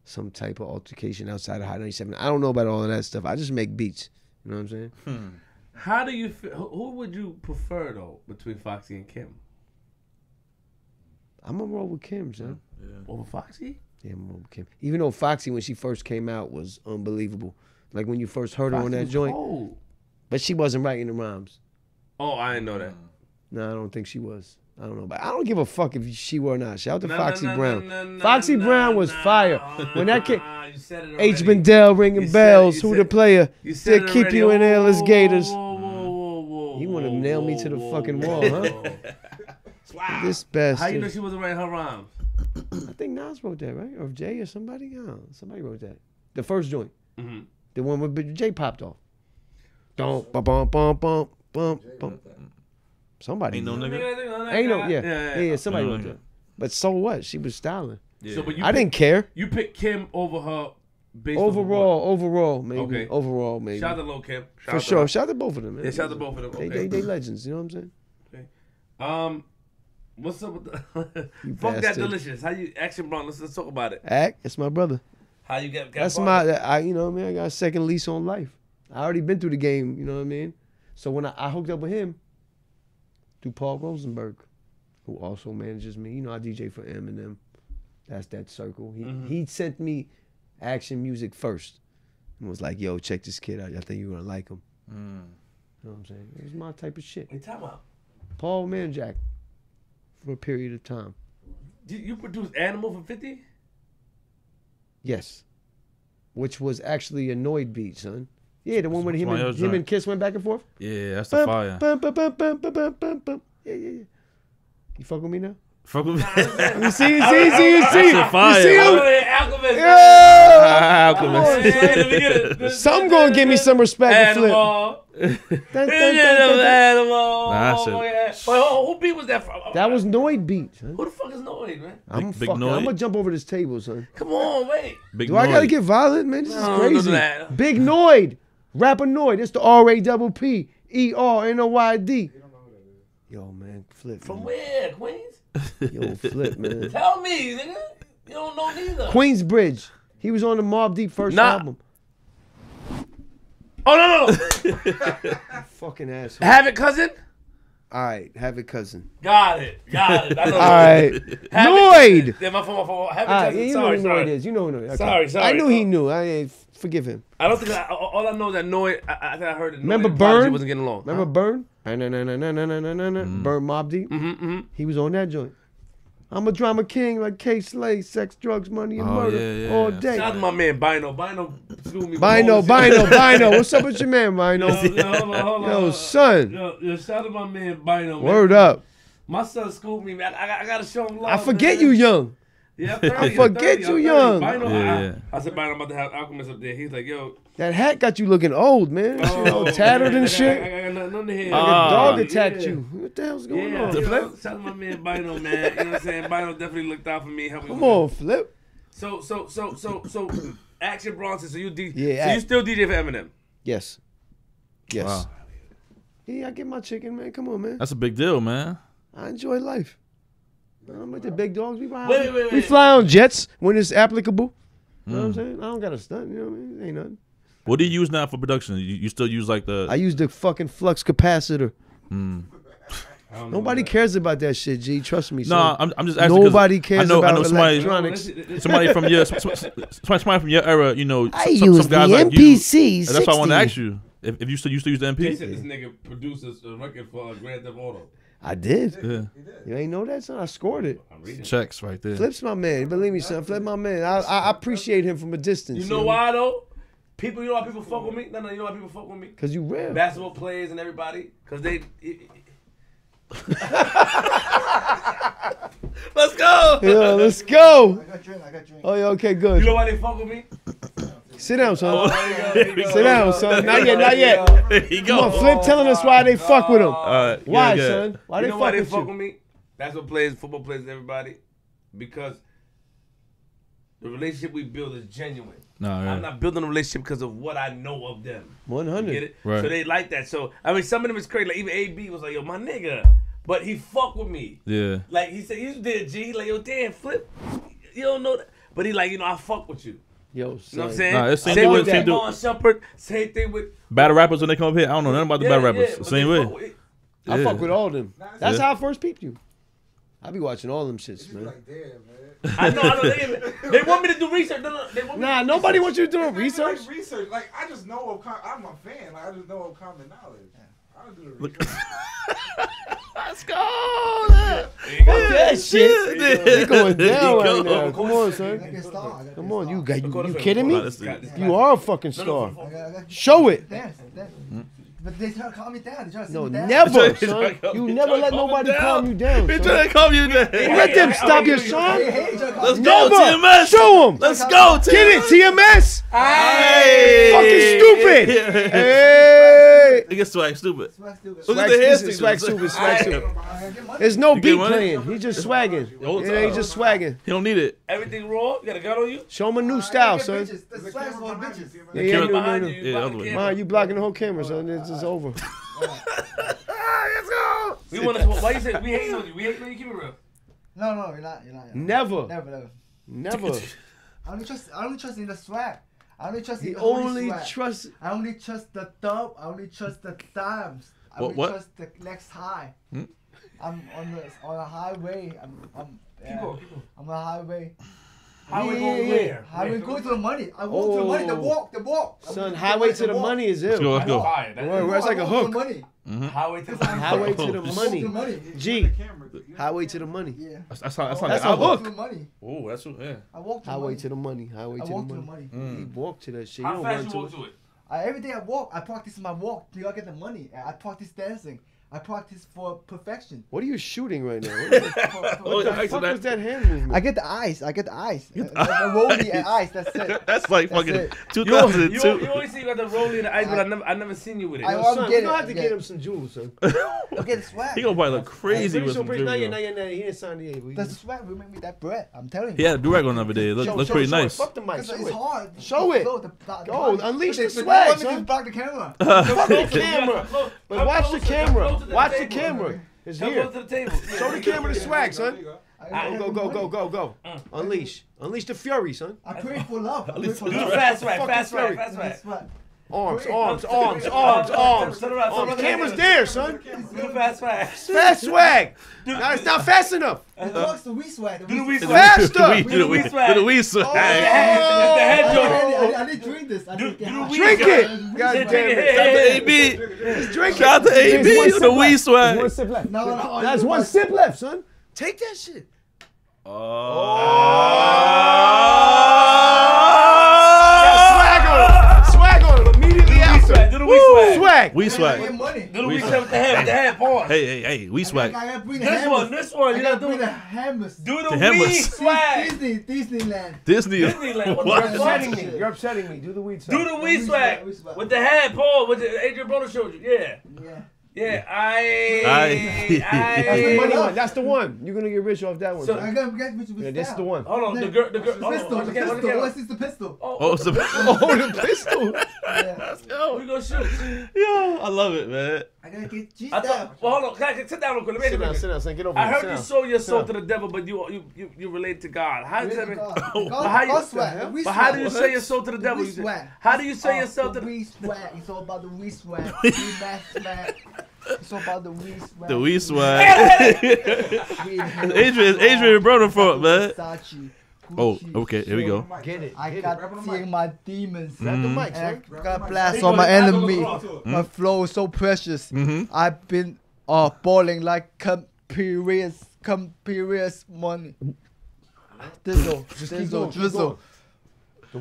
some type of altercation outside of Hot 97. I don't know about all of that stuff. I just make beats. You know what I'm saying? How do you feel? Who would you prefer, though, between Foxy and Kim? I'm going to roll with Kim, son. Over Foxy? Yeah, I'm going to roll with Kim. Even though Foxy, when she first came out, was unbelievable. Like when you first heard her on Foxy that was joint. cold. But she wasn't writing the rhymes. Oh, I didn't know that. No, I don't think she was. I don't know. But I don't give a fuck if she were or not. Shout out to No, Foxy no, no, Brown. no, no, Foxy no, Brown was no, fire. When that came, you said it H. already. Bendel ringing You said- bells. you Who said- the player? You said They it keep already. you in airless Whoa, gators. whoa, whoa, whoa, You wanna whoa, nail me whoa, to the whoa, fucking whoa, wall, huh? whoa. This How you know bastard. she wasn't writing her rhymes? I think Nas wrote that, right? Or Jay or somebody? I don't know. Somebody wrote that. The first joint. Mm-hmm. The one with Jay popped off. Don't bum bum bum bum bum bum. Somebody. Ain't no did. nigga. Ain't no, yeah. Somebody No wrote nigga. that. But so what? She was styling. Yeah. So, but you I didn't care. You picked Kim over her based off of Overall, maybe. Okay. Overall, maybe. what? Shout out to Lil Kim. Shout For out to sure. her. Shout out to both of them, man. Yeah, shout out to both of them. Okay. They legends, you know what I'm saying? What's up with the You Fuck That bastard. Delicious? How you Action Bron? Let's talk about it. Act, that's my brother. How you got That's part of my, you know what I mean? I got a second lease on life. I already been through the game, you know what I mean? So when I hooked up with him, through Paul Rosenberg, who also manages me. You know, I DJ for Eminem. That's that circle. He sent me Action Music first and was like, yo, check this kid out. I think you're going to like him. You know what I'm saying? It was my type of shit. Hey, time out. Paul Manjack for a period of time. You produced Animal for 50? Yes. Which was actually Annoyed beat, son. Yeah, the one when him Somebody and, else him joint. and Kiss went back and forth. Yeah, that's the fire. Yeah. You fuck with me now? Fuck with me. You see? Shit fire. You see him? Alchemist. Yeah. Alchemist. Some gonna give me some respect to Flip. Animal. Dun, dun, dun, dun, dun. Animal. Nah, that shit- Oh, yeah. Wait, who beat was that from? That was Noid beat, son. Who the fuck is Noid, man? I'm Big fucking. Noid. I'm gonna jump over this table, son. Come on, wait. Big Do I gotta noise. get violent, man? This is No, crazy. don't do that. Big Noid, rapper Noid. It's the RAPPERNOYD. Yo, man, Flip. From Man. where? Queens? Yo, Flip, man. Tell me, nigga. You don't know neither. Queensbridge. He was on the Mobb Deep first Nah. album. Oh, no. Fucking asshole. Have it, cousin? All right, have it, cousin. Got it. I know. All right, Have Noid. it. Yeah, my fault. Have it, All right, cousin. you know Sorry, who Noid sorry. is. You know who Noid is. Sorry. I knew he knew. Forgive him. I don't think all I know is that Noid. I think I heard that Noid Remember and Prodigy Burn? wasn't getting along. Remember Burn? Burn Mobb Deep. He was on that joint. I'm a drama king like K. Slay, sex, drugs, money, and Oh, murder yeah. all Shout out day. to my man Bino. Bino screwed me. Bino. What's up with your man, Bino? Hold on. Yo, son. Yo, shout out to my man Bino. Man. Word up. My son schooled me, man. I gotta show him love. I forget man. you young. Yeah, I'm 30, I forget I'm 30, you I'm young. 30. Bino, Yeah. I said, Bino, I'm about to have Alchemist up there. He's like, yo. That hat got you looking old, man. You know, tattered and shit. I got nothing to hear. Like a dog Yeah. attacked you. What the hell's going Yeah, on? you Flip? know, shout out to my man Bino, man. You know what I'm saying? Bino definitely looked out for me, helped me. Come with on, Flip. So, Action Bronson. So you Yeah, so you Act. still DJ for Eminem? Yes. Wow. Yeah, I get my chicken, man. Come on, man. That's a big deal, man. I enjoy life. I'm with the big dogs. We ride. Wait. We fly on jets when it's applicable. You know what I'm saying? I don't got to stunt. You know what I mean? Ain't nothing. What do you use now for production? You still use like the? I use the fucking flux capacitor. I don't know Nobody cares about that shit, G. Trust me. no, son. I'm just asking. 'cause Nobody cares I know about somebody, electronics. somebody from your somebody from your era. You know, I some use guys the like MPC you. And that's why I want to 60. ask you if you still used to use the They MP. said this nigga produces a record for Grand Theft Auto. I did. Yeah. He did. You ain't know that, son? I scored it. I'm reading. Checks right there. Flip's my man. Believe me, son. Flip my man. I appreciate him from a distance. You know why though? People, you know why people fuck with me? No, you know why people fuck with me? Because you real. Basketball players and everybody, because they. Let's go. Yeah, let's go. I got drink. Oh, yeah, okay, good. You know why they fuck with me? Sit down, son. There you go. Sit down, son. Not yet. There you Come go. on, Flip telling us why they fuck with him. All right. Why, yeah, son? Why You they know why they fuck fuck with with you? me? Basketball players, football players, and everybody, because the relationship we build is genuine. No, yeah. I'm not building a relationship because of what I know of them. 100. You get it? Right. So they like that. So I mean, some of them is crazy. Like even AB was like, "Yo, my nigga," but he fuck with me. Yeah. Like he said, "You did G." Like, "Yo, damn, Flip, you don't know that," but he like, I fuck with you. Yo, You know what son. I'm saying? Nah, it's same same dude, with same dude. Devon Shumpert. Same thing with Battle rappers when they come up here, I don't know nothing about the battle rappers. but Same they way. fuck with- I Yeah. fuck with all of them. That's Yeah. how I first peeped you. I be watching all them shits, Just man. like, damn, man. I know. They want me to do research. No, they want me Nah, to do nobody research. wants you to do It's not even research. Like research. Like, I just know of. I'm a fan. Like, I just know of common knowledge. I don't do the research. Let's go. Fuck that shit. They going down right go. now. Come on, I son. got a star. I got Come a on, star. you kidding me? This is- You are a fucking No, star. no, I got Show it. dance. But they try to calm me down. They try to No, sit me down. never, Try son. to You never let nobody calm you down, He son. trying to calm you down. Let them stop your Hey, son. hey, they try to calm Let's me go, Never. TMS. Show him. Let's go, TMS. Get it, TMS. Hey. Fucking stupid. Hey. It gets swag stupid. Swag stupid. Look at Swag, the this hair is swag signals. stupid, swag stupid. I get money. There's no You get beat money? playing. He's just swagging. Whole Yeah, he's just swagging. He don't need it. Everything raw. You got a gun on you? Show him a new I style, get son. bitches. The swag's for bitches. Yeah, yeah, Camera no, no, Behind no. you. Yeah, other way. Man, you blocking the whole camera, son. It's just over. Let's go. We want to. Why you say we hating on you? We hating on you. Keep it real. No, you're not. Never. Never. I only trust in the swag. I only trust in He the holy only swag. trusts. I only trust the thumb. I only trust the thumbs. I only What? trust the next high. Hmm? I'm on a highway. Keep going. I'm on a highway. Highway going where? Highway going to the money. I walk to the money. The walk. I Son, walk highway to the walk. money is Let's go. ill. Let's go. Fire. Where it's like a I walk to hook. the money. Highway to the Highway to the I walk to money. the money. G. Highway to the money. Yeah. That's how That's like a album. I walk hook. to the money. Oh, that's what. Yeah. I walk to the Highway money. to the money. Highway I to walk the to the money. money. He walked to that shit. You How don't fast run you to walk it. to it? Every day I walk. I practice my walk till I get the money. I practice dancing. I practice for perfection. What are you shooting right now? What Oh, the yeah, fuck that- was that hand movement? I get the ice. The rolling and ice. That's it. That's like That's fucking it. 2002. You only see you got the rolling in the ice, but I never seen you with it. I- Yo, I'm son, getting you it, have to I'm get getting him some jewels, son. Okay, the swag. He gonna probably look crazy with some Not jewelry yet, on. not yet. He didn't sign the A. The swag will make me that bread. I'm telling He you. had a durag on the other day. It looks pretty show it. nice. Fuck the mic. Because Show it's it. hard. Show it. Go, unleash the swag, Let me son. just block the camera. Fuck the camera. But Come watch the closer, camera. come closer to the Watch the table. camera. It's Come here. close to the table. Show the camera the swag, son. I Go. Unleash the fury, son. I pray for love. I pray for Do the love. fast swag, Fucking fast swag, fury. fast swag. That's right. Arms. Turn around, turn around. Camera's there, son. Do the fast swag. Fast swag. No, it's not fast enough. It works the wee swag. Do the wee swag. Faster. Do the wee swag. Oh. The head joint. I need to drink this. I need to get high. Drink it. God Drink damn it. it. Shout out to AB. Drink Shout out to There's one AB. sip The wee left. swag. One sip left. No. That's one sip left, son. Take that shit. Swag on it. Immediately after. Do the wee swag. Swag. Wee I swag. get money. Do the wee swag with the head, pause. Hey, wee swag. I gotta bring the This hammers. one, I you gotta gotta bring do the hammers. the The hammers. wee swag. Disneyland. Disney. Disneyland. You're What? upsetting me. You're upsetting me. Do the weed Do the wee swag Wee swag. with the head, Paul. With the Adrian Broner showed you. Yeah. Yeah. That's the money Aye. one. That's the one. You're gonna get rich off that one. So- son. I gotta get with Yeah, that's the one. Hold on, the girl. The pistol. on The the camera, on the pistol. camera. What's this? The pistol. Oh, it's a Oh, the pistol. Yeah. We gonna shoot. Yo, I love it, man. I gotta get G's I down. thought. Well, hold on. Can I sit down real quick? Let me Sit down, ask sit you. down, son. Get over I here. heard Sit you down. sold your soul Sit to the devil, but you relate to God. How does that mean? God. But how you- God swag. The wee But how do swag. you sell your soul to the devil? wee You said- swag. How do you sell yourself to the the? wee swag? It's all about the wee swag. Wee mass swag. It's all about the wee swag. The wee swag. Adrian brought it for it, man. Versace, Oh, Gucci. okay, here we go. Get it. I Get got it. seeing my demons. Grab the mic, And son. I got blast on my enemy. Mm-hmm. My flow is so precious. Mhm. I've been balling like comperious money. Drizzle, drizzle.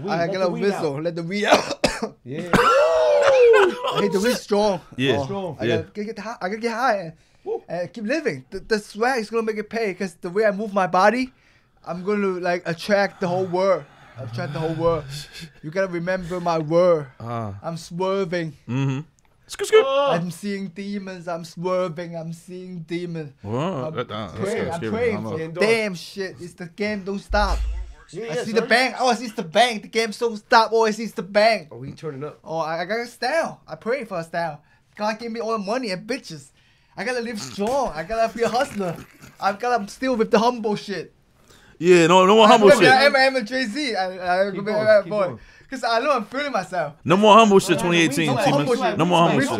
I got a whistle. Let the weed out. Yeah. I hate the weed strong. Yeah. Strong. I gotta get high and keep living. The swag is gonna make it pay because the way I move my body, I'm gonna like attract the whole world. You gotta remember my word. I'm swerving. Mm-hmm. I'm seeing demons. I'm swerving. I'm seeing demons. Wow. I'm praying. Damn shit. It's the game. Don't stop. I see the bang. Oh, I see the bang. The game don't stop. Oh, I see the bang. Oh, he turning up. Oh, I got a style. I pray for a style. God give me all the money and bitches. I gotta live strong. I gotta be a hustler. I gotta still with the humble shit. Yeah, no more humble shit. I'm a Jay-Z. I'm gonna be a rap boy. Because I know I'm feeling myself. No more humble shit 2018. No more humble shit.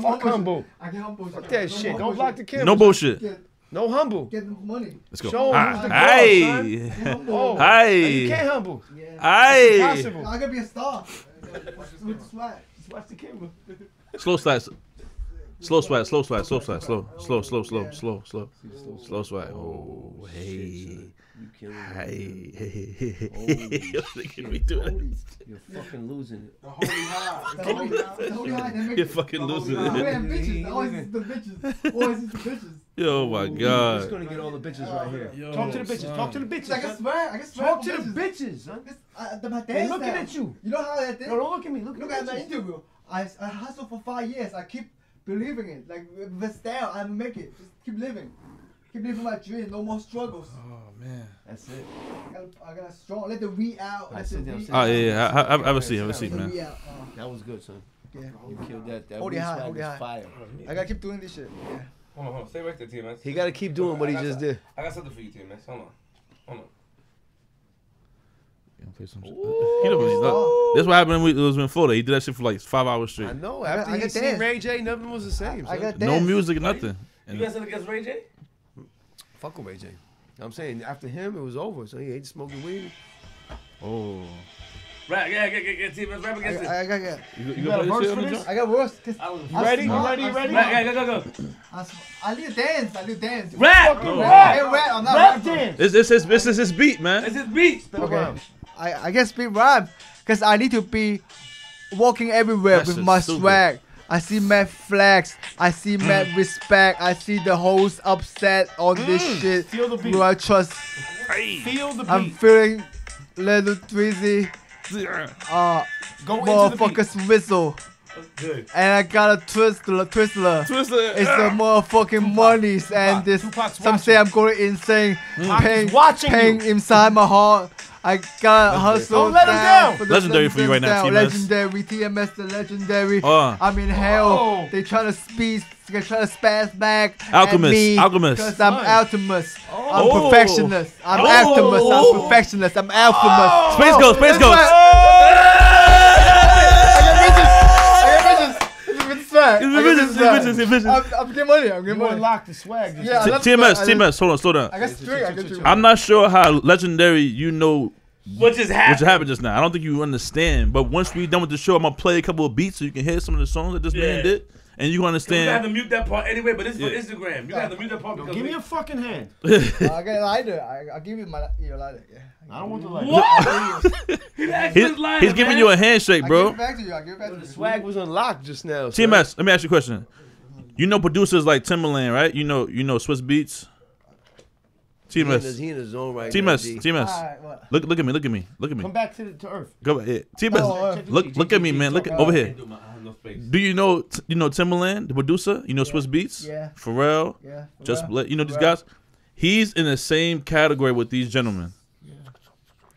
Fuck humble. I get humble. Fuck that shit. Don't block the camera. No bullshit. No humble. Get the money. Let's go. Show him who's the Hey. Oh, Hey. you can't humble. Hey. Impossible. I gotta be a star. With the swag. Just watch the camera. Slow swag. Slow swag. Slow swag. Slow swag. Slow swag. Oh, hey. Hey. Look at me doing it. You're fucking losing it. The holy high. You're fucking losing it. Bitches. Always is the bitches. Yo, my He's God. gonna get all the bitches right here. Talk to the bitches. Talk to the bitches. I can swear. Talk to the bitches, son. My They're dance looking now. at you. You know how that thing? No, don't look at me. Look Look at at the my bitches. interview. I hustled for 5 years. I keep believing it. Like with style, I make it. Just keep living. Keep living my dream. No more struggles. Oh, man. That's it. I got strong. Let the weed out. Let the weed Oh, out. yeah. Have a seat, Let the man. weed out. That was good, son. Yeah. You killed that. That Hold it weed high, swag hold it was high. fire. I gotta keep doing this shit. Yeah. Hold on. Stay right there, TMS. He got to keep doing what he just did. I got something for you, TMS. Hold on. He don't That's what happened when it was in Florida. He did that shit for like 5 hours I straight. know. I After got he seen dance. Ray J, nothing was the same. I son. got No dance. music, nothing. You got something against Ray J? Fuck with Ray J. I'm saying after him, it was over. So he ain't smoking weed. Oh. Rap, yeah, TMS, rap against it. I got. You got a verse for this? I got worse. You ready? Rap, go. I need to dance. Rap! No. I'm not rapping. This is his beat, man. It's his beat. Okay. I guess speed rhyme because I need to be walking everywhere That with shit's my stupid. swag. I see mad flags. I see mad respect. I see the hoes upset on this shit. Feel the beat. Who I trust. Feel the beat. I'm feeling little tweezy. Go into the beat. Motherfuckers whistle. Good. And I got a Twizzler. It's the motherfucking monies and this. Tupac's Some say I'm going insane. Pain, watching pain you. inside my heart. I got hustle. Don't let him down. For the Legendary for you right now, TMS. Legendary, TMS the legendary. Oh. I'm in hell. Oh. They trying to spaz back. Alchemist, at me Alchemist. Because I'm Alchemist. Oh. I'm perfectionist. I'm Alchemist. I'm perfectionist. I'm Alchemist. Space Ghost, Space Ghost. I'm getting money. I'm getting You money. unlock the swag. Just Yeah, I love TMS, swag. TMS, hold on, slow down. I got straight. I got you. I'm not sure how legendary you know What just happened? what happened just now. I don't think you understand. But once we done with the show, I'm gonna play a couple of beats so you can hear some of the songs that this man Yeah. did, and you can You have understand. to mute that part anyway, but this is Yeah. for Instagram. You have to mute that part because give me a fucking hand. I got a lighter. I'll give you your lighter. Yeah. I don't want the light. What? He's giving you a handshake, I'll give bro. it back to you. I'll give it back to you. The swag was unlocked just now. son. TMS, let me ask you a question. You know producers like Timbaland, right? You know Swiss Beats. He in TMS, his zone right now. TMS, G. TMS. Alright, what? Look at me. Come back to Earth. Go ahead, TMS. Oh, Look at me, man. Look over here. No space. Do you know Timbaland, the producer? You know Swiss Beats? Yeah. Pharrell. Yeah. Just Pharrell. you know these Pharrell. guys. He's in the same category with these gentlemen.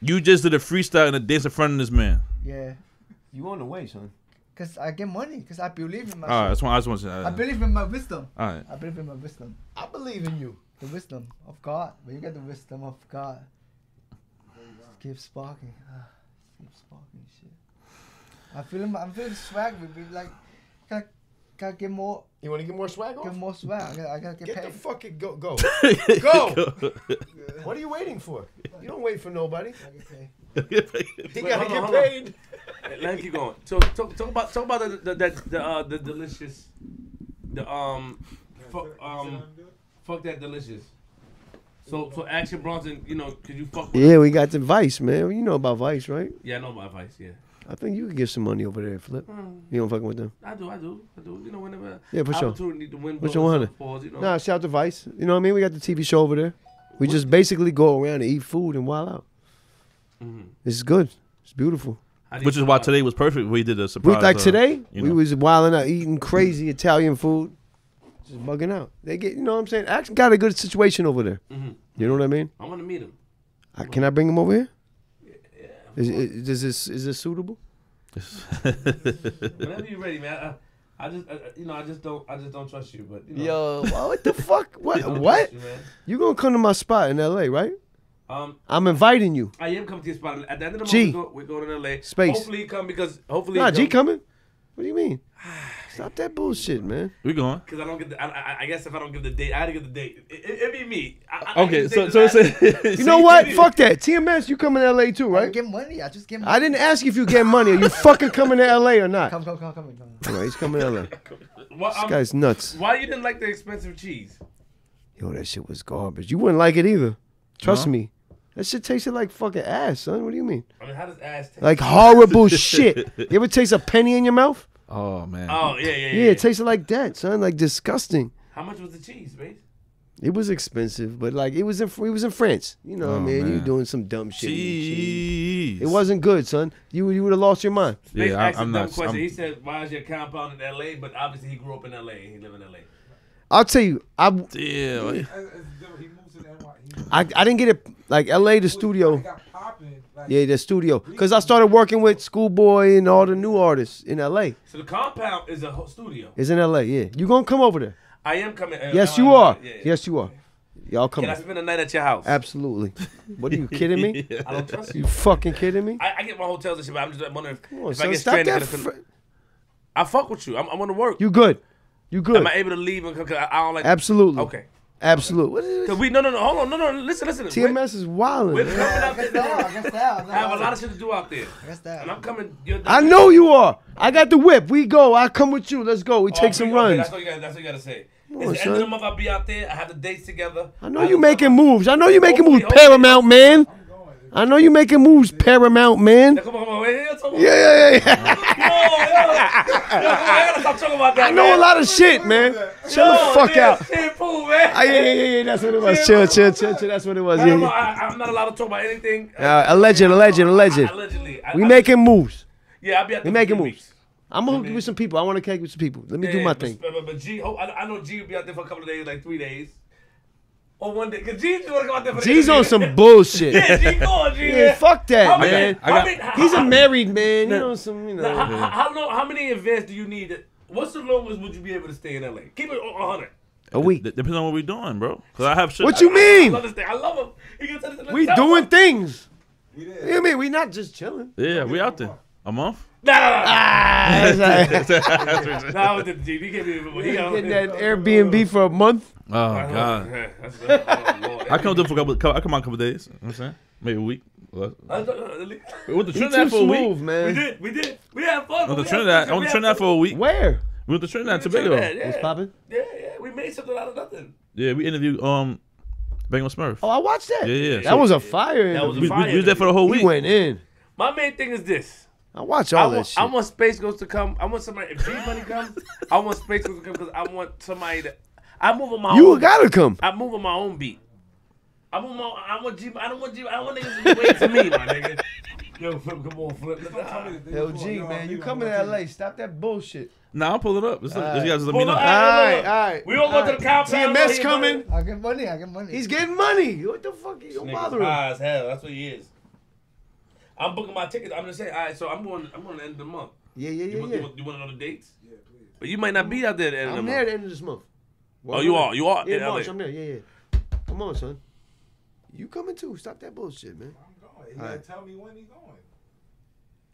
You just did a freestyle and a dance in front of this man. Yeah. You on the way, son. Cause I get money. Cause I believe in my. All right, shit. I just want to say. I believe in my wisdom. All right. I believe in my wisdom. I believe in you. The wisdom of God. When you get the wisdom of God, just keep sparking. Keep sparking shit. I'm feeling swag. We like, gotta get more. You want to get more swag Get off? more swag. I gotta get Get the paid. fucking go. Go. What are you waiting for? You don't wait for nobody. I get paid. He Wait, gotta hold on, get hold on. paid. Let me keep going. Talk about the delicious, the delicious, the fuck that delicious. So Action Bronson, you know, could you fuck with Yeah, we got the Vice, man. You know about Vice, right? Yeah, I know about Vice, yeah. I think you could get some money over there, Flip. You don't fucking with them? I do. You know, whenever Yeah, for sure. opportunity to win, What's your 100? you know. Nah, shout out to Vice. You know what I mean? We got the TV show over there. We just basically go around and eat food and wild out. It's good. It's beautiful. Which is why today was perfect. We did a We surprise. like today, you we know. was wilding out, eating crazy Italian food, just bugging out. They get, you know what I'm saying? Action got a good situation over there. You know what I mean? I want to meet him. Can I bring him over here? Yeah. Is this suitable? Whenever you're ready, man. I just don't trust you. But you know, Yo, what the fuck? What? I don't What? trust you, man. You gonna come to my spot in L.A., right? I'm inviting you. I am coming to your spot. At the end of the G. month, we're going to LA. Space. Hopefully he come because hopefully. Nah, G coming. What do you mean? Stop that bullshit, man. We going. Because I don't get the. I guess if I don't give the date, I had to give the date. It'd be me. Okay, so it's You know what? Fuck that. TMS, you coming to LA too, I right? get money. I just get money. I didn't ask you if you get money. Are you fucking coming to LA or not? Come. All right, he's coming to LA. Well, This guy's nuts. why you didn't like the expensive cheese? Yo, that shit was garbage. You wouldn't like it either. Trust No? me. That shit tasted like fucking ass, son. What do you mean? I mean, how does ass taste? Like horrible shit. You ever taste a penny in your mouth? Oh man. Oh yeah. Yeah, it tasted like that, son. Like disgusting. How much was the cheese, babe? It was expensive, but like it was in France. You know what I Oh, mean? You man. doing some dumb shit. eating cheese. Jeez. It wasn't good, son. You would have lost your mind. Space Yeah, asked I'm a dumb not. question. I'm- He said, "Why is your compound in L.A.?" But obviously, he grew up in L.A. He live in L.A. I'll tell you, Yeah. He moves to the NY. I didn't get it like LA, the studio. He got popping. Like, Yeah, the studio. Because I started working with Schoolboy and all the new artists in LA. So the compound is a studio. It's in LA, yeah. You gonna come over there? I am coming. Yes, you are. Yeah. Yes, you are. Y'all come. Can I spend a night at your house? Absolutely. What are you kidding me? I don't trust You you. fucking kidding me? I get my hotels and shit, but I'm just wondering Come on, if I son. get Stop stranded. that. I fuck with you. I'm going to work. You good. You good. Am I able to leave? Because I don't like. Absolutely. Okay. Absolutely. What is Cause this? no, hold on, listen. TMS is wilding. We're coming out there. I guess that. I have a lot of shit to do out there, I guess that. and I'm coming. You're I know you are. I got the whip. We go. I come with you. Let's go. We take some runs. That's what you got to say. Come It's on, the end of the son. month. I'll be out there. I have the dates together. I know you making moves. I know you making Hopefully, moves. Paramount, man. I know you making moves, Paramount, man. Come on, wait here. Talk about Yeah. I gotta stop talking about that. I know a lot of shit, man. Chill the fuck out. Shampoo, man. Yeah. That's what it was. Chill. That's what it was. I'm Yeah. not allowed to talk about anything. Alleged. Allegedly. We making moves. Yeah, I'll be at the We making 3 moves. weeks. I'm gonna hook you with some people. I want to connect with some people. Let me do my thing. But G, I know G will be out there for a couple of days, like 3 days. Or one day. Because G just want to come out there for the G's on interview. some bullshit. Yeah, G, go on, G. Yeah, man. fuck that, How many- man. how many- He's a how- married man. You know, some, you Now, know. how many events do you need? What's the longest would you be able to stay in LA? Keep it 100. A week. Depends on what we're doing, bro. Cause I have shit. What you I mean? love this thing. I love him. He can tell us- We tell doing us. things. We You did. know what I mean? We not just chilling. Yeah, we out there. A month. Nah. That's like, Nah, with the G. He can't be. He got getting that Airbnb for a month. Oh god. I come do it for I come on a couple days. You know what I'm saying? Maybe a week. We went to You too Trinidad for a week. smooth, man. We did. We had fun. I went to Trinidad for a week. Where? We went to Trinidad and Tobago. What's popping? Yeah. We made something out of nothing. Yeah, we interviewed Bang Smurf. Oh, I watched that. Yeah. That was a fire. That was a interview. fire. We was there for the whole He week. went in. My main thing is this. I watch all that shit. I want Space Ghost to come. I want somebody. If G Money comes, I want Space Ghost to come because I want somebody that I move on my You own. gotta come. I move on my own beat. I want G. I don't want G. I don't want niggas to wait to me, my nigga. Yo, Flip, come on, Flip. Yo, G, man, you coming to LA? Stop that bullshit. Nah, I'll pull it up. Just Alright. guys let me know. All right. We all go to the compound. TMS coming. I get money. He's getting money. What the fuck? You don't bother him. High as hell. That's what he is. I'm booking my tickets. I'm just saying. All right, so I'm going to the end of the month. Yeah. You want to know the dates? Yeah, please. But you might not be out there at the end of I'm the there at month. the end of this month. Oh, you are. You are Yeah, in LA. March. I'm there. Yeah. Come on, son. You coming too? Stop that bullshit, man. I'm going. He Alright. gotta tell me when he's going.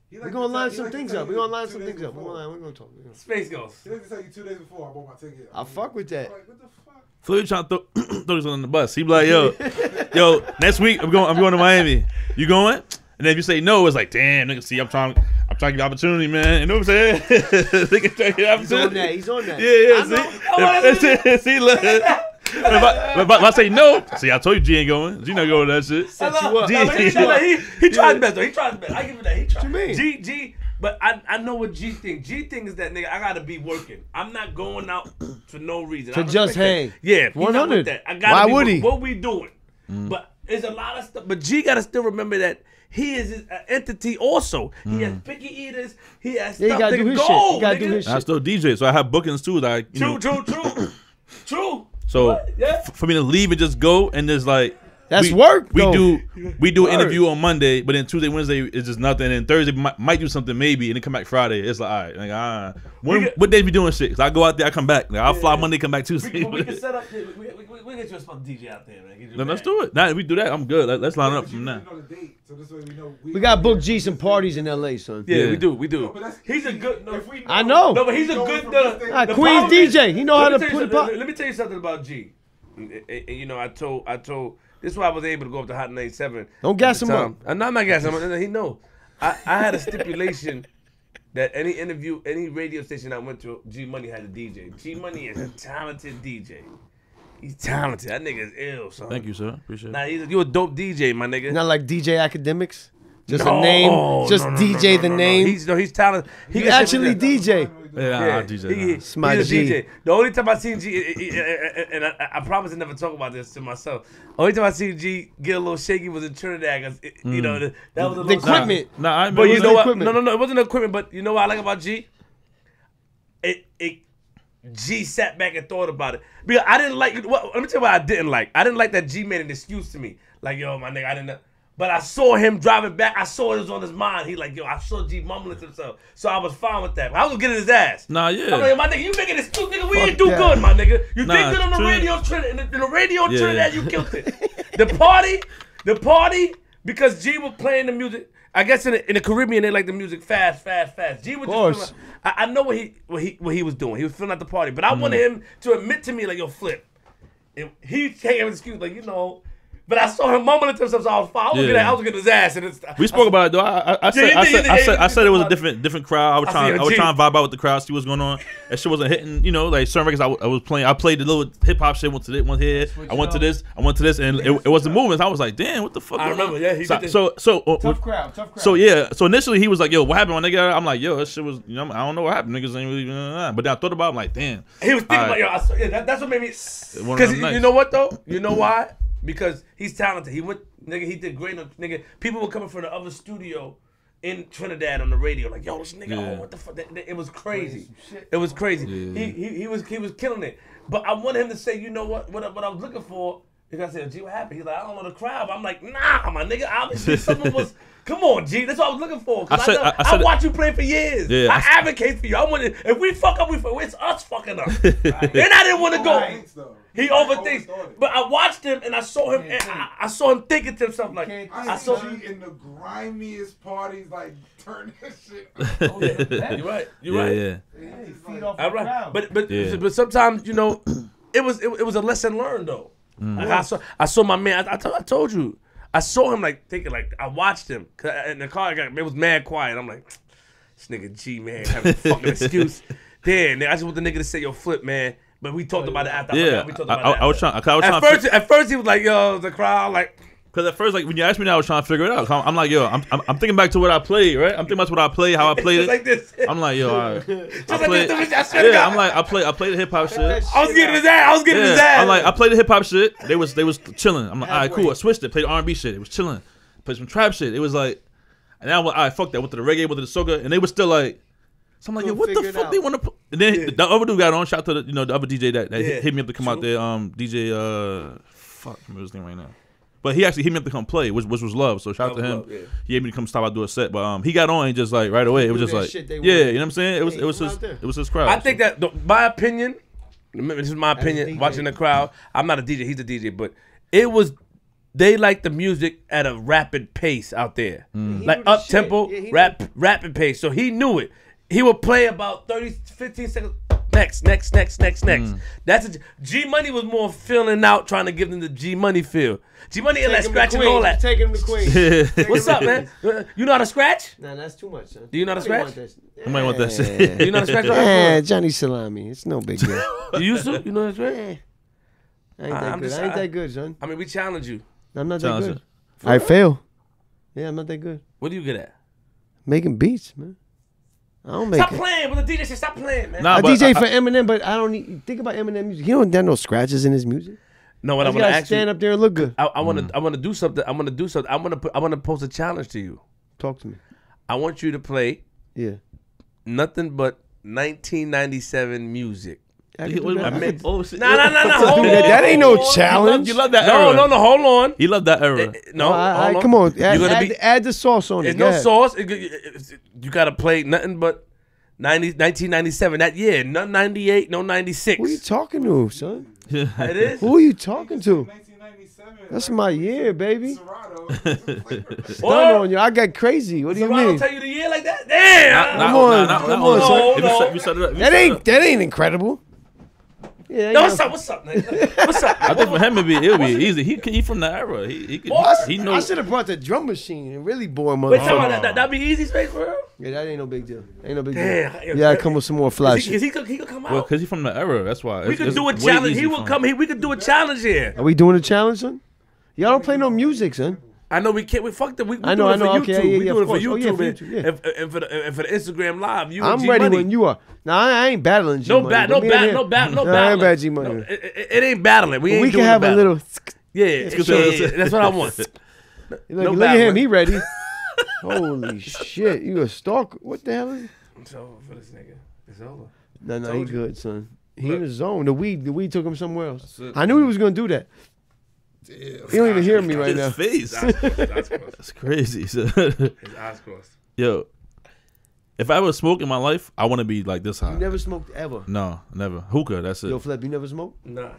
He We're like gonna to line tell- some he like to things tell up. you We're gonna line 2 some days things up. before. We're gonna talk. Space Ghost. He like to tell you 2 days before I bought my ticket. I fuck with that. Like, what the fuck? Floyd trying to throw this on the bus. He be like, next week I'm going to Miami. You going? And then if you say no, it's like, damn, nigga, see, I'm trying trying to give opportunity, man. You know what I'm saying? Nigga trying to give opportunity. He's on that. Yeah. See, look. If I say no, see, I told you G ain't going. G not going to that shit. He tried his best though. He tried his best. I give him that. He tried. What you mean? G. But I know what G think. G think is that nigga. I gotta be working. I'm not going out for no reason. To just hang. That. Yeah, 100. I gotta Why be would he? What we doing? But there's a lot of stuff. But G gotta still remember that he is an entity also. He has picky eaters. He has stuff. He gotta do his shit. He gotta do his shit. I still DJ, so I have bookings too. Like True. So for me to leave and just go and just like that's work. We though. do an interview on Monday, but then Tuesday, Wednesday is just nothing. And Thursday might do something maybe, and then come back Friday. It's like all right, what day we doing shit? Cause I go out there, I come back. Like, I'll fly Monday, come back Tuesday. We can set up. We get you a spot DJ out there, man. Then let's do it. Now if we do that, I'm good. Let's line up from now. We got booked G some parties in LA, son. Yeah, we do. No, He's a good. I know. No, but he's a good. The Queens DJ. He know how to let me put tell it. you Let me tell you something about G. You know, I told. This is why I was able to go up to Hot 97. Don't gas him up. I'm not gassing him up. He knows. I had a stipulation that any interview, any radio station I went to, Gmoney had a DJ. Gmoney is a talented DJ. He's talented. That nigga is ill, son. Thank you, sir. Appreciate it. Nah, you a dope DJ, my nigga. Not like DJ Academics. Just a name. Just DJ the name. He's talented. He actually DJ. Yeah, I'll DJ. He's a DJ. The only time I seen G, and I promise to never talk about this to myself. Only time I seen G get a little shaky was in Trinidad. 'Cause you know, that was a The little equipment. But you know what? Equipment. No, it wasn't equipment. But you know what I like about G? G sat back and thought about it because I didn't like. Let me tell you what I didn't like. I didn't like that G made an excuse to me. Like, yo, my nigga, I didn't know. But I saw him driving back. I saw it was on his mind. He like, yo, I saw G mumbling to himself. So I was fine with that. But I was getting his ass. Nah, yeah. I'm like, my nigga, you making this stupid nigga. We Fuck didn't do that. good, my nigga. You Nah, did good on the true. radio Trinidad. In the radio Trinidad, you killed it. The party, because G was playing the music. I guess in the Caribbean they like the music fast. G was just feeling, I know what he was doing. He was feeling at the party, but I wanted him to admit to me like, yo, Flip. And he can't have an excuse like, you know. But I saw him mumbling to himself, so I was fine. I was getting his ass. And We spoke about it though. I said it was a different crowd. I was trying to vibe out with the crowd, see what's going on. That shit wasn't hitting, you know, like certain records I was playing. I played the little hip hop shit. Went to this, one here. I went to this, and it was the movements. I was like, damn, what the fuck? I remember, yeah. He did Tough crowd. So yeah, so initially he was like, "Yo, what happened, my nigga?" I'm like, "Yo, that shit was, you know, I don't know what happened. Niggas ain't really." But then I thought about it, I'm like, "Damn." He was thinking about, yo, that's what made me. Because you know what though? You know why? Because he's talented. He did great. Nigga, people were coming from the other studio in Trinidad on the radio, like, yo, this nigga, oh, what the fuck? It was crazy. It was crazy. Yeah. He was killing it. But I wanted him to say, you know what I was looking for. Because I said, G, what happened? He's like, I don't know the crowd. But I'm like, nah, my nigga. Obviously, someone was. Come on, G. That's what I was looking for. Cause I watched you play for years. Yeah, I advocate for you. I wanted. If we fuck up, it's us fucking up. Then I didn't want to go. He overthinks. But I watched him and I saw him. And I saw him thinking to himself like, I saw G in the grimiest parties, like turn this shit. You're right. You're right. Yeah. Feed off the crowd. But sometimes, you know, it was a lesson learned though. Like I saw my man. I told you. I saw him like thinking like I watched him in the car. It was mad quiet. I'm like, this nigga G man having a fucking excuse. Then I just want the nigga to say, yo, Flip man. But we talked about it after. Yeah, We talked about it after. I was trying. At first he was like, yo, the crowd like. Because at first, like when you asked me that, I was trying to figure it out. I'm like, yo, I'm thinking back to what I played, right? I'm thinking back to what I played, how I played it. Like this. I'm like, yo, all right. I'm like, I played the hip hop shit. I was getting his ass. I'm like, I played the hip hop shit. They was chilling. I'm like, all right, cool. I switched it. Played R&B shit. It was chilling. Played some trap shit. It was like, and then I went, all right, fuck that. Went to the reggae, went to the soca, and they were still like. So I'm like, yo, what the fuck they want to put? And then the other dude got on. Shout out to the other DJ that hit me up to come out there. DJ, fuck, I remember his name right now. But he actually hit me up to come play, which was love. So shout out to him. Love, yeah. He had me to come stop out do a set. But he got on and just like right away. It was just like, yeah, you know what I'm saying? It was his crowd. I think that my opinion. This is my opinion. Watching the crowd, I'm not a DJ. He's a DJ, but they like the music at a rapid pace out there, like up tempo, rapid pace. So he knew it. He would play about 15 seconds. Next. That's G Money was more filling out, trying to give them the G Money feel. G Money ain't like scratching all that. Taking him to Queens. What's up, man? You know how to scratch? Nah, that's too much, son. Do you know how to scratch? I might want that shit. Do you know how to scratch? Yeah, Johnny Salami. It's no big deal. You used to? You know how to scratch? I ain't that good, son. I mean, we challenge you. I'm not that Challenge good. it. I fail. Yeah, I'm not that good. What are you good at? Making beats, man. I don't make Stop it. playing with the DJ. Shit. Stop playing, man. Nah, I but DJ for Eminem, but I don't need, think about Eminem music. He don't have no scratches in his music. No, what I'm He's gonna gotta ask stand you. up there and look good. I want to do something. I want to post a challenge to you. Talk to me. I want you to play Yeah. nothing but 1997 music. I can do that. Oh shit. Nah. Hold on. That ain't no challenge. You love that era. No. Hold on. He loved that era. No, All right, hold on. come on. You're gonna Add the sauce on There's it. no Go ahead. sauce. You gotta play nothing but 1997. That year, no 98, no 96. Who you talking to, son? It is. Who are you talking to? 1997. That's my year, baby. Serato. Stun on you. I got crazy. What do you So I don't mean? tell you the year like that. Damn. Come on, son. If you set it up, That ain't incredible. Yeah, No, what's up, nigga? What's up? I think for him it'll be easy. He from that era. He I knows. should have brought the drum machine and really bore Wait, tell me motherfucker. that'd be easy space for real. Yeah, that ain't no big deal. Ain't no big Damn. deal. Yeah, I come with some more fly shit. He could come out. Well, because he's from the era. That's why. We could do a challenge. He will come here. We could do a challenge here. Are we doing a challenge, son? Y'all don't play no music, son. I know we can't. We fucked it. We I do know, it for YouTube. okay, yeah, we yeah, do it of for course. Oh, yeah, YouTube, for and, YouTube, yeah. and for the Instagram live. You I'm and G ready Money. when you are. Now I ain't battling G No Money. bat, but no me and bat, him- no bat, no Nah, I battling. ain't bad G Money. No, it ain't battling. We ain't We can doing have a battle. little. Yeah, that's what I want. Look, No look at battling. him. He ready. Holy shit! You a stalker? What the hell is? It's over for this nigga. It's over. No, he Told you. good, son. He Look. in the zone. The weed took him somewhere else. That's it. I knew he was gonna do that. He don't even hear me right His now. face. His eyes crossed. That's crazy. His eyes crossed. Yo, if I ever smoke in my life, I want to be like this high. You never smoked ever. No, never. Hookah. That's it. Yo, Flip, you never smoked? Nah.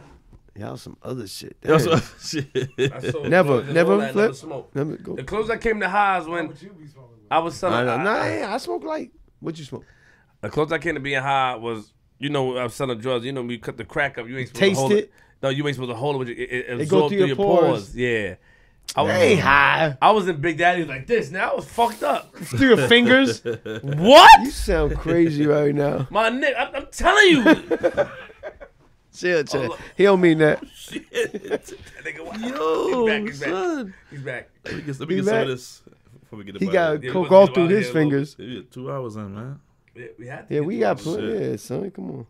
Y'all some other shit. Yo, Damn. shit. I sold Never, drugs and never, all that, Flip? smoked. Never go. The closest I came to highs when What you be smoking? I was selling. I smoke light. What you smoke? The closest I came to being high was, I was selling drugs. You know, we cut the crack up. You ain't supposed to Taste hold it? No, you ain't supposed to hold it. With it go absorbed through through your your pores. Yeah. I was, Hey, high. I was in Big Daddy like this. Now I was fucked up. Through your fingers? What? You sound crazy right now. My nigga, I'm telling you. Chill. He don't mean that. That nigga, wow. Yo, He's back. son. He's back. Let me get some back. of this before we get He about got it. Yeah, coke we all wasn't through out his here, fingers. Yeah, 2 hours in, man. We had to Yeah, get we to got it. plenty. Yeah, son, come on.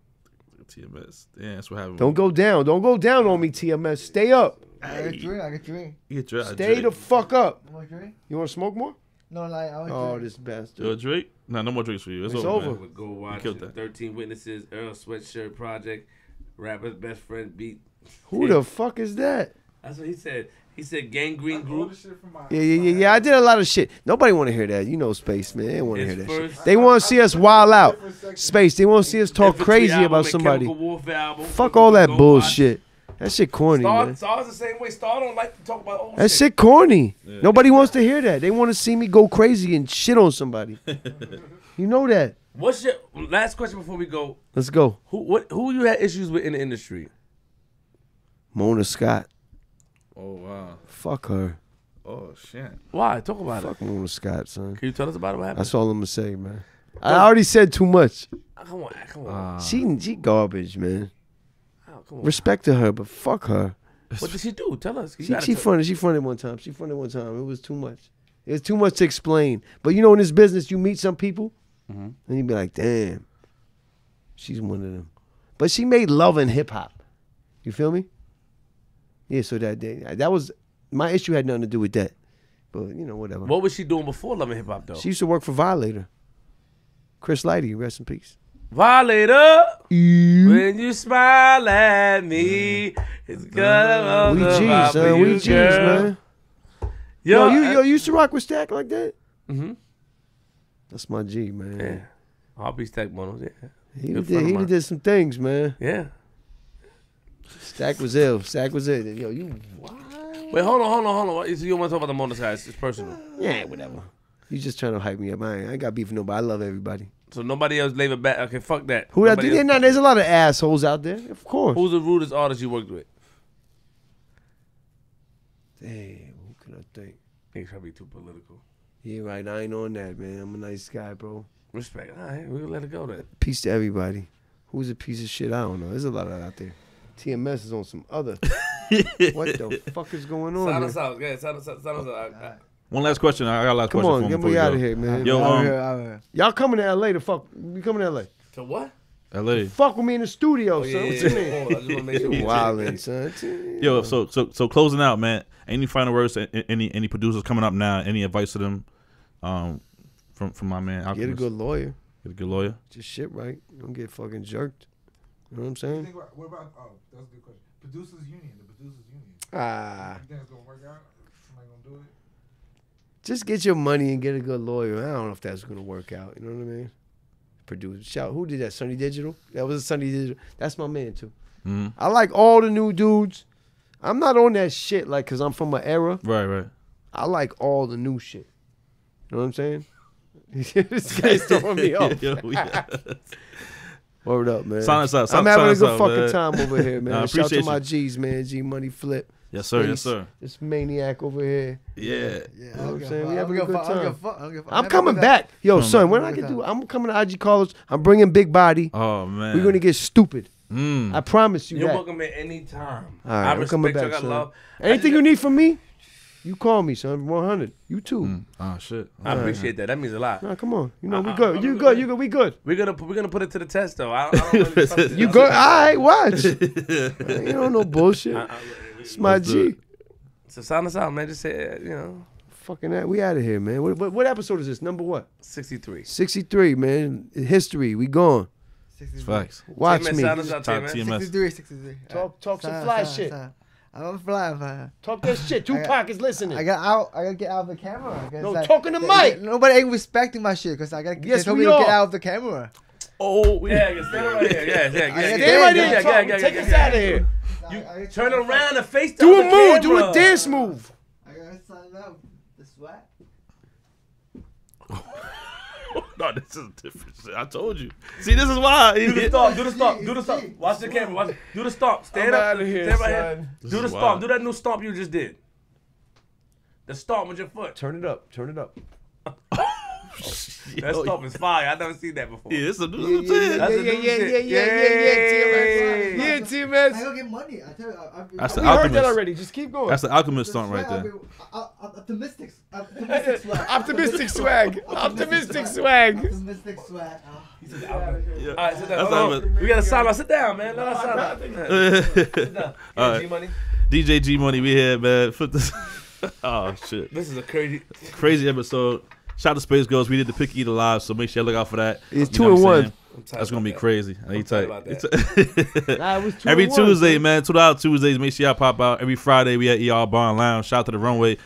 TMS. Yeah, that's what happened. Don't go down. Don't go down on me, TMS. Stay up. I get drink. You get Drake. Stay the fuck up. You want drink? You want to smoke more? No, like I want Oh, drink. this bastard. Yo, Drake? Nah, no more drinks for you. It's, It's over. over. Man. Go watch killed it. that. 13 Witnesses, Earl Sweatshirt Project, Rapper's Best Friend Beat. Who the fuck is that? That's what he said. He said Gangrene All Group. the shit from my. Yeah. I did a lot of shit. Nobody want to hear that. You know, Space, man. They don't want to hear His that shit. first They want to see us wild out. Space. They want to see us talk Infantry crazy album about and somebody. Chemical Warfare album. Fuck all that Go bullshit. That shit corny, Watch. man. Star's the same way. Star don't like to talk about old That shit corny. Nobody wants to hear that. They want to see me go crazy and shit on somebody. You know that. What's your last question before we go? Let's go. Who you had issues with in the industry? Mona Scott. Oh, wow. Fuck her. Oh, shit. Why? Talk about Fuck it. Mona Scott, son. Can you tell us about it? What happened? That's all I'm gonna say, man. I already said too much. Come on. She garbage, man. Come on. Respect to her, but fuck her. What did she do? Tell us. You She gotta tell- fronted. She fronted one time. It was too much. It was too much to explain. But you know, in this business, you meet some people, and you be like, damn, she's one of them. But she made love and hip hop. You feel me? Yeah. So that was my issue. Had nothing to do with that. But you know, whatever. What was she doing before Love and Hip Hop though? She used to work for Violator. Chris Lighty, rest in peace. Violator. When you smile at me, it's gonna We love G's, out for son. you, We G's, girl. man. Yo, Yo, you used to rock with Stack like that? Mhm. That's my G, man. Yeah. I'll be Stack Monos. Yeah. He Good friend of did mine. some things, man. Yeah. Stack was ill. Yo, you what? Wait, hold on. So you want to talk about the Monos guys? It's personal. Yeah, whatever. You just trying to hype me up. I ain't got beef with nobody. I love everybody. So nobody else label back. Okay, fuck that. Who that? There's a lot of assholes out there, of course. Who's the rudest artist you worked with? Damn, who can I think? He's probably too political. Yeah, right. I ain't on that, man. I'm a nice guy, bro. Respect. All right, we'll let it go then. Peace to everybody. Who's a piece of shit? I don't know. There's a lot of that out there. TMS is on some other. What the fuck is going on? Sound us out. Yeah, sound us out. One last question. I got a last Come question on, for get me out of here, man. Yo, y'all coming to LA to fuck? We coming to LA? To what? LA. Fuck with me in the studio, son. Yeah, What you mean? I just want to make sure. Wildin', son. Yo, so closing out, man. Any final words? Any producers coming up now? Any advice to them? From my man. Alchemist? Get a good lawyer. Get a good lawyer. Just shit right. Don't get fucking jerked. You know what I'm saying? What about? Oh, that's a good question. Producers Union. The Producers Union. Ah. You think it's gonna work out? Somebody gonna do it? Just get your money and get a good lawyer. I don't know if that's gonna work out. You know what I mean? Produce. Shout. Who did that? Sunny Digital. That was a Sunny Digital. That's my man too. Mm-hmm. I like all the new dudes. I'm not on that shit like because I'm from an era. Right. I like all the new shit. You know what I'm saying? This guy's throwing me off. Word up, man. Sign us out. I'm having a good out, fucking man. time over here, man. Nah, Shout out to appreciate my you. G's, man. Gmoney Flip. Yes, sir. Yes, sir. This maniac over here. Yeah. You know what I'm saying? We having a good time. I'm I'm coming back. Yo, son, when I get through, I'm coming to IG College. I'm bringing Big Body. Oh man. We're going to get stupid. I promise you You're that. welcome at any time. All right, I I'm coming respect you. I back, got son. love. Anything you need from me, you call me, son. 100. You too. Oh shit. I appreciate that. That means a lot. Nah, come on. You know, we good. You good. You good. We good. We're gonna put it to the test though. I don't really trust it. You good? All right, watch. You don't know bullshit. It's my G. So sound us out, man. Just say, Fucking that. We out of here, man. What episode is this? Number what? 63. 63, man. History. We gone. Facts. Watch TMS, me. sound us out, Top TMS. TMS. 63. Talk some fly shit. I'm fly. Talk that shit. Tupac is listening. I gotta get out of the camera. No, talk in the mic. Nobody ain't respecting my shit because I gotta Yes, they told we me to are. get out of the camera. Oh, Yeah, you stand right here. Yeah. Stay right there. Talk. Take us out of here. You turn around and face the Do a other move. Do camera. a dance move. I gotta sign up the sweat. no, this is different shit. I told you. See, this is why. Do the stomp. Do the stomp. Do the stomp. Watch the camera. Watch. Do the stomp. Stand I'm up. outta here, Stand right son. here. This Do the is stomp. wild. Do that new stomp you just did. The stomp with your foot. Turn it up. Turn it up. That stomp is fire. I've never seen that before. Yeah, it's a Yeah, new shit. That's a new shit. TMS. Yeah, I TMS. gotta get money. I tell you, That's We the heard that Alchemist. already. Just keep going. That's the Alchemist song right there. Optimistic swag. Optimistic swag. Optimistic swag. Optimistic swag. All right, sit down. That's Hold how on. We got to sign out. Sit down, man. Let us sign out. Sit down. All right. G-Money. DJ Gmoney, we here, man. Put this. Oh shit. This is a Crazy episode. Shout out to Space Ghost. We did the Pick Eater live, so make sure you look out for that. It's You know what 2 I'm and saying? 1. That's gonna be crazy. Hang tight. about Nah, it was 2 Every and 1, Tuesday, son. man. $2 Tuesdays. Make sure y'all pop out. Every Friday, we at ER Bar and Lounge. Shout out to the Runway.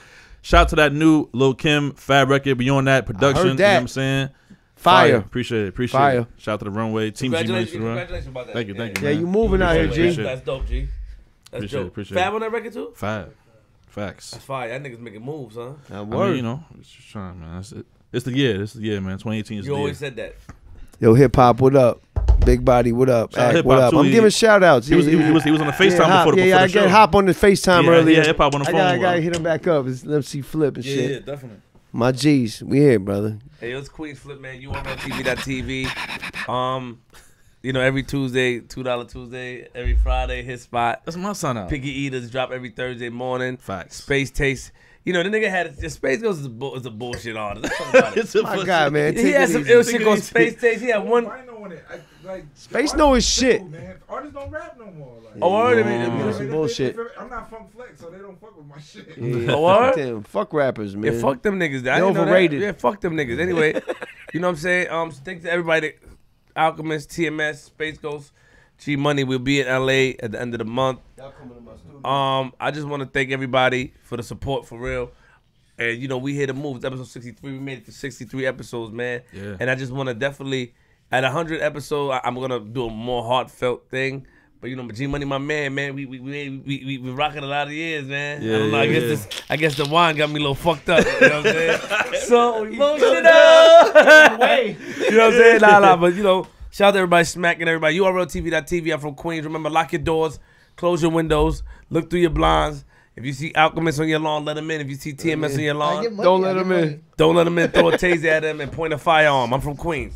Shout out to that new Lil Kim Fab record. Beyond that production. heard You know that. what I'm saying? Fire. Appreciate it. Fire. Shout out to the Runway. Team G. Congratulations about that. Thank you. Yeah, man. you moving out here, Appreciate G. it. That's dope, G. That's Appreciate it, dope. appreciate Fab it. on that record too? Facts. That's fire. That nigga's making moves, huh? Now, I word. mean, you know, it's just trying, man. That's it. It's the year. This is the year, man. 2018 is You the year. always said that. Yo, hip hop, what up? Big Body, what up? Shout out Act, Hip what Hop, up? too. I'm He- giving shout outs. He was on the FaceTime before the I show. got Hop on the FaceTime Yeah, earlier. yeah, Hip Hop on the phone. I gotta hit him back up. It's MC Flip and shit. definitely. My G's, we here, brother. Hey, it's Queenzflip, man. You on TV.tv. You know, every Tuesday, $2 Tuesday. Every Friday, his spot. That's my son out. Piggy Eaters drop every Thursday morning. Facts. Space Taste. You know, the nigga had the Space Ghost is a bullshit artist. Let's talk about it. It's a My pussy. God, man. He Take had it some easy. ill shit called Space Taste. He had one. I know when it. Like Space artists know his simple, shit. Man. Artists don't rap no more. Like, Oh, word? Yeah, some bullshit. I'm not Funk Flex, so they don't fuck with my shit. Yeah, Oh, word? fuck them. Fuck rappers, man. Yeah, fuck them niggas. I They didn't know that. overrated. Yeah, fuck them niggas. Anyway, you know what I'm saying? Thanks to everybody. Alchemist, TMS, Space Ghost, Gmoney. We'll be in LA at the end of the month. I just want to thank everybody for the support, for real. And you know, we hit the moves. Episode 63. We made it to 63 episodes, man. Yeah. And I just want to definitely, at 100 episodes, I'm gonna do a more heartfelt thing. But you know, Gmoney, my man, we rocking a lot of years, man. Yeah, I don't know. yeah, I guess the wine got me a little fucked up. You know what I'm saying? So emotional. You know what I'm saying? Nah. But you know, shout out to everybody, smacking everybody. URLTV.tv. I'm from Queens. Remember, lock your doors, close your windows, look through your blinds. If you see Alchemist on your lawn, let him in. If you see TMS on your lawn, don't let him in. Don't let him in. Throw a taser at him and point a firearm. I'm from Queens.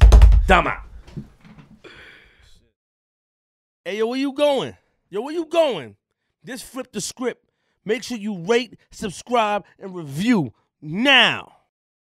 Dama. Hey, yo, where you going? Where you going? Just flip the script. Make sure you rate, subscribe, and review now.